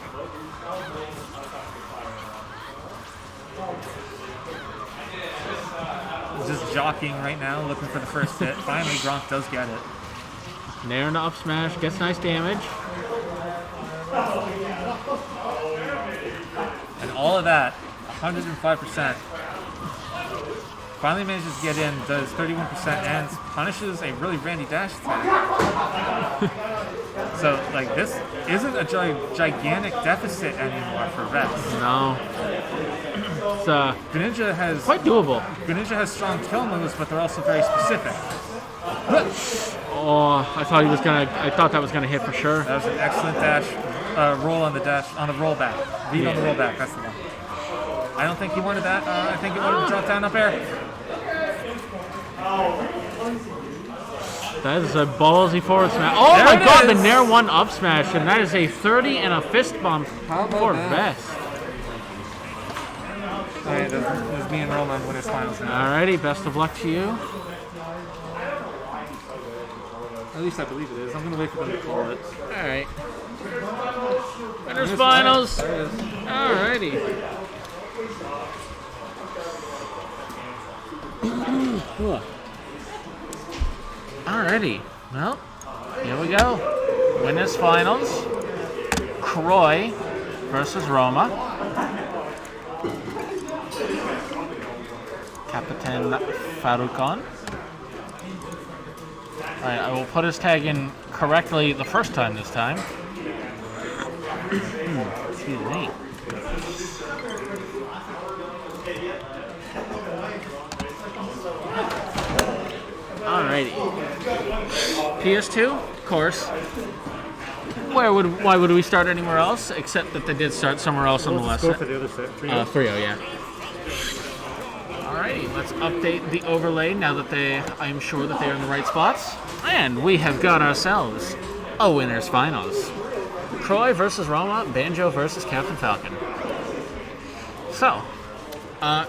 Just jockeying right now, looking for the first hit. Finally, Gronk does get it. Nair into up smash, gets nice damage. And all of that, 105%. Finally manages to get in, does 31% and punishes a really randy dash attack. So, like, this isn't a gigantic deficit anymore for Vest. No. It's Greninja has quite doable. Greninja has strong kill moves, but they're also very specific. Oh, I thought that was gonna hit for sure. That was an excellent dash, roll on the rollback. Read on the rollback, that's the one. I don't think he wanted that. I think he wanted to drop down up air. That is a ballsy forward smash. Oh There my it god, is. the Nair 1 up smash, and that is a 30 and a fist bump for Vest. Alright, this is me and Roma in winners finals now. Alrighty, best of luck to you. At least I believe it is. I'm gonna wait for them to call it. Alright. Winners finals. There it is. Alrighty. Alrighty. Well, here we go. Winners finals. Croy versus Roma. Capitan Farukon. Alright, I will put his tag in correctly the first time this time. Excuse me. Alrighty. PS2, of course. Why would we start anywhere else? Except that they did start somewhere else on the left Go side. for the other set. 3-0, yeah. Alrighty, let's update the overlay now that I am sure that they are in the right spots. And we have got ourselves a winners finals. Croy versus Roma, Banjo versus Captain Falcon. So,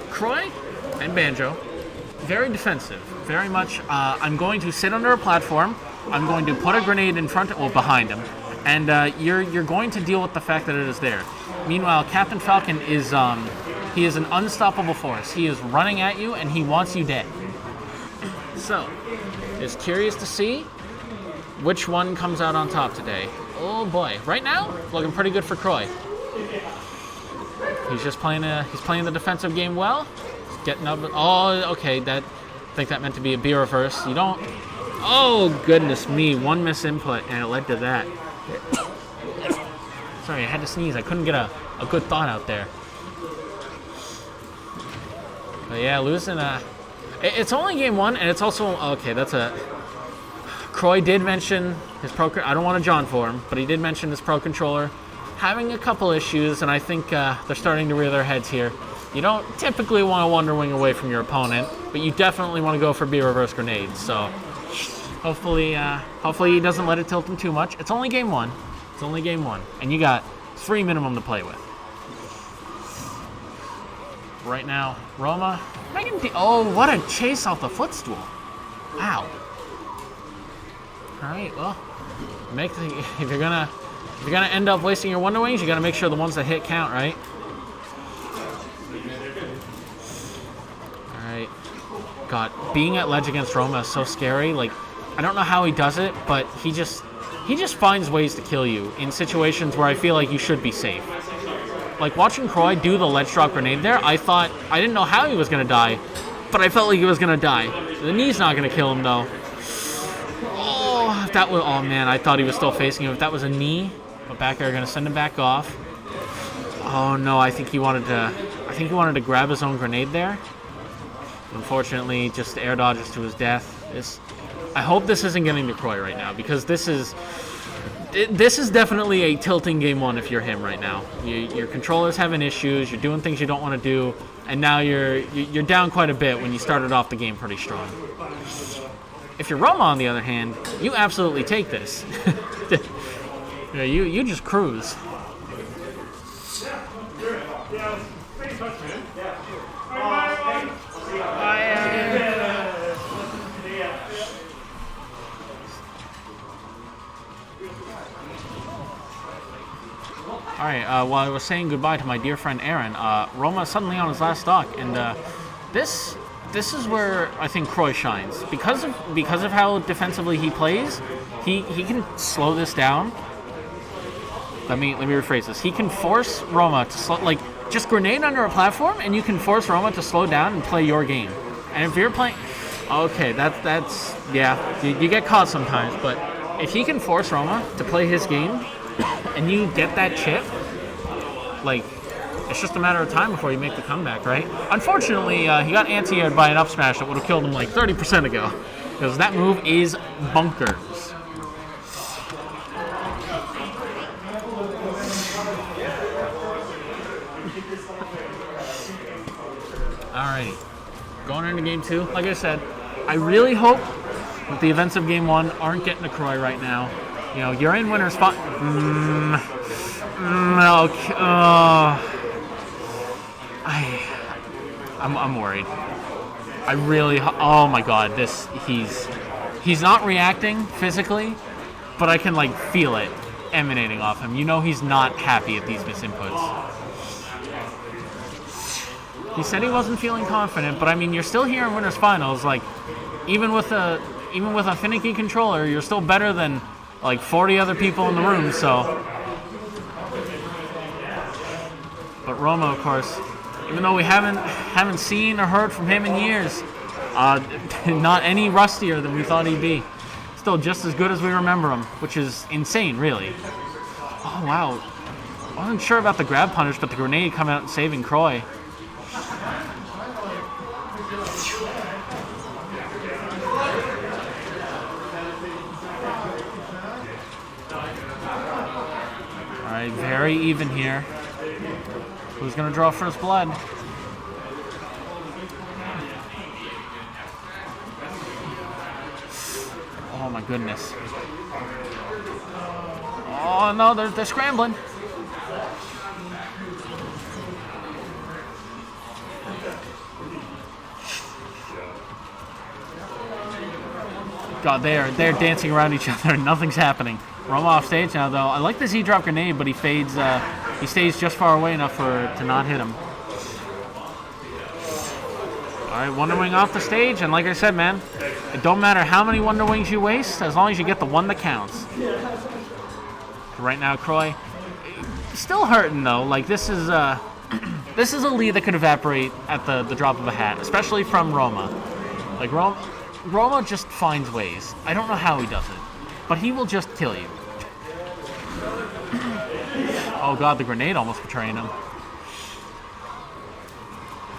Croy and Banjo, very defensive, very much. I'm going to sit under a platform. I'm going to put a grenade in front, behind him, and you're going to deal with the fact that it is there. Meanwhile, Captain Falcon is he is an unstoppable force. He is running at you, and he wants you dead. So, just curious to see which one comes out on top today. Oh boy! Right now, looking pretty good for Croy. He's just playing the defensive game well. He's getting up. Oh, okay. I think that meant to be a B reverse. You don't. Oh goodness me! One misinput and it led to that. Sorry, I had to sneeze. I couldn't get a good thought out there. But yeah, losing it's only game one, and it's also okay. That's a. Croy did mention his pro. I don't want to John for him, but he did mention his pro controller having a couple issues, and I think they're starting to rear their heads here. You don't typically want to Wonder Wing away from your opponent, but you definitely want to go for B reverse grenades. So hopefully he doesn't let it tilt him too much. It's only game one. It's only game one, and you got 3 minimum to play with. Right now, Roma. Oh, what a chase off the footstool! Wow. All right, well, if you're gonna end up wasting your Wonder Wings, you gotta make sure the ones that hit count, right? All right. God, being at ledge against Roma is so scary. Like, I don't know how he does it, but he just finds ways to kill you in situations where I feel like you should be safe. Like watching Croy do the ledge drop grenade there, I didn't know how he was gonna die, but I felt like he was gonna die. The knee's not gonna kill him though. Oh man, I thought he was still facing him. If that was a knee, but back air gonna send him back off. Oh no, I think he wanted to grab his own grenade there. Unfortunately, just air dodges to his death. I hope this isn't getting to Croy right now, because this is definitely a tilting game one if you're him right now. Your controller's having issues, you're doing things you don't want to do, and now you're down quite a bit when you started off the game pretty strong. If you're Roma, on the other hand, you absolutely take this. Yeah, you just cruise. All right, while I was saying goodbye to my dear friend Aaron, Roma is suddenly on his last stock, and this is where I think Croy shines. Because of how defensively he plays, he can slow this down. Let me rephrase this. He can force Roma to slow, like, just grenade under a platform, and you can force Roma to slow down and play your game. And if you're playing, okay, that's yeah, you get caught sometimes. But if he can force Roma to play his game, and you get that chip, like it's just a matter of time before you make the comeback, right? Unfortunately, he got anti-aired by an up smash that would have killed him like 30% ago, because that move is bunkers. Alrighty, going into game 2. Like I said, I really hope that the events of game 1 aren't getting to Croy right now. You know, you're in winner's spot. Okay. I'm worried. I really. Oh my God, he's not reacting physically, but I can like feel it emanating off him. You know, he's not happy at these misinputs. He said he wasn't feeling confident, but I mean, you're still here in winners finals. Like, even with a finicky controller, you're still better than like 40 other people in the room. So, but Roma, of course, even though we haven't seen or heard from him in years, not any rustier than we thought he'd be. Still just as good as we remember him, which is insane, really. Oh wow, I wasn't sure about the grab punish, but the grenade coming out and saving Croy. Alright, very even here. Who's gonna draw first blood? Oh my goodness. Oh no, they're scrambling. God, they're dancing around each other. Nothing's happening. Roma off stage now, though. I like the Z drop grenade, but he fades. He stays just far away enough to not hit him. All right, Wonder Wing off the stage, and like I said, man, it don't matter how many Wonder Wings you waste, as long as you get the one that counts. Right now, Croy still hurting though. Like this is this is a lead that could evaporate at the drop of a hat, especially from Roma. Like Roma just finds ways. I don't know how he does it, but he will just kill you. Oh God, the grenade almost betraying him.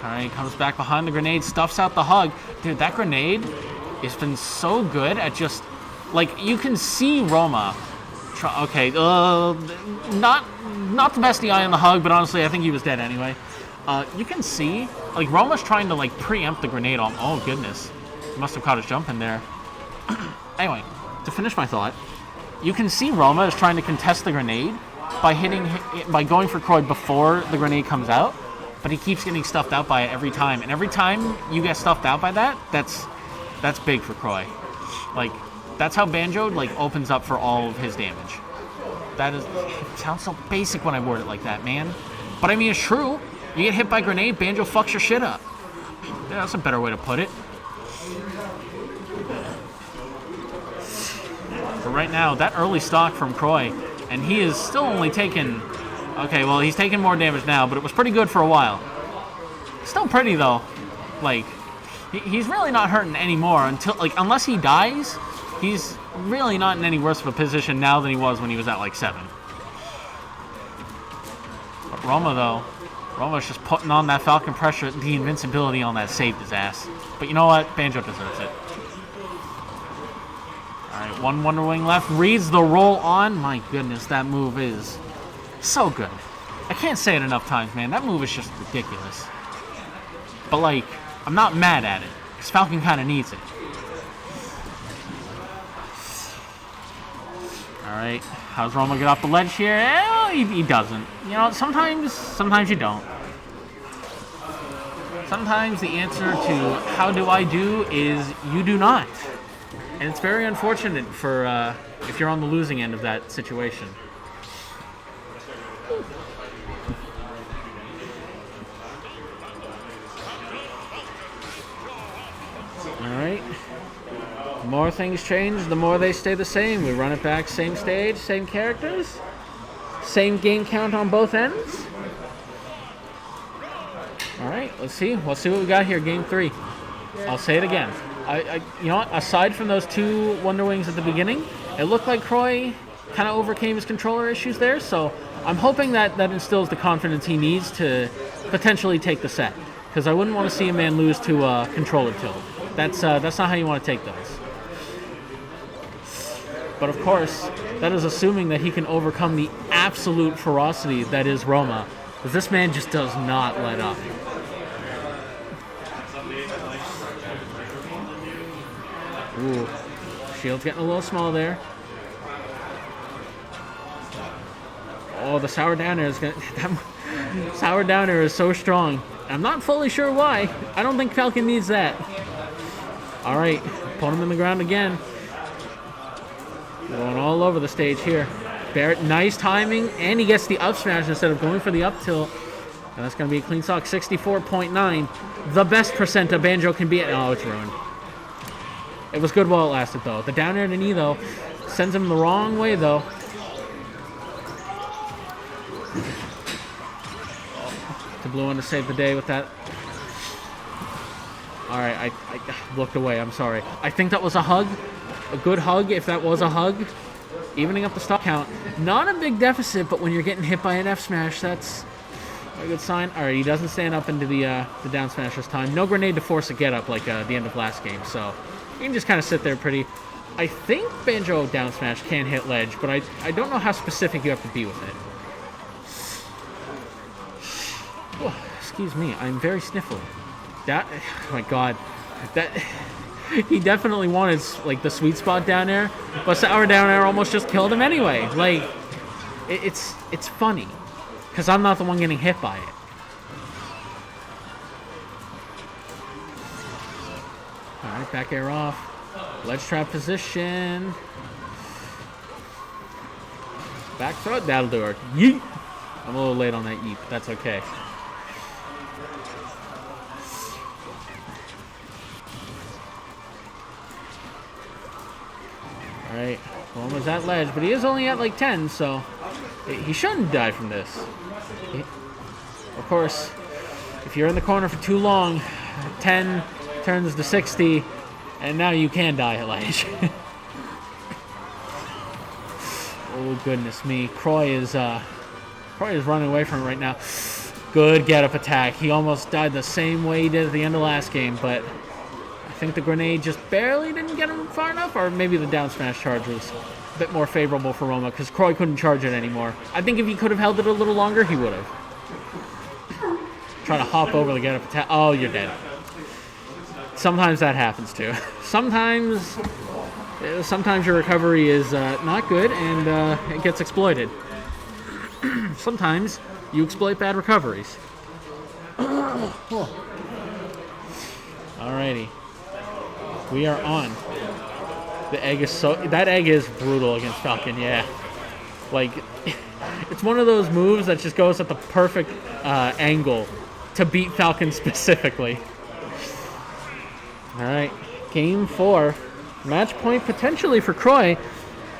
Alright, comes back behind the grenade, stuffs out the hug. Dude, that grenade has been so good at just, like, you can see Roma. Okay, not the best DI on the hug, but honestly, I think he was dead anyway. You can see, like, Roma's trying to, like, preempt the grenade on. Oh, goodness. He must have caught his jump in there. Anyway, to finish my thought, you can see Roma is trying to contest the grenade by going for Croy before the grenade comes out, but he keeps getting stuffed out by it every time. And every time you get stuffed out by that, that's big for Croy. Like, that's how Banjo like opens up for all of his damage. That is, it sounds so basic when I word it like that, man. But I mean, it's true. You get hit by a grenade, Banjo fucks your shit up. Yeah, that's a better way to put it. But right now, that early stock from Croy, and he is still only taking. Okay, well, he's taking more damage now, but it was pretty good for a while. Still pretty though. Like, he's really not hurting anymore until, like, unless he dies, he's really not in any worse of a position now than he was when he was at like 7. But Roma though, Roma's just putting on that Falcon pressure. The invincibility on that saved his ass. But you know what? Banjo deserves it. Alright, one Wonder Wing left. Reads the roll on. My goodness, that move is so good. I can't say it enough times, man. That move is just ridiculous. But, like, I'm not mad at it, because Falcon kind of needs it. Alright, how does Roma get off the ledge here? Well, he doesn't. You know, sometimes you don't. Sometimes the answer to how do I do is you do not. And it's very unfortunate for if you're on the losing end of that situation. Alright. The more things change, the more they stay the same. We run it back, same stage, same characters, same game count on both ends. Alright, let's see. Let's see what we got here, game 3. I'll say it again. You know what? Aside from those 2 Wonder Wings at the beginning, it looked like Croy kind of overcame his controller issues there. So I'm hoping that instills the confidence he needs to potentially take the set. Because I wouldn't want to see a man lose to a controller tilt. That's not how you want to take those. But of course, that is assuming that he can overcome the absolute ferocity that is Roma. Because this man just does not let up. Ooh, shield's getting a little small there. Oh, the sour down air is gonna. Sour down air is so strong. I'm not fully sure why. I don't think Falcon needs that. All right, put him in the ground again. Going all over the stage here. Barrett, nice timing, and he gets the up smash instead of going for the up tilt. And that's going to be a clean stock, 64.9. The best percent a Banjo can be at. Oh, it's ruined. It was good while it lasted, though. The down air to knee, though, sends him the wrong way, though. To Blue One to save the day with that. All right, I looked away. I'm sorry. I think that was a hug. A good hug, if that was a hug. Evening up the stock count. Not a big deficit, but when you're getting hit by an F smash, that's a good sign. All right, he doesn't stand up into the down smash this time. No grenade to force a get up like the end of last game, so you can just kind of sit there pretty. I think Banjo down smash can hit ledge, but I don't know how specific you have to be with it. Oh, excuse me, I'm very sniffly. That, oh my god, that. He definitely wanted like the sweet spot down there, but sour down air almost just killed him anyway. Like, it's funny, because I'm not the one getting hit by it. All right, back air off, ledge trap position, back throw, that'll do it. Yeet. I'm a little late on that yeet, but that's okay. Alright, well, was that ledge, but he is only at like 10, so he shouldn't die from this. Of course, if you're in the corner for too long, 10 turns to 60, and now you can die at ledge. Oh, goodness me. Croy is running away from it right now. Good get-up attack. He almost died the same way he did at the end of last game, but I think the grenade just barely didn't get him far enough, or maybe the down smash charge was a bit more favorable for Roma because Croy couldn't charge it anymore. I think if he could have held it a little longer, he would have. Trying to hop over the get-up attack. Oh, you're dead. Sometimes that happens too. Sometimes your recovery is not good and it gets exploited. Sometimes you exploit bad recoveries. Alrighty. We are on. The egg is that egg is brutal against Falcon, yeah. Like, it's one of those moves that just goes at the perfect angle to beat Falcon specifically. Alright, game 4. Match point potentially for Croy.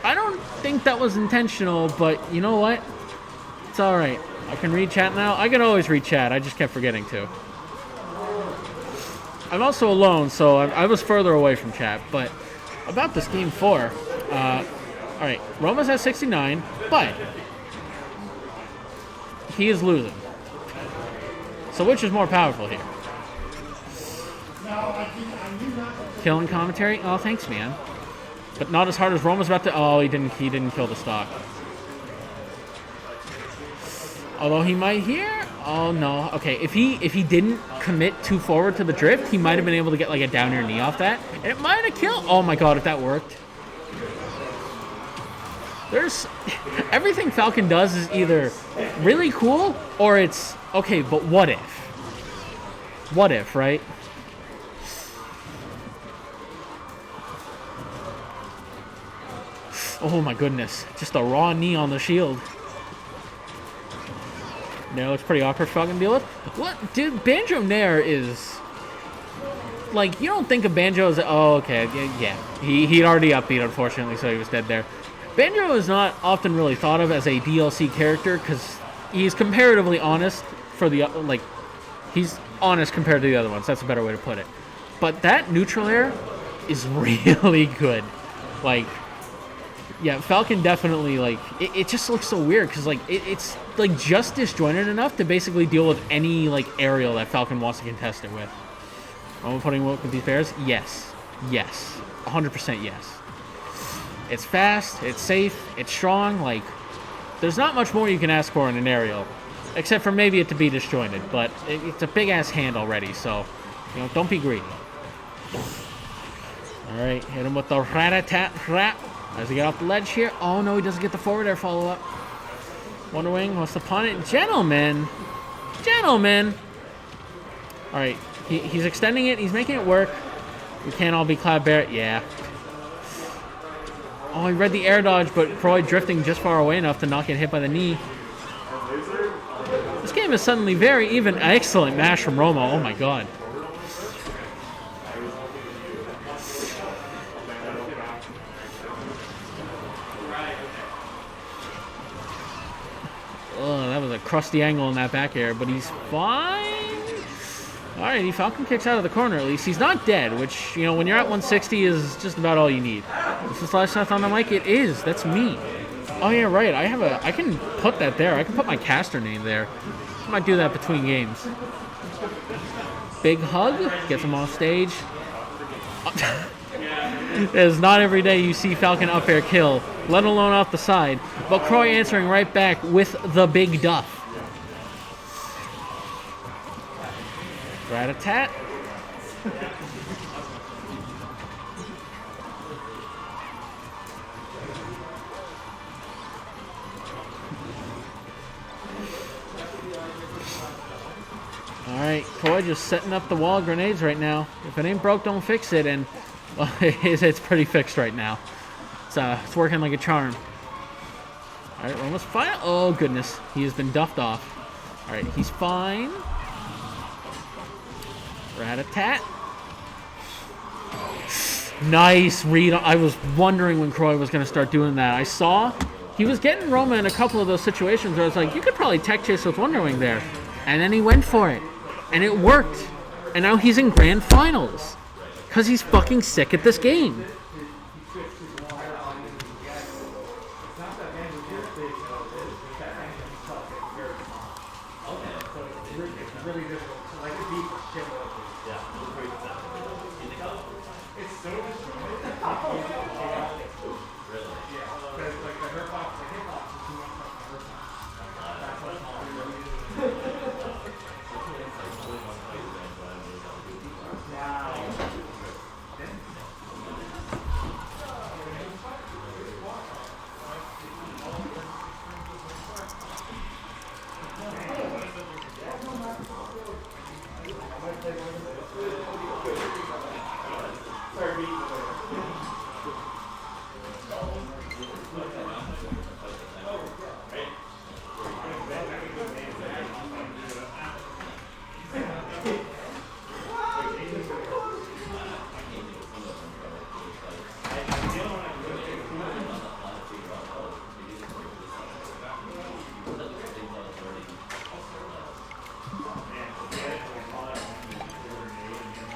I don't think that was intentional, but you know what? It's alright. I can read chat now. I can always read chat. I just kept forgetting to. I'm also alone, so I was further away from chat. But about this game 4, alright, Roma's at 69, but he is losing. So which is more powerful here? Killing commentary? Oh, thanks, man. But not as hard as Roma's about to. Oh, he didn't kill the stock. Although he might here. Oh no. Okay, if he didn't commit too forward to the drift, he might have been able to get like a down air knee off that, and it might have killed. Oh my god, if that worked. There's everything Falcon does is either really cool or it's okay, but what if? What if, right? Oh my goodness, just a raw knee on the shield. No, it's pretty awkward for Falcon to deal with. What? Dude, Banjo Nair is... Like, you don't think of Banjo as... Oh, okay, yeah. He'd already upbeat, unfortunately, so he was dead there. Banjo is not often really thought of as a DLC character, because he's comparatively honest for the... Like, he's honest compared to the other ones. That's a better way to put it. But that neutral air is really good. Like, yeah, Falcon definitely, like, it just looks so weird because, like, it's, like, just disjointed enough to basically deal with any, like, aerial that Falcon wants to contest it with. Am I putting work with these pairs? Yes. Yes. 100% yes. It's fast, it's safe, it's strong, like, there's not much more you can ask for in an aerial. Except for maybe it to be disjointed, but it's a big-ass hand already, so, you know, don't be greedy. Alright, hit him with the rat-a-tat-rat. As he get off the ledge here. Oh, no, he doesn't get the forward air follow-up. Wonder Wing wants to punt it. Gentlemen. Gentlemen. Alright, he's extending it. He's making it work. We can't all be Cloud Barrett. Yeah. Oh, he read the air dodge, but Croy drifting just far away enough to not get hit by the knee. This game is suddenly very even. Excellent mash from Romo. Oh, my God. Oh, that was a crusty angle in that back air, but he's fine. Alrighty, Falcon kicks out of the corner at least. He's not dead, which, you know, when you're at 160 is just about all you need. This is Last Shot on the mic? It is. That's me. Oh, yeah, right. I can put that there. I can put my caster name there. I might do that between games. Big hug. Gets him off stage. It's not every day you see Falcon up air kill, let alone off the side. But Croy answering right back with the big duff. Rat-a-tat. Alright, Croy just setting up the wall of grenades right now. If it ain't broke, don't fix it, and well, it's pretty fixed right now. It's working like a charm. Alright, we're almost fine. Oh, goodness. He has been duffed off. Alright, he's fine. Rat-a-tat. Nice read. I was wondering when Croy was going to start doing that. I saw he was getting Roma in a couple of those situations where I was like, you could probably tech chase with Wonder Wing there. And then he went for it. And it worked. And now he's in grand finals. Because he's fucking sick at this game.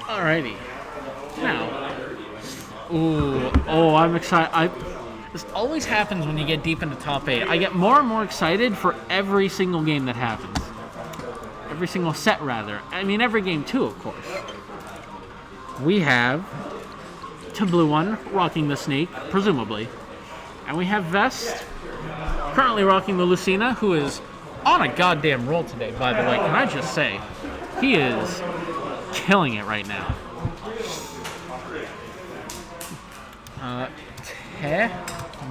Alrighty. Now. Ooh. Oh, I'm excited. This always happens when you get deep into top 8. I get more and more excited for every single game that happens. Every single set, rather. I mean, every game, too, of course. We have Blue One rocking the Snake, presumably. And we have Vest currently rocking the Lucina, who is on a goddamn roll today, by the way. Can I just say, he is killing it right now.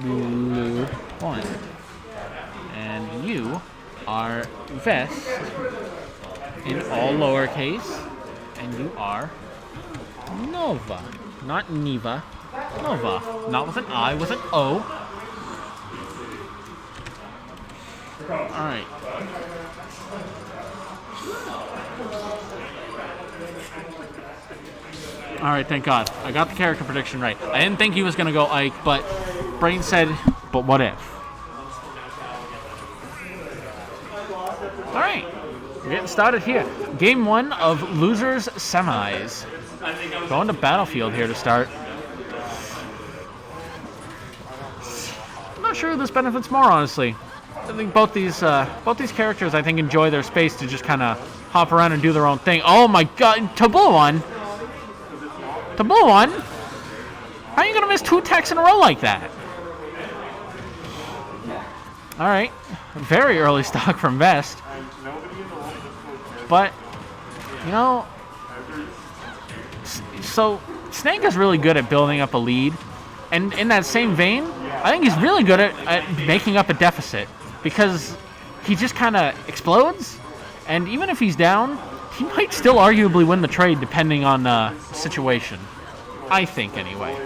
Blue One. And you are Vest in all lowercase. And you are Nova. Not Neva. Nova. Not with an I, with an O. Alright. Alright, thank God. I got the character prediction right. I didn't think he was going to go Ike, but Brain said, but what if? Alright. We're getting started here. Game 1 of Losers Semis. Going to Battlefield here to start. I'm not sure who this benefits more, honestly. I think both these characters, I think, enjoy their space to just kind of hop around and do their own thing. Oh my god, Tabluon! Tabluon? How are you gonna miss 2 techs in a row like that? Alright, very early stock from Vest. But, you know, so Snake is really good at building up a lead. And in that same vein, I think he's really good at making up a deficit. Because he just kind of explodes. And even if he's down, he might still arguably win the trade depending on the situation. I think, anyway.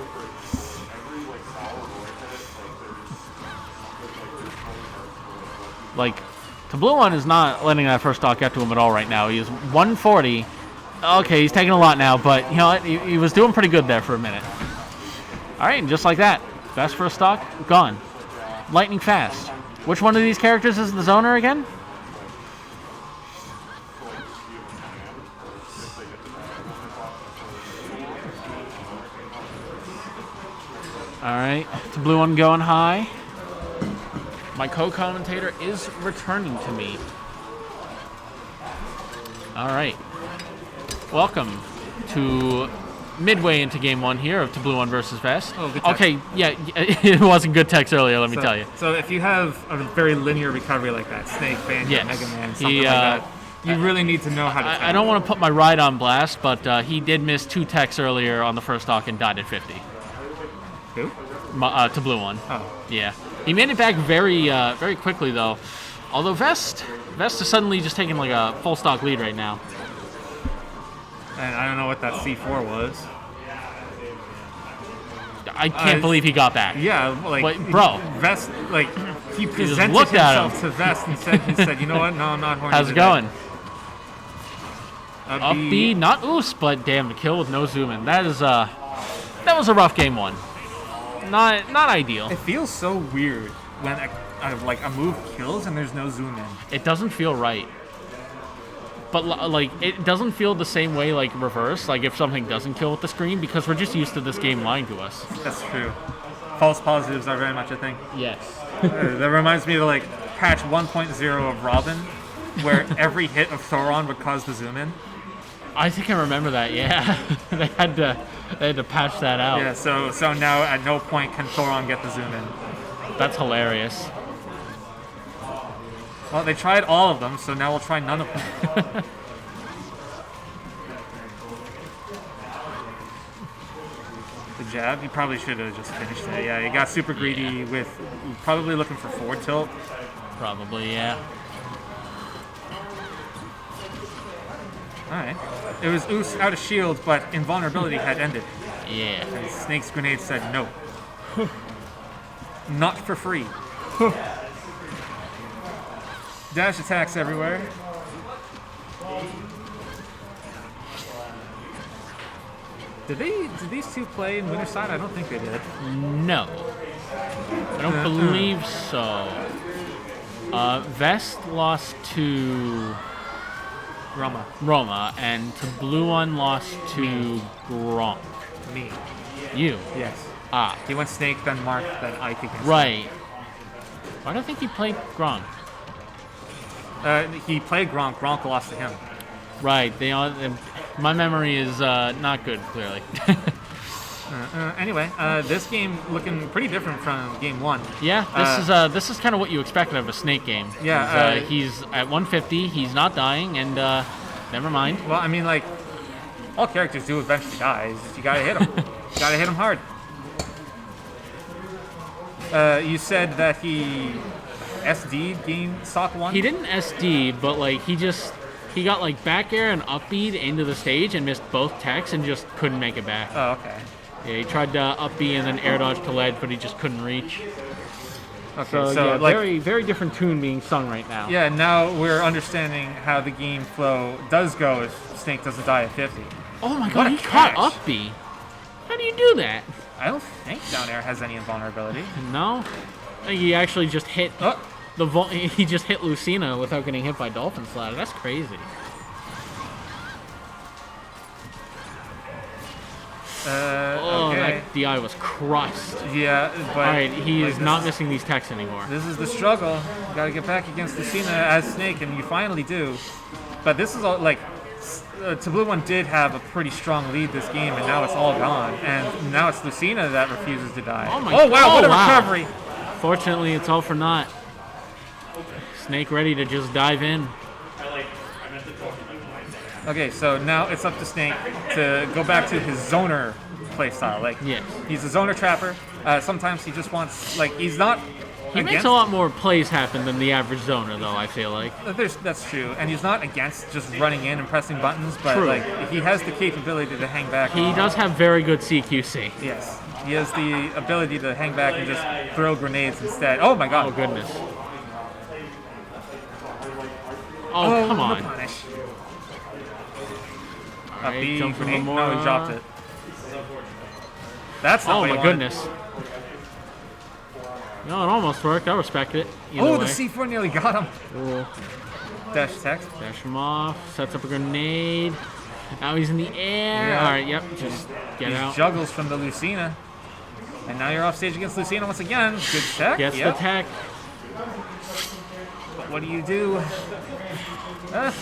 Like, Tabluon is not letting that first stock get to him at all right now. He is 140. Okay, he's taking a lot now, but you know what? He was doing pretty good there for a minute. All right, and just like that, best first stock, gone. Lightning fast. Which one of these characters is the zoner again? All right, Tabluon going high. My co-commentator is returning to me. All right. Welcome to midway into game 1 here of Tabluon versus Vest. Oh, good text. Okay, yeah, it wasn't good text earlier, let me tell you. So if you have a very linear recovery like that, Snake, Banjo, Yes. Mega Man, something like that, you really need to know how to I don't want to put my ride on blast, but he did miss 2 techs earlier on the first stock and died at 50. Who? Tabluon. Oh. Yeah. He made it back very quickly, though. Although Vest is suddenly just taking like a full stock lead right now. And I don't know what that C4 was. I can't believe he got back. Yeah, like, Wait, bro. Vest, like, he presented looked at himself to Vest and said, you know what? No, I'm not horny. How's it today." going? Up B. Up B, not Oos, but damn, the kill with no zoom in. That was a rough game 1. Not ideal. It feels so weird when a move kills and there's no zoom in. It doesn't feel right. But like, it doesn't feel the same way like reverse, like if something doesn't kill with the screen, because we're just used to this game lying to us. That's true. False positives are very much a thing. Yes. That reminds me of like patch 1.0 of Robin, where every hit of Thoron would cause the zoom in. I think I remember that. Yeah, they had to patch that out. Yeah. So now at no point can Thoron get the zoom in. That's hilarious. Well, they tried all of them, so now we'll try none of them. The jab, he probably should have just finished it. Yeah, he got super greedy with probably looking for forward tilt. Probably, yeah. Alright. It was Oos out of shield, but invulnerability had ended. Yeah. And Snake's grenade said no. Not for free. Dash attacks everywhere. Did these two play in Winterside? I don't think they did. No. I don't believe so. Vest lost to Roma, and Tabluon lost to Gronk. Me. You? Yes. Ah. He went Snake, then Mark, then Ike against Right. Why do I think he played Gronk? He played Gronk. Gronk lost to him. Right. My memory is not good, clearly. Anyway, this game looking pretty different from game 1. Yeah, this is kind of what you expected of a Snake game. Yeah, he's at 150. He's not dying, and never mind. Well, I mean, like, all characters do eventually die. It's just you gotta hit them. You gotta hit them hard. You said that he SD'd game stock 1? He didn't SD, but like he got like back air and up B into the stage and missed both techs and just couldn't make it back. Oh, okay. Yeah, he tried to up B and then air dodge to ledge, but he just couldn't reach. Okay, So yeah, like, very, very different tune being sung right now. yeah, now we're understanding how the game flow does go if Snake doesn't die at 50. Oh my What god, a he caught catch. up B. How do you do that? I don't think down air has any invulnerability. No. I think he actually just hit he just hit Lucina without getting hit by Dolphin Slider. That's crazy. Oh, Okay. that DI was crushed. Yeah, but All right, he like, is not missing these techs anymore. This is the struggle. You gotta get back against Lucina as Snake, and you finally do. But this is all like Tableau One did have a pretty strong lead this game, and now it's all gone. And now it's Lucina that refuses to die. Oh wow! What a wow. recovery! Fortunately, it's all for naught. Snake ready to just dive in. Okay, so now it's up to Snake to go back to his zoner playstyle. Like, Yes. he's a zoner trapper. Sometimes he just wants, like, he's not. He makes a lot more plays happen than the average zoner, though, I feel like. That's true, and he's not against just running in and pressing buttons, but True. like he has the capability to hang back. He does have very good CQC. Yes, he has the ability to hang back and just throw grenades instead. Oh my god! Oh, goodness. Oh, come the on. punish. All right, B jump from grenade. No, Nomura. he dropped it. That's not Oh, what he my wanted. goodness. No, it almost worked. I respect it. Either Oh, way. the C4 nearly got him. Cool. Dash text. Dash him off. Sets up a grenade. Now he's in the air. Yeah. All right, yep. Just get He out. juggles from the Lucina. And now you're off stage against Lucina once again. Good tech. Gets yep. the tech. But what do you do? Oh,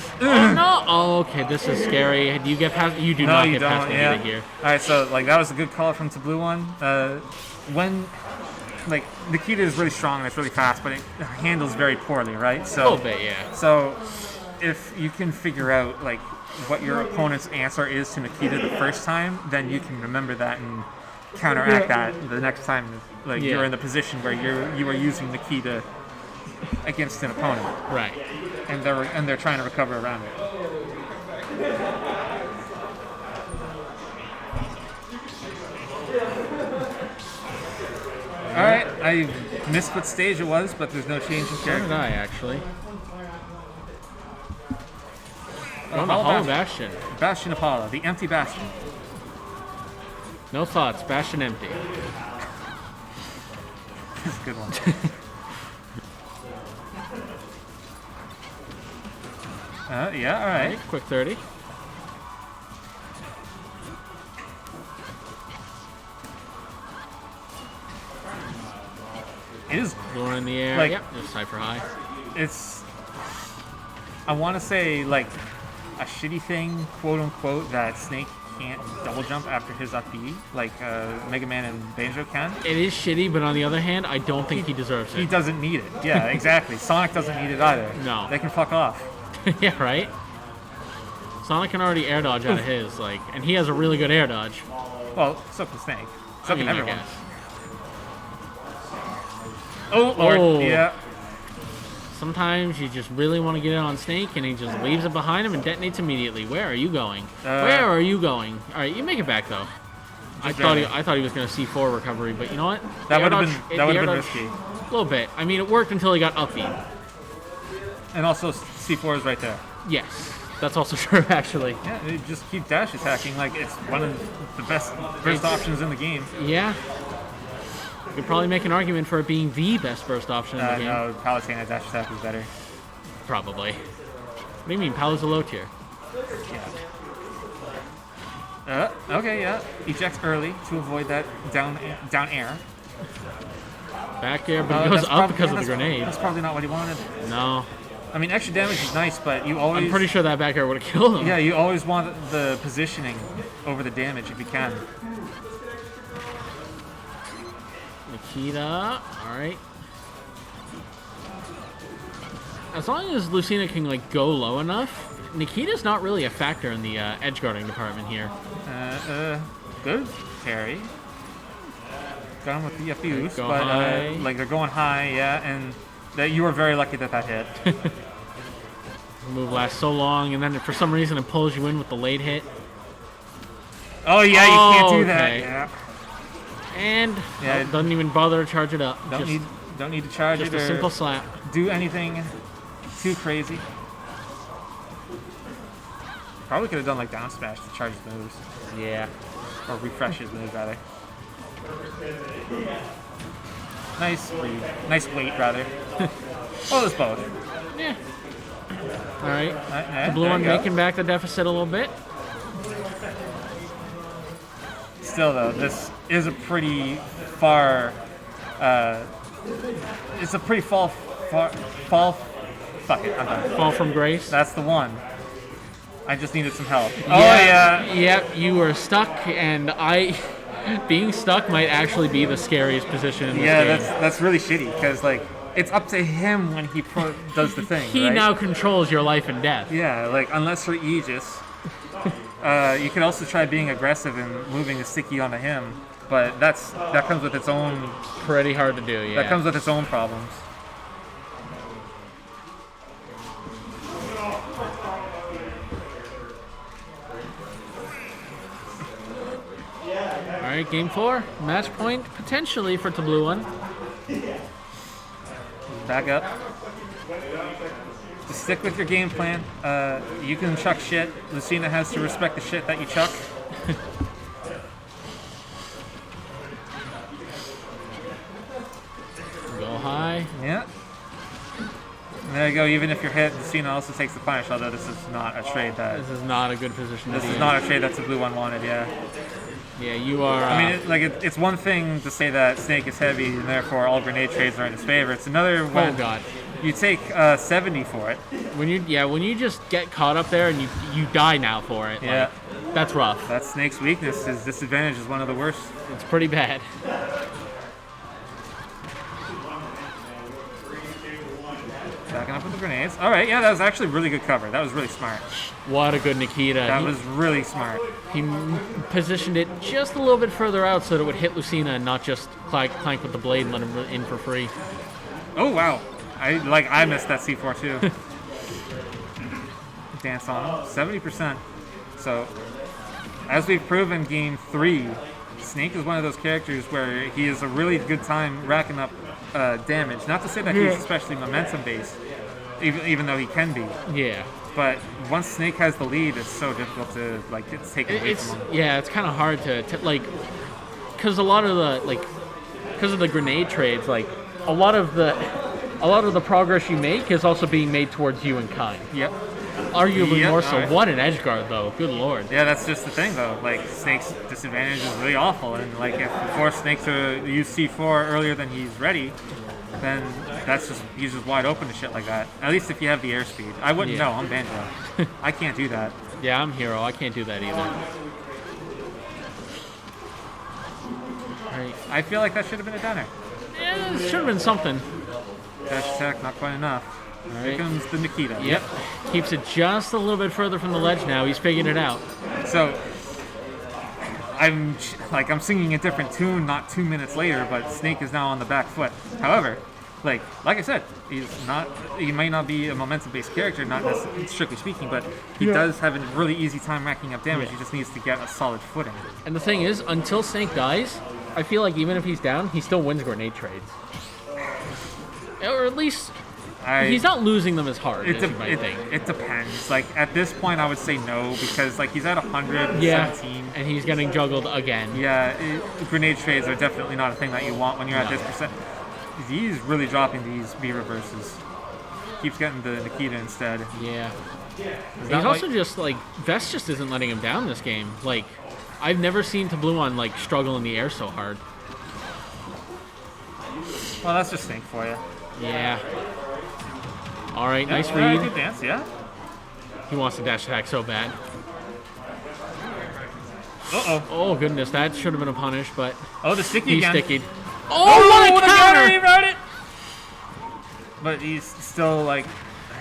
no. Oh, okay. This is scary. Do you get past? You do No, not you get past don't. the Yeah. gate here. All right, so like that was a good call from Tableau One. When like Nikita is really strong and it's really fast, but it handles very poorly, right? A So little bit, yeah. So if you can figure out like what your opponent's answer is to Nikita the first time, then you can remember that and counteract that the next time like Yeah. you're in the position where you are using Nikita against an opponent, Right. and they're trying to recover around it. All right, I missed what stage it was, but there's no change in So did character. I, actually. Oh, On the Hollow Hollow Bastion. Bastion Apollo, the empty bastion. No thoughts. Bastion empty. That's a good one. Yeah, all right. Quick 30. It is. Going in the air. Like- Yep. Just Cypher high. It's. I want to say like a shitty thing, quote unquote, that Snake can't double jump after his up B, like Mega Man and Banjo can. It is shitty, but on the other hand, I don't think he deserves He it. doesn't need it. Yeah, exactly. Sonic doesn't need it either. No. They can fuck off. Yeah, right? Sonic can already air dodge out of his, like, and he has a really good air dodge. Well, so can Snake. So I mean, can I everyone. guess. Oh lord. Oh. Yeah. Sometimes you just really want to get it on Snake, and he just leaves it behind him and detonates immediately. Where are you going? Where are you going? All right, you make it back though. I thought he was going to C4 recovery, but you know what? That The would air have dodge- been the air dodge- risky. A little bit. I mean, it worked until he got up B. And also C4 is right there. Yes, that's also true, actually. Yeah, you just keep dash attacking like it's one of the best first options in the game. Yeah. You could probably make an argument for it being the best first option in the game. No, Palutena dash attack is better. Probably. What do you mean? Palu's a low tier. Okay, yeah. Ejects early to avoid that down air. Back air, but it goes That's up prob- because yeah, of the that's- grenade. That's probably not what he wanted. No. I mean, extra damage is nice, but you always... I'm pretty sure that back air would have killed him. Yeah, you always want the positioning over the damage if you can. Nikita. Alright. As long as Lucina can, like, go low enough, Nikita's not really a factor in the edge guarding department here. Good parry. Got him with the fuse, Go but high. like they're going high, yeah, and that you were very lucky that hit. Move lasts so long, and then for some reason it pulls you in with the late hit. Oh yeah, you can't do okay. that. Yeah. And Yeah. doesn't even bother to charge it up. Don't need to charge just it a or simple slap. do anything too crazy. Probably could have done like down smash to charge his moves. Yeah. Or refresh his moves rather. Nice read. Nice weight, rather. Well, it's both. Yeah. All right. The Blue one making back the deficit a little bit. Still, though, this is a pretty far. It's a pretty fall. Fuck it, I'm done. Fall from grace. That's the one. I just needed some help. Yeah, Oh yeah. Yep, you were stuck, and being stuck might actually be the scariest position in this game. That's really shitty because like it's up to him when he does the thing. He right? now controls your life and death. Yeah, like unless you're Aegis, you could also try being aggressive and moving a sticky onto him, but that comes with its own. Pretty hard to do. Yeah. That comes with its own problems. All right, game 4, match point potentially for the blue one. Back up. Just stick with your game plan. You can chuck shit. Lucina has to respect the shit that you chuck. Go high. Yeah. And there you go. Even if you're hit, Lucina also takes the punish. Although this is not a trade that. This is not a good position. This to be is in. not a trade that the blue one wanted. Yeah. Yeah, you are. I mean, it's one thing to say that Snake is heavy and therefore all grenade trades are in his favor. It's another when God. you take 70 for it. When you just get caught up there and you die now for it. Yeah. Like, that's rough. That's Snake's weakness. His disadvantage is one of the worst. It's pretty bad. Backing up with the grenades. All right, yeah, that was actually really good cover. That was really smart. What a good Nikita. That was really smart. He positioned it just a little bit further out so that it would hit Lucina and not just clank with the blade and let him in for free. Oh wow, I missed that C4 too. Dance on him, 70%. So, as we've proven, game 3, Snake is one of those characters where he has a really good time racking up damage. Not to say that he's especially momentum based, even though he can be. Yeah. But once Snake has the lead, it's so difficult to it's taken away from him. Yeah, it's kind of hard to like, because a lot of the because of the grenade trades, like a lot of the progress you make is also being made towards you in kind. Yep. Arguably more so. Right. What an edge guard though. Good lord. Yeah, that's just the thing though. Like Snake's disadvantage is really awful, and like if you force Snake to use C4 earlier than he's ready, then he's just wide open to shit like that. At least if you have the airspeed. I wouldn't know. I'm Banjo. I can't do that. Yeah, I'm Hero. I can't do that either. Right. I feel like that should have been a downer. Yeah, it should have been something. Dash attack, not quite enough. All Here right. comes the Nikita. Yep. Keeps it just a little bit further from the ledge now. He's figured it out. So I'm singing a different tune not 2 minutes later, but Snake is now on the back foot. However, like I said, he might not be a momentum-based character, not necessarily, strictly speaking, but he does have a really easy time racking up damage. He just needs to get a solid footing. And the thing is, until Snake dies, I feel like even if he's down, he still wins grenade trades. Or at least he's not losing them as hard as you might think. It depends. Like at this point, I would say no because like he's at 117. Yeah, and he's getting juggled again. Yeah, grenade trades are definitely not a thing that you want when you're at this percent. He's really dropping these B reverses. Keeps getting the Nikita instead. Yeah. He's also just like Vest just isn't letting him down this game. Like I've never seen Tabluon like struggle in the air so hard. Well, that's just Snake for you. Yeah. All right, Yeah, nice read. Good dance, yeah. He wants to dash attack so bad. Uh-oh. Oh, goodness, that should have been a punish, but Oh, the sticky he again. stickied. Oh, what a counter! He wrote it! But he's still like,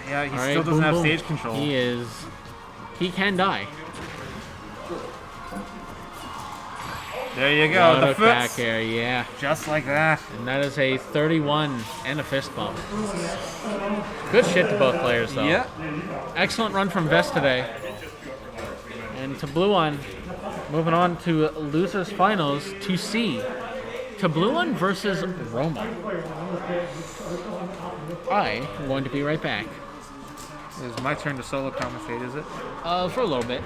yeah, he still doesn't have stage control. He can die. There you go, What the a foots. back air, yeah. Just like that. And that is a 31 and a fist bump. Good shit to both players, though. Yeah. Excellent run from Vest today. And Tabluon moving on to losers finals to see Tabluon versus Roma. I am going to be right back. It's my turn to solo commentate, is it? For a little bit.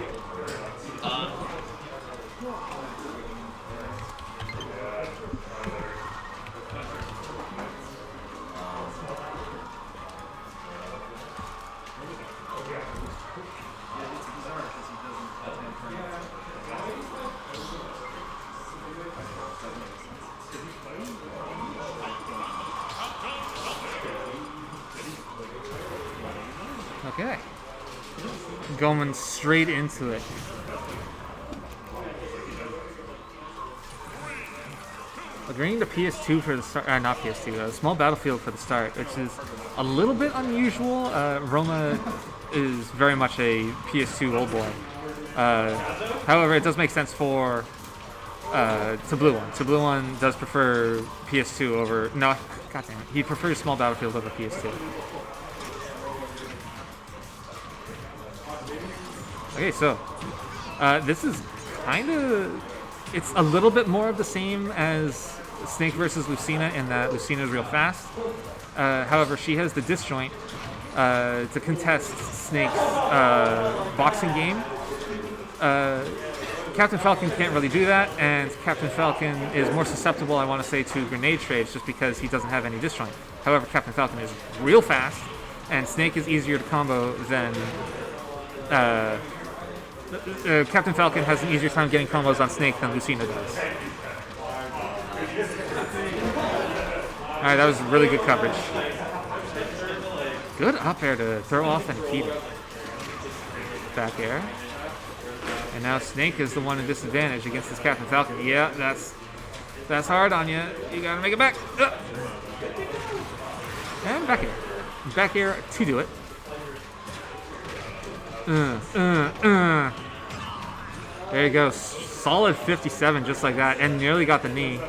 Okay. Going straight into it. Agreeing to PS2 for the start, not PS2, Small Battlefield for the start, which is a little bit unusual. Roma is very much a PS2 old boy. However, it does make sense for Blue One. To Blue One does prefer PS2 over, no, goddamn it, he prefers Small Battlefield over PS2. Okay, so this is kind of, it's a little bit more of the same as Snake versus Lucina in that Lucina is real fast. However, she has the disjoint to contest Snake's boxing game. Captain Falcon can't really do that, and Captain Falcon is more susceptible, I want to say, to grenade trades just because he doesn't have any disjoint. However, Captain Falcon is real fast, and Snake is easier to combo than... Captain Falcon has an easier time getting combos on Snake than Lucina does. Alright, that was really good coverage. Good up air to throw off and keep it. Back air. And now Snake is the one in disadvantage against this Captain Falcon. Yeah, that's hard on you. You gotta make it back. And back air. Back air to do it. There you go. Solid 57 just like that. And nearly got the knee.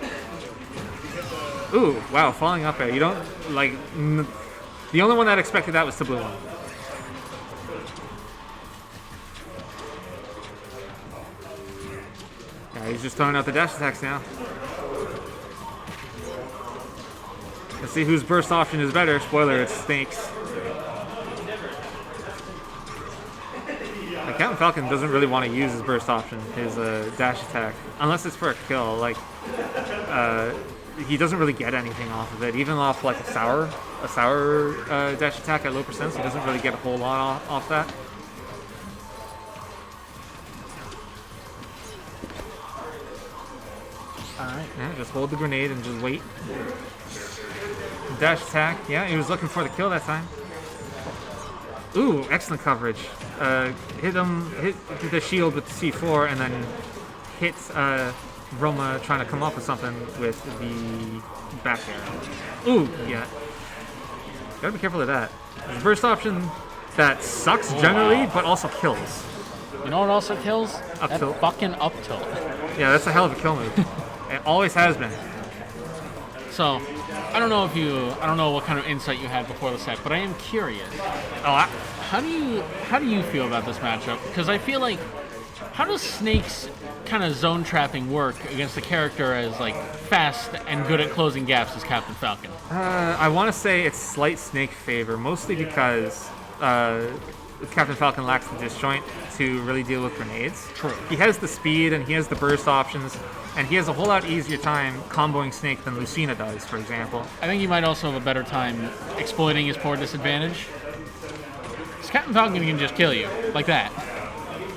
Ooh, wow, falling up air. You don't, like, the only one that expected that was the Blue One. Yeah, he's just throwing out the dash attacks now. Let's see whose burst option is better. Spoiler, it's Snake's. Like, Captain Falcon doesn't really want to use his burst option, his dash attack, unless it's for a kill. Like, he doesn't really get anything off of it, even off like a sour dash attack at low percents. He doesn't really get a whole lot off that. Alright, yeah, just hold the grenade and just wait. Dash attack, yeah, he was looking for the kill that time. Ooh, excellent coverage. Hit the shield with the C4 and then hit Roma trying to come up with something with the back air. Ooh, yeah. Gotta be careful of that. There's a burst option that sucks generally, but also kills. You know what also kills? Up that tilt. Fucking up tilt. Yeah, that's a hell of a kill move. It always has been. So, I don't know what kind of insight you had before the set, but I am curious. Oh, how do you feel about this matchup? Because I feel like, how does Snake's kind of zone trapping work against a character as like fast and good at closing gaps as Captain Falcon? I want to say it's slight Snake favor, mostly because Captain Falcon lacks the disjoint to really deal with grenades. True. He has the speed and he has the burst options, and he has a whole lot easier time comboing Snake than Lucina does, for example. I think he might also have a better time exploiting his poor disadvantage. Because Captain Falcon can just kill you, like that.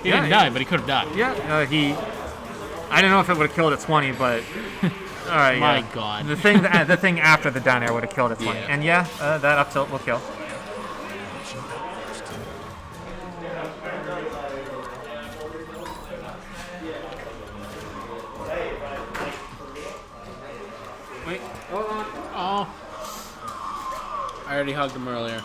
He didn't die, but he could have died. Yeah, I don't know if it would have killed at 20, but... Alright, My yeah. God. The thing after the down air would have killed at 20. Yeah. And yeah, that up tilt will kill. Wait, hold on. Oh. I already hugged him earlier.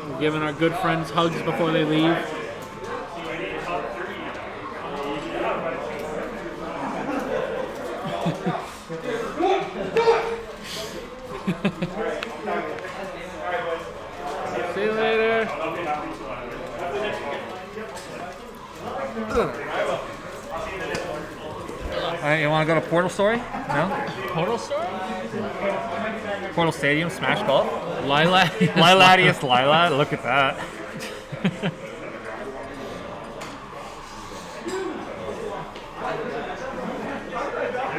We're giving our good friends hugs before they leave. See you later. Alright, you want to go to Portal Story? No? Portal Story? Portal Stadium, Smash Golf? Liladius Lila, look at that.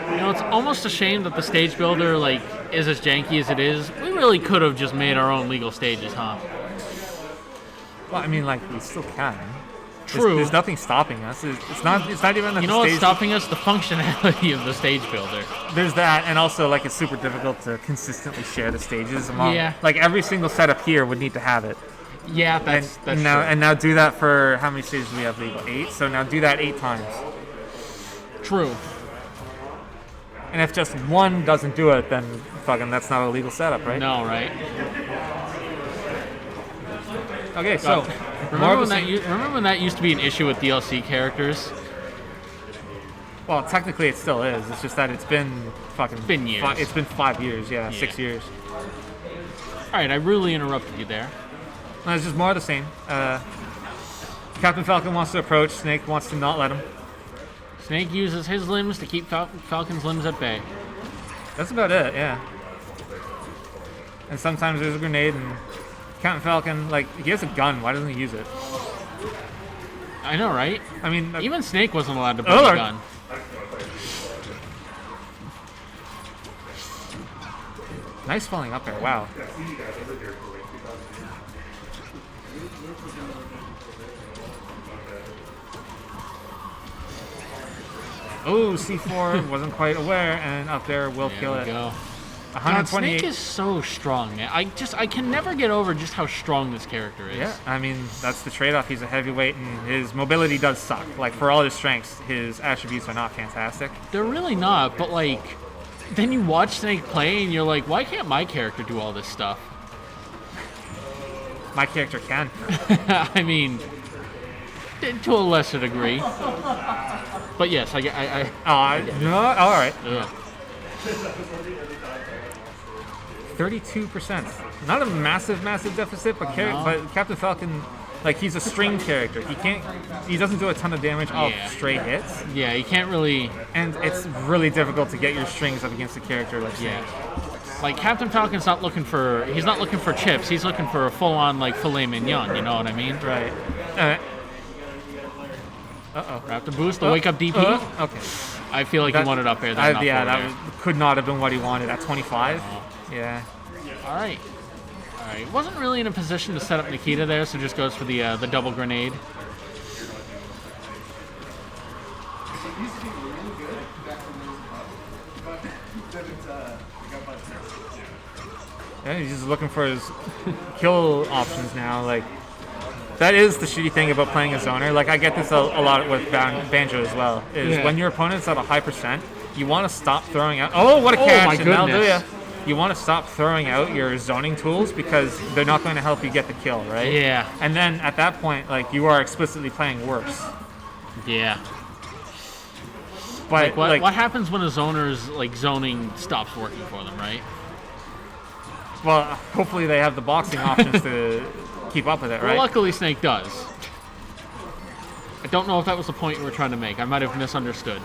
You know, it's almost a shame that the stage builder like is as janky as it is. We really could have just made our own legal stages, huh? Well, I mean, like, we still can. True. There's nothing stopping us. It's not even that You the know what's stage. stopping us? The functionality of the stage builder. There's that, and also like it's super difficult to consistently share the stages among. Yeah. Like every single setup here would need to have it. Yeah, that's now true. and now do that for how many stages do we have legal? 8. So now do that 8 times. True. And if just one doesn't do it, then fucking that's not a legal setup, right? No, right? Okay, so Remember when that used to be an issue with DLC characters? well, technically it still is. It's just that it's been fucking been years. It's been 5 years, yeah, 6 years. All right, I really interrupted you there. No, it's just more of the same. Captain Falcon wants to approach. Snake wants to not let him. Snake uses his limbs to keep Falcon's limbs at bay. That's about it, yeah. And sometimes there's a grenade, and Captain Falcon, like, he has a gun. Why doesn't he use it? I know, right? I mean, Even Snake wasn't allowed to bring Oh, a gun. nice falling up there. Wow. Oh, C4 wasn't quite aware, and up there will kill There it. we go. God, 128. Snake is so strong, man. I can never get over just how strong this character is. Yeah, I mean, that's the trade-off. He's a heavyweight, and his mobility does suck. Like, for all his strengths, his attributes are not fantastic. They're really not, but like, then you watch Snake play and you're like, why can't my character do all this stuff? My character can. I mean, to a lesser degree. But yes, No, all right. Ugh. 32%. Not a massive deficit, but but Captain Falcon, like, he's a string character. He doesn't do a ton of damage off stray hits, Yeah, you can't really. and it's really difficult to get your strings up against a character like Snake. Like Captain Falcon's not looking for. He's not looking for chips. He's looking for a full-on like filet mignon. You know what I mean? Right. Raptor boost to wake up DP. Okay. I feel like he wanted up air. That could not have been what he wanted at 25. Yeah. All right. Wasn't really in a position to set up Nikita there, so just goes for the double grenade. Yeah, he's just looking for his kill options now. Like, that is the shitty thing about playing a zoner. Like, I get this a lot with Banjo as well. Is when your opponent's at a high percent, you want to stop throwing out. Oh, what a catch! my And that'll do goodness. ya. You want to stop throwing out your zoning tools because they're not going to help you get the kill, right? Yeah. And then at that point, like, you are explicitly playing worse. Yeah. But Like, what happens when a zoner's like zoning stops working for them, right? well, hopefully they have the boxing options to keep up with it, Well, right? luckily Snake does. I don't know if that was the point you were trying to make. I might have misunderstood.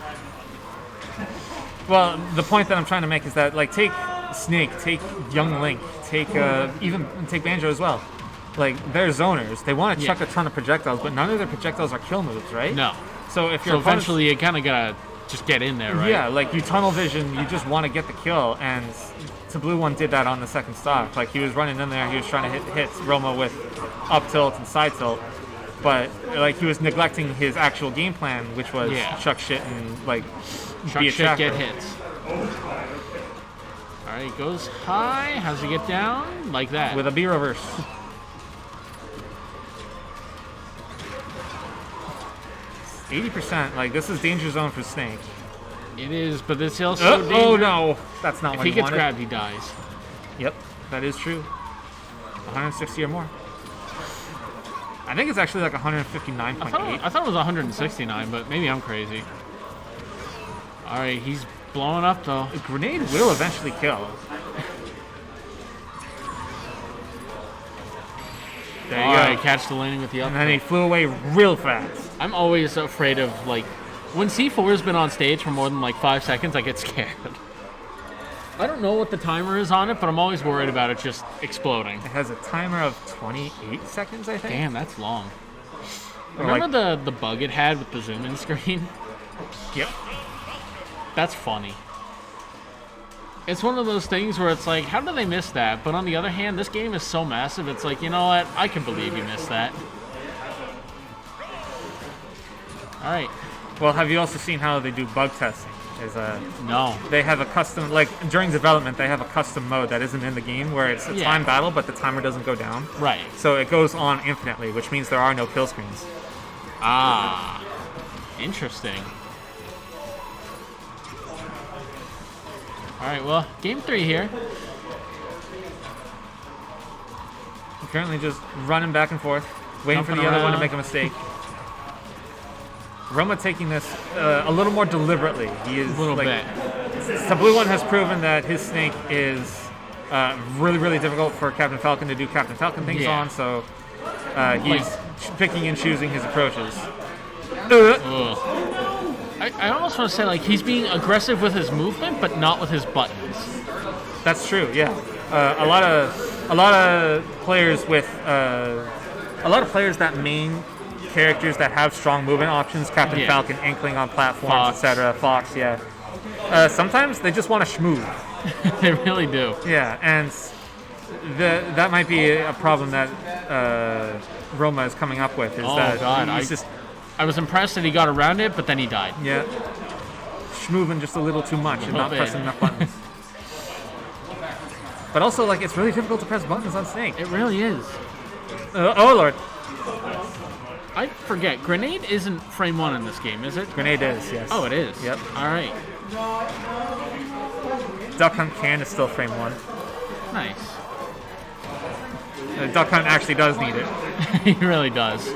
Well, the point that I'm trying to make is that, like, take Snake, take Young Link, take even take Banjo as well. Like, they're zoners. They want to chuck a ton of projectiles, but none of their projectiles are kill moves, right? No. So if So you're eventually you kind of gotta just get in there, right? yeah, like, you tunnel vision, you just want to get the kill, and Blue One did that on the second stock. Like, he was running in there, he was trying to hit Roma with up tilt and side tilt, but like he was neglecting his actual game plan, which was chuck shit and like Chuck be a shit, tracker. get hits. All right, goes high. How's he get down? Like that. With a B reverse. %. Like, this is danger zone for Snake. It is, but it's also dangerous. Oh no, that's not If what he he gets wanted. grabbed, he dies. Yep, that is true. 160 or more. I think it's actually like 159.8. I thought it was 169, but maybe I'm crazy. All right, he's blowing up though. A grenade will eventually kill. There you All go. right, catch the landing with the up. And then he flew away real fast. I'm always afraid of like when C4 has been on stage for more than like 5 seconds, I get scared. I don't know what the timer is on it, but I'm always worried about it just exploding. It has a timer of 28 seconds, I think. Damn, that's long. Or Remember the bug it had with the zoom-in screen? Yep. That's funny. It's one of those things where it's like, how did they miss that? But on the other hand, this game is so massive, it's like, you know what? I can believe you missed that. All right. Well, have you also seen how they do bug testing? No. They have a custom, like during development, they have a custom mode that isn't in the game where it's a time battle, but the timer doesn't go down. Right. So it goes on infinitely, which means there are no kill screens. Ah. Interesting. All right. Well, game 3 here. I'm currently just running back and forth, waiting for the other one to make a mistake. Roma taking this a little more deliberately. He is A little bit. The blue one has proven that his snake is really, really difficult for Captain Falcon to do Captain Falcon things on, so he's picking and choosing his approaches. I almost want to say, like, he's being aggressive with his movement, but not with his buttons. That's true, yeah. A lot of players with that main characters that have strong movement options, Captain Falcon, Inkling on platforms, etc., Fox, sometimes they just want to schmooze. They really do. Yeah, and that might be a problem that Roma is coming up with. I was impressed that he got around it, but then he died. Yeah. Schmooving just a little too much and not pressing enough buttons. But also, like, it's really difficult to press buttons on Snake. It really is. Oh, Lord. I forget. Grenade isn't frame 1 in this game, is it? Grenade is, yes. Oh, it is? Yep. All right. Duck Hunt can is still frame 1. Nice. Duck Hunt actually does need it. He really does.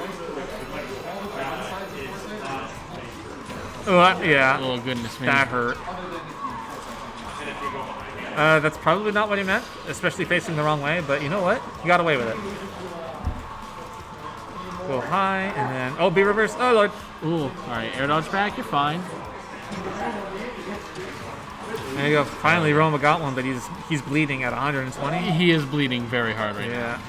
Yeah. Oh, goodness me. That hurt. That's probably not what he meant, especially facing the wrong way, but you know what? He got away with it. Go high, and then... Oh, B reverse. Oh, Lord. Ooh. All right, air dodge back. You're fine. There you go. Finally, Roma got one, but he's bleeding at 120. He is bleeding very hard right now.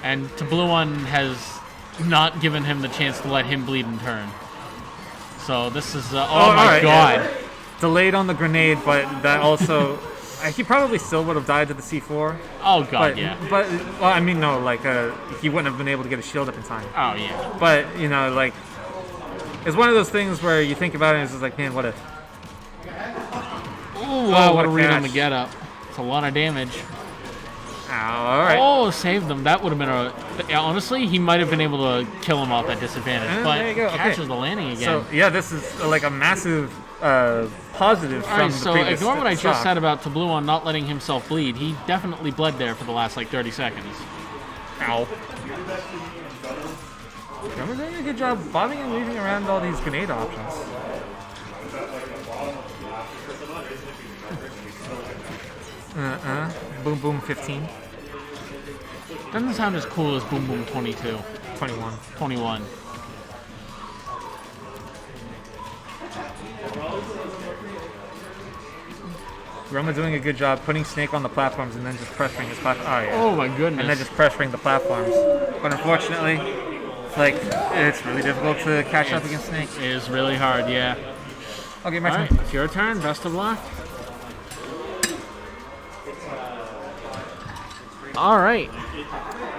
And Blue One has not given him the chance to let him bleed in turn. So this is... oh, my God. Yeah. Delayed on the grenade, but that also... he probably still would have died to the C4. Oh, God, but, yeah. But, well, I mean, no, like, he wouldn't have been able to get a shield up in time. Oh, yeah. But, you know, like, it's one of those things where you think about it and it's just like, man, what a... Ooh, what a read on the get up. It's a lot of damage. Ow, all right. Oh, saved them. That would have been a... Honestly, he might have been able to kill him off at disadvantage. But there you go. catches the landing again. So, yeah, this is like a massive positive from Alright, the so previous ignore what I stock. just said about Tabluon not letting himself bleed. He definitely bled there for the last, like, 30 seconds. Ow. Roma's doing a good job bobbing and weaving around all these grenade options. Boom Boom 15. Doesn't sound as cool as Boom Boom 22. 21. 21. Roma doing a good job putting Snake on the platforms and then just pressuring his platform. Oh, yeah. Oh, my goodness. And then just pressuring the platforms. But unfortunately, like, it's really difficult to catch up against Snake. It is really hard, yeah. Okay, my turn. Alright, it's your turn. Best of luck. Alright.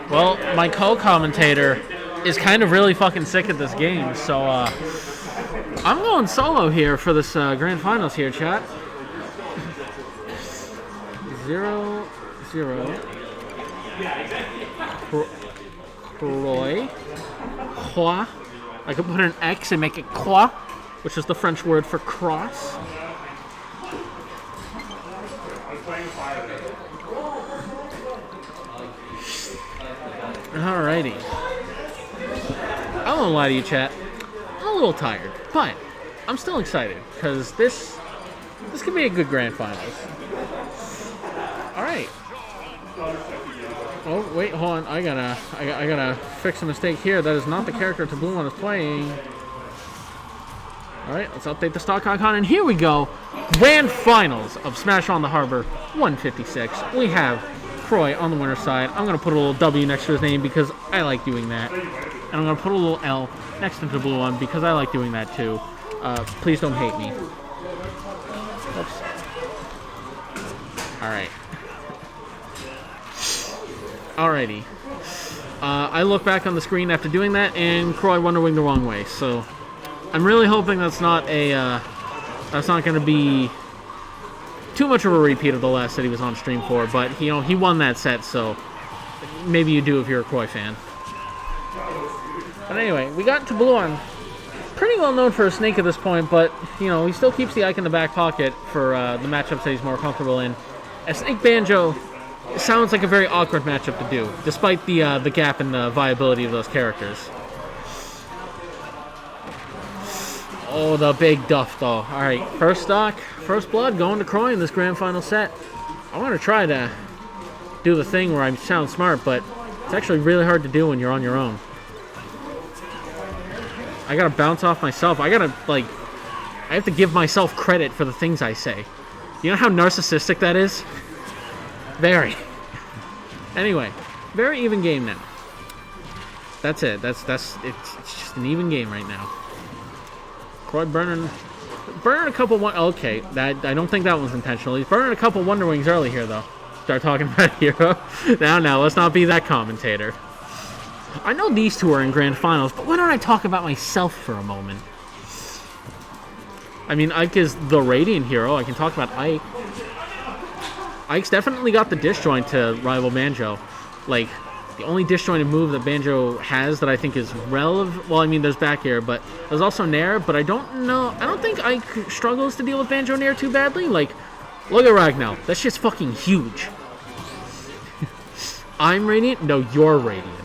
Well, my co-commentator is kind of really fucking sick at this game, so I'm going solo here for this grand finals here, chat. 0-0. Croy. Croix. I could put an X and make it croix, which is the French word for cross. Alrighty. I won't lie to you, chat. I'm a little tired, but I'm still excited because this could be a good grand finals. Alright. Oh wait, hold on. I gotta fix a mistake here. That is not the character Blue One is playing. Alright, let's update the stock icon, and here we go. Grand finals of Smash On The Harbour 156. We have Croy on the winner's side. I'm gonna put a little W next to his name because I like doing that. And I'm gonna put a little L next to the Blue One because I like doing that too. Please don't hate me. Oops. Alright. Alrighty. I look back on the screen after doing that, and Croy Wonder Wing the wrong way, so I'm really hoping that's not going to be too much of a repeat of the last set he was on stream for. But he won that set, so maybe you do if you're a Koi fan. But anyway, we got to Blue on. Pretty well known for a snake at this point, but he still keeps the Ike in the back pocket for the matchups that he's more comfortable in. A Snake Banjo sounds like a very awkward matchup to do, despite the gap in the viability of those characters. Oh, the big duff though. All right, first stock, first blood going to Croy in this grand final set. I want to try to do the thing where I sound smart, but it's actually really hard to do when you're on your own. I gotta bounce off myself. I have to give myself credit for the things I say. You know how narcissistic that is? Very. Anyway, very even game now. That's it. It's just an even game right now. Croy burning a couple okay, that I don't think that was intentional. He's burning a couple Wonder Wings early here though. Start talking about Hero. Now, let's not be that commentator. I know these two are in grand finals, but why don't I talk about myself for a moment? I mean, Ike is the Radiant hero. I can talk about Ike. Ike's definitely got the disjoint to rival Banjo. Like, the only disjointed move that Banjo has that I think is relevant... Well, I mean, there's back air, but there's also Nair, but I don't think Ike struggles to deal with Banjo Nair too badly. Like, look at Ragnar. That shit's fucking huge. I'm Radiant? No, you're Radiant.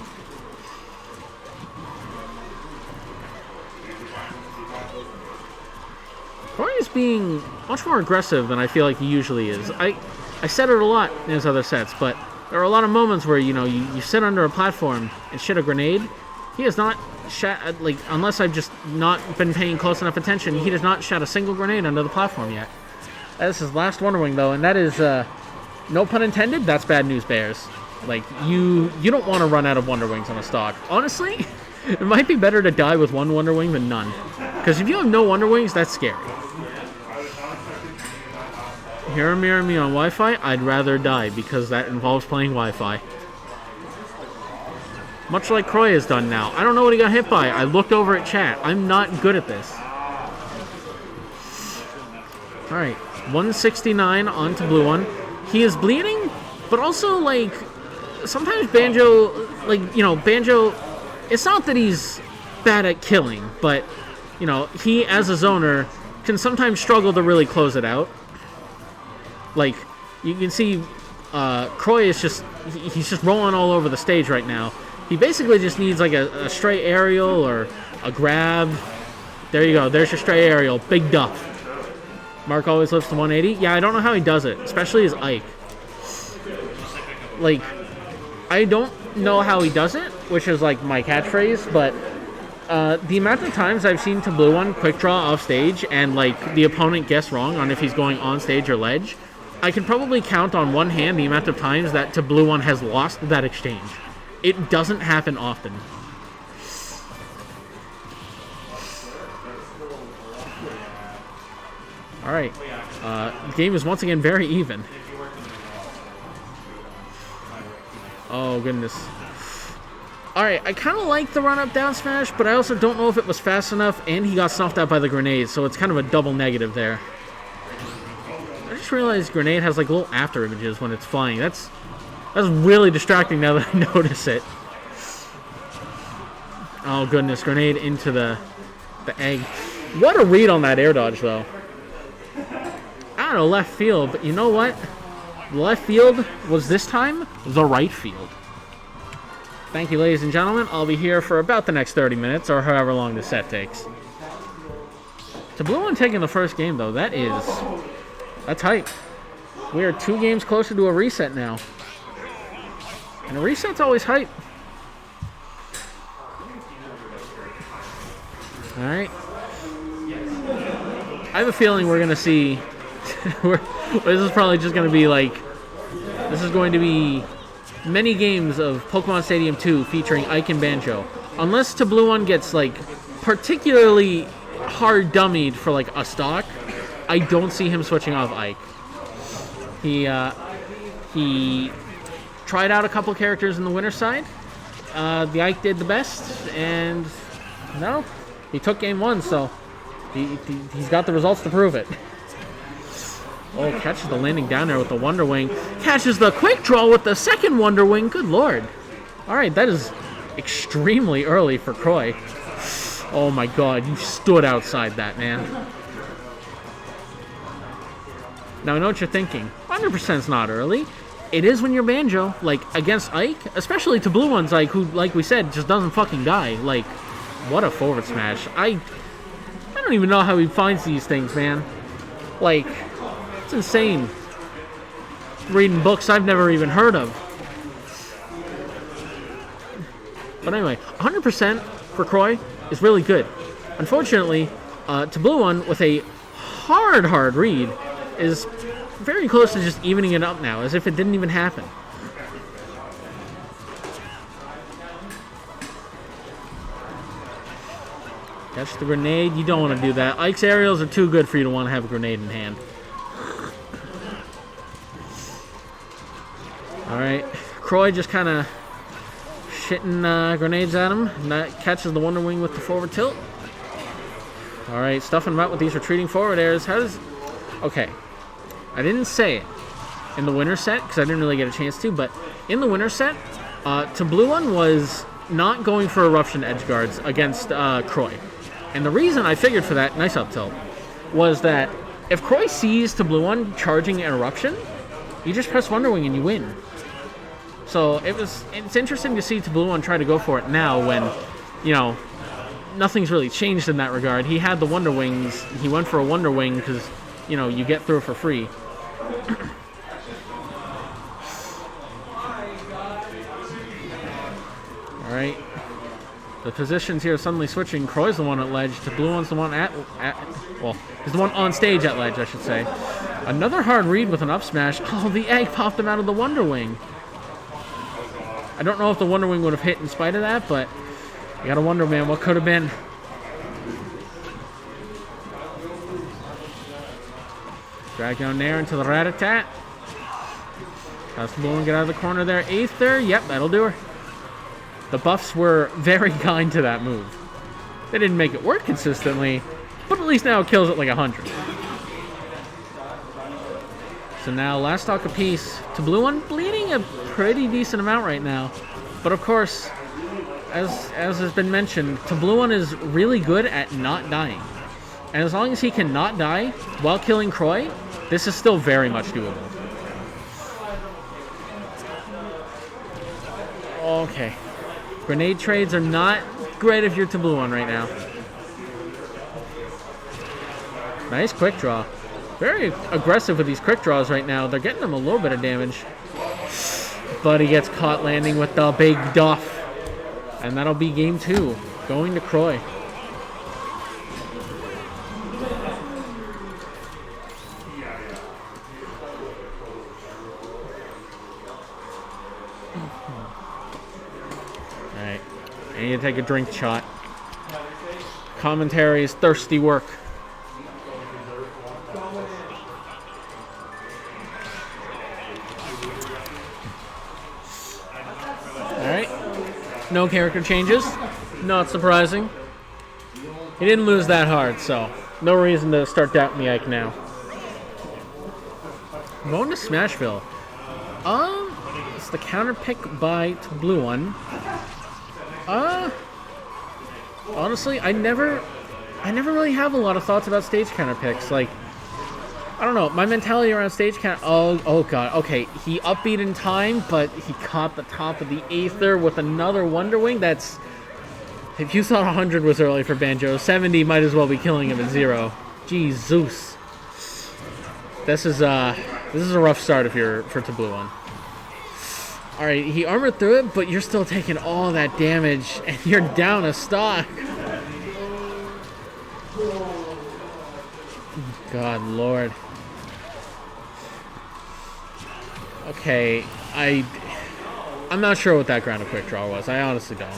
Croy is being much more aggressive than I feel like he usually is. I said it a lot in his other sets, but there are a lot of moments where, you sit under a platform and shit a grenade. He has not shot, like, unless I've just not been paying close enough attention, he does not shot a single grenade under the platform yet. That is his last Wonder Wing, though, and that is, no pun intended, that's bad news, Bears. Like, you don't want to run out of Wonder Wings on a stock. Honestly, it might be better to die with one Wonder Wing than none. Because if you have no Wonder Wings, that's scary. Mirror me on Wi-Fi, I'd rather die because that involves playing Wi-Fi. Much like Croy has done now. I don't know what he got hit by. I looked over at chat. I'm not good at this. Alright, 169 on to blue one. He is bleeding, but also, like, sometimes Banjo, Banjo, it's not that he's bad at killing, but, he, as a zoner, can sometimes struggle to really close it out. Like, you can see Croy is he's just rolling all over the stage right now. He basically just needs like a stray aerial or a grab. There you go. There's your stray aerial. Big duff. Mark always lives to 180. Yeah, I don't know how he does it, especially as Ike. Like, I don't know how he does it, which is like my catchphrase, but the amount of times I've seen Blue One quick draw off stage and like the opponent guess wrong on if he's going on stage or ledge, I can probably count on one hand the amount of times that Blue One has lost that exchange. It doesn't happen often. Alright. The game is once again very even. Oh, goodness. Alright, I kind of like the run-up down smash, but I also don't know if it was fast enough, and he got snuffed out by the grenade, so it's kind of a double negative there. I just realized grenade has like little after images when it's flying. That's really distracting now that I notice it. Oh goodness, grenade into the egg. What a read on that air dodge though. I don't know, left field, but you know what? Left field was this time the right field. Thank you, ladies and gentlemen. I'll be here for about the next 30 minutes or however long the set takes. To Blue One taking the first game though, that's hype. We are 2 games closer to a reset now. And a reset's always hype. Alright. I have a feeling we're going to see... this is probably just going to be like... This is going to be many games of Pokemon Stadium 2 featuring Ike and Banjo. Unless Blue One gets, like, particularly hard dummied for, like, a stock, I don't see him switching off Ike. He tried out a couple characters in the winter side. The Ike did the best, and no, He took game 1, so he's got the results to prove it. Oh, catches the landing down there with the Wonder Wing. Catches the quick draw with the second Wonder Wing. Good lord. All right, that is extremely early for Croy. Oh my god, you stood outside that, man. Now, I know what you're thinking. 100% is not early. It is when you're Banjo, like, against Ike, especially to Blue One's Ike, who, like we said, just doesn't fucking die. Like, what a forward smash. I don't even know how he finds these things, man. Like, it's insane. Reading books I've never even heard of. But anyway, 100% for Croy is really good. Unfortunately, to Blue One with a hard read is very close to just evening it up now, as if it didn't even happen. Catch the grenade. You don't want to do that. Ike's aerials are too good for you to want to have a grenade in hand. Alright. Croy just kind of shitting grenades at him. And that catches the Wonder Wing with the forward tilt. Alright, stuffing him out with these retreating forward airs. How does... Okay. I didn't say it in the winner set, because I didn't really get a chance to, but in the winner set, to Blue One was not going for eruption edge guards against Croy. And the reason I figured for that, nice up tilt, was that if Croy sees to Blue One charging an eruption, you just press Wonder Wing and you win. So it's interesting to see to Blue One try to go for it now when, you know, nothing's really changed in that regard. He had the Wonder Wings, he went for a Wonder Wing because, you know, you get through for free. Alright. The positions here are suddenly switching. Croy's the one at ledge. To Blue One's the one well, he's the one on stage at ledge, I should say. Another hard read with an up smash. Oh, the egg popped him out of the Wonder Wing. I don't know if the Wonder Wing would have hit in spite of that, but you gotta wonder, man, what could have been. Drag down there into the rat-a-tat. Has to Blue One get out of the corner there. Aether, yep, that'll do her. The buffs were very kind to that move. They didn't make it work consistently, but at least now it kills it like 100. So now last stock apiece. To Blue One bleeding a pretty decent amount right now. But of course, as has been mentioned, to Blue One is really good at not dying. And as long as he can not die while killing Croy, this is still very much doable. Okay. Grenade trades are not great if you're to Blue One right now. Nice quick draw. Very aggressive with these quick draws right now. They're getting him a little bit of damage. But he gets caught landing with the big duff. And that'll be game 2. Going to Croy. Alright. I need to take a drink shot. Commentary is thirsty work. Alright. No character changes. Not surprising. He didn't lose that hard, so no reason to start doubting the Ike now. Going to Smashville. It's the counter pick by Blue One. Honestly, I never really have a lot of thoughts about stage counter picks. Like, I don't know, my mentality around stage counter. Oh god. Okay, he upbeat in time, but he caught the top of the Aether with another Wonder Wing. That's, if you thought 100 was early for Banjo, 70 might as well be killing him at 0. Jesus. This is a rough start if you're for Blue One. Alright, he armored through it, but you're still taking all that damage, and you're down a stock. God lord. Okay, I'm not sure what that ground of quick draw was. I honestly don't.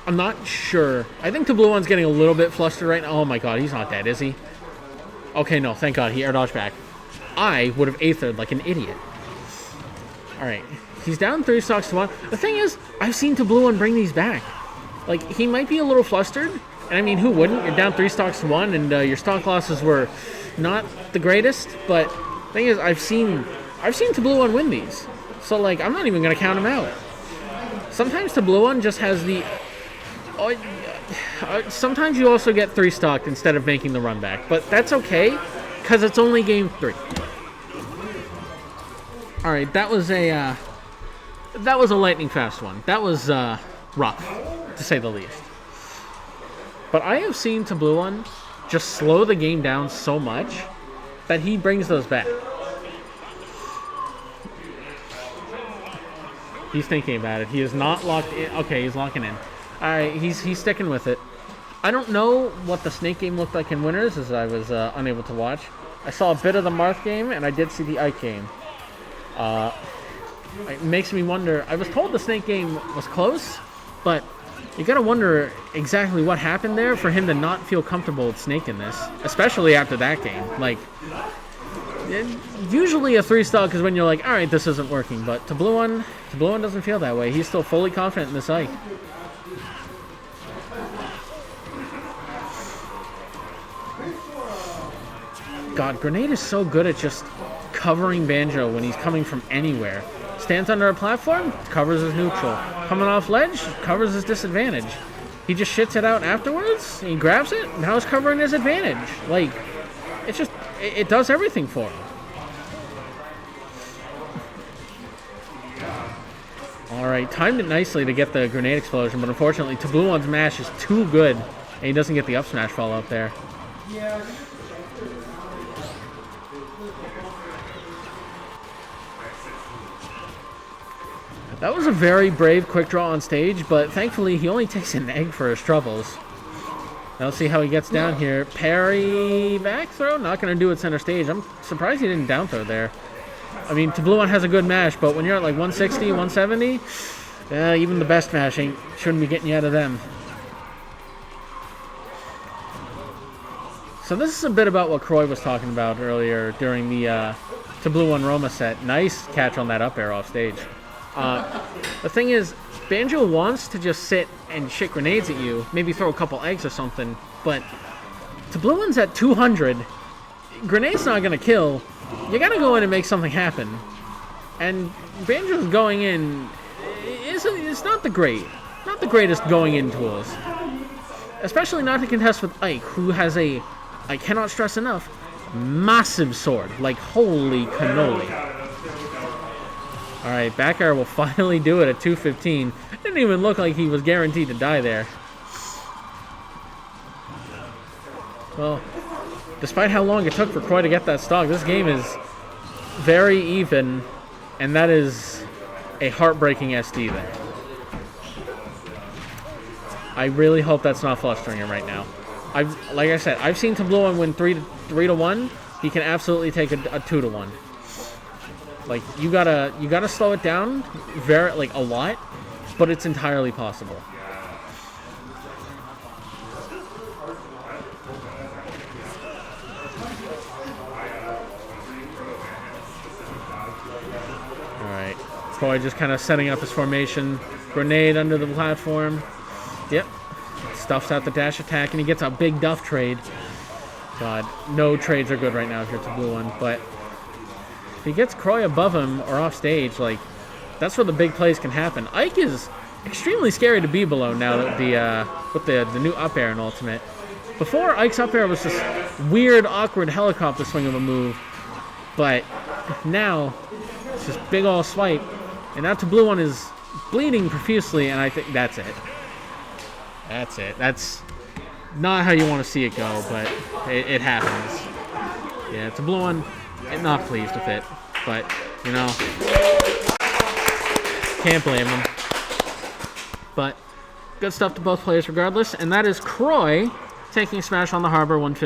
I'm not sure. I think the Blue One's getting a little bit flustered right now. Oh my god, he's not dead, is he? Okay, no, thank god, he air dodged back. I would have aethered like an idiot. Alright, he's down 3 stocks to 1. The thing is, I've seen to Blue One bring these back. Like, he might be a little flustered. And I mean, who wouldn't? You're down 3 stocks to 1, and your stock losses were not the greatest. But the thing is, I've seen Tableau One win these. So, like, I'm not even going to count him out. Sometimes Tableau One just has the... sometimes you also get 3 stocked instead of making the run back. But that's okay, because it's only game 3. All right, that was a lightning fast one. That was rough, to say the least. But I have seen Tableau One just slow the game down so much that he brings those back. He's thinking about it. He is not locked in. Okay, he's locking in. All right, he's sticking with it. I don't know what the Snake game looked like in Winners, as I was unable to watch. I saw a bit of the Marth game, and I did see the Ike game. It makes me wonder. I was told the Snake game was close, but you gotta wonder exactly what happened there for him to not feel comfortable with Snake in this, especially after that game. Like, usually a 3-stock is when you're like, all right, this isn't working, but Tableau One doesn't feel that way. He's still fully confident in this Ike. God, Grenade is so good at just covering Banjo when he's coming from anywhere. Stands under a platform, covers his neutral. Coming off ledge, covers his disadvantage. He just shits it out afterwards, he grabs it, now he's covering his advantage. Like, it's just, it does everything for him. Alright, timed it nicely to get the grenade explosion, but unfortunately Tableau One's mash is too good, and he doesn't get the up smash follow up there. That was a very brave quick draw on stage, but thankfully he only takes an egg for his troubles. Now let's see how he gets down here. Parry back throw, not going to do it center stage. I'm surprised he didn't down throw there. I mean, Tableau One has a good mash, but when you're at like 160, 170, even the best mashing shouldn't be getting you out of them. So this is a bit about what Croy was talking about earlier during the Tableau One Roma set. Nice catch on that up air off stage. The thing is, Banjo wants to just sit and shit grenades at you, maybe throw a couple eggs or something, but Tableau One's at 200. Grenade's not going to kill. You got to go in and make something happen. And Banjo's going in, it's not the greatest going in tools. Especially not to contest with Ike, who has a, I cannot stress enough, massive sword. Like, holy cannoli. Alright, back air will finally do it at 215. Didn't even look like he was guaranteed to die there. Well, despite how long it took for Croy to get that stock, this game is very even, and that is a heartbreaking SD there. I really hope that's not flustering him right now. Like I said, I've seen Tableau One win 3 to 1. He can absolutely take a 2 to 1. Like, you gotta slow it down a lot, but it's entirely possible. Alright. Croy just kind of setting up his formation. Grenade under the platform. Yep. Stuffs out the dash attack, and he gets a big duff trade. God, no trades are good right now if you're Tableau One, but if he gets Croy above him or off stage, like, that's where the big plays can happen. Ike is extremely scary to be below now that with the new up air and ultimate. Before, Ike's up air was this weird, awkward helicopter swing of a move, but now it's this big ol' swipe, and now Tableau One is bleeding profusely, and I think that's it. That's it. That's not how you want to see it go, but it happens. Yeah, Tableau One, not pleased with it, but, you know, can't blame him. But good stuff to both players regardless, and that is Croy taking Smash on the Harbor 150.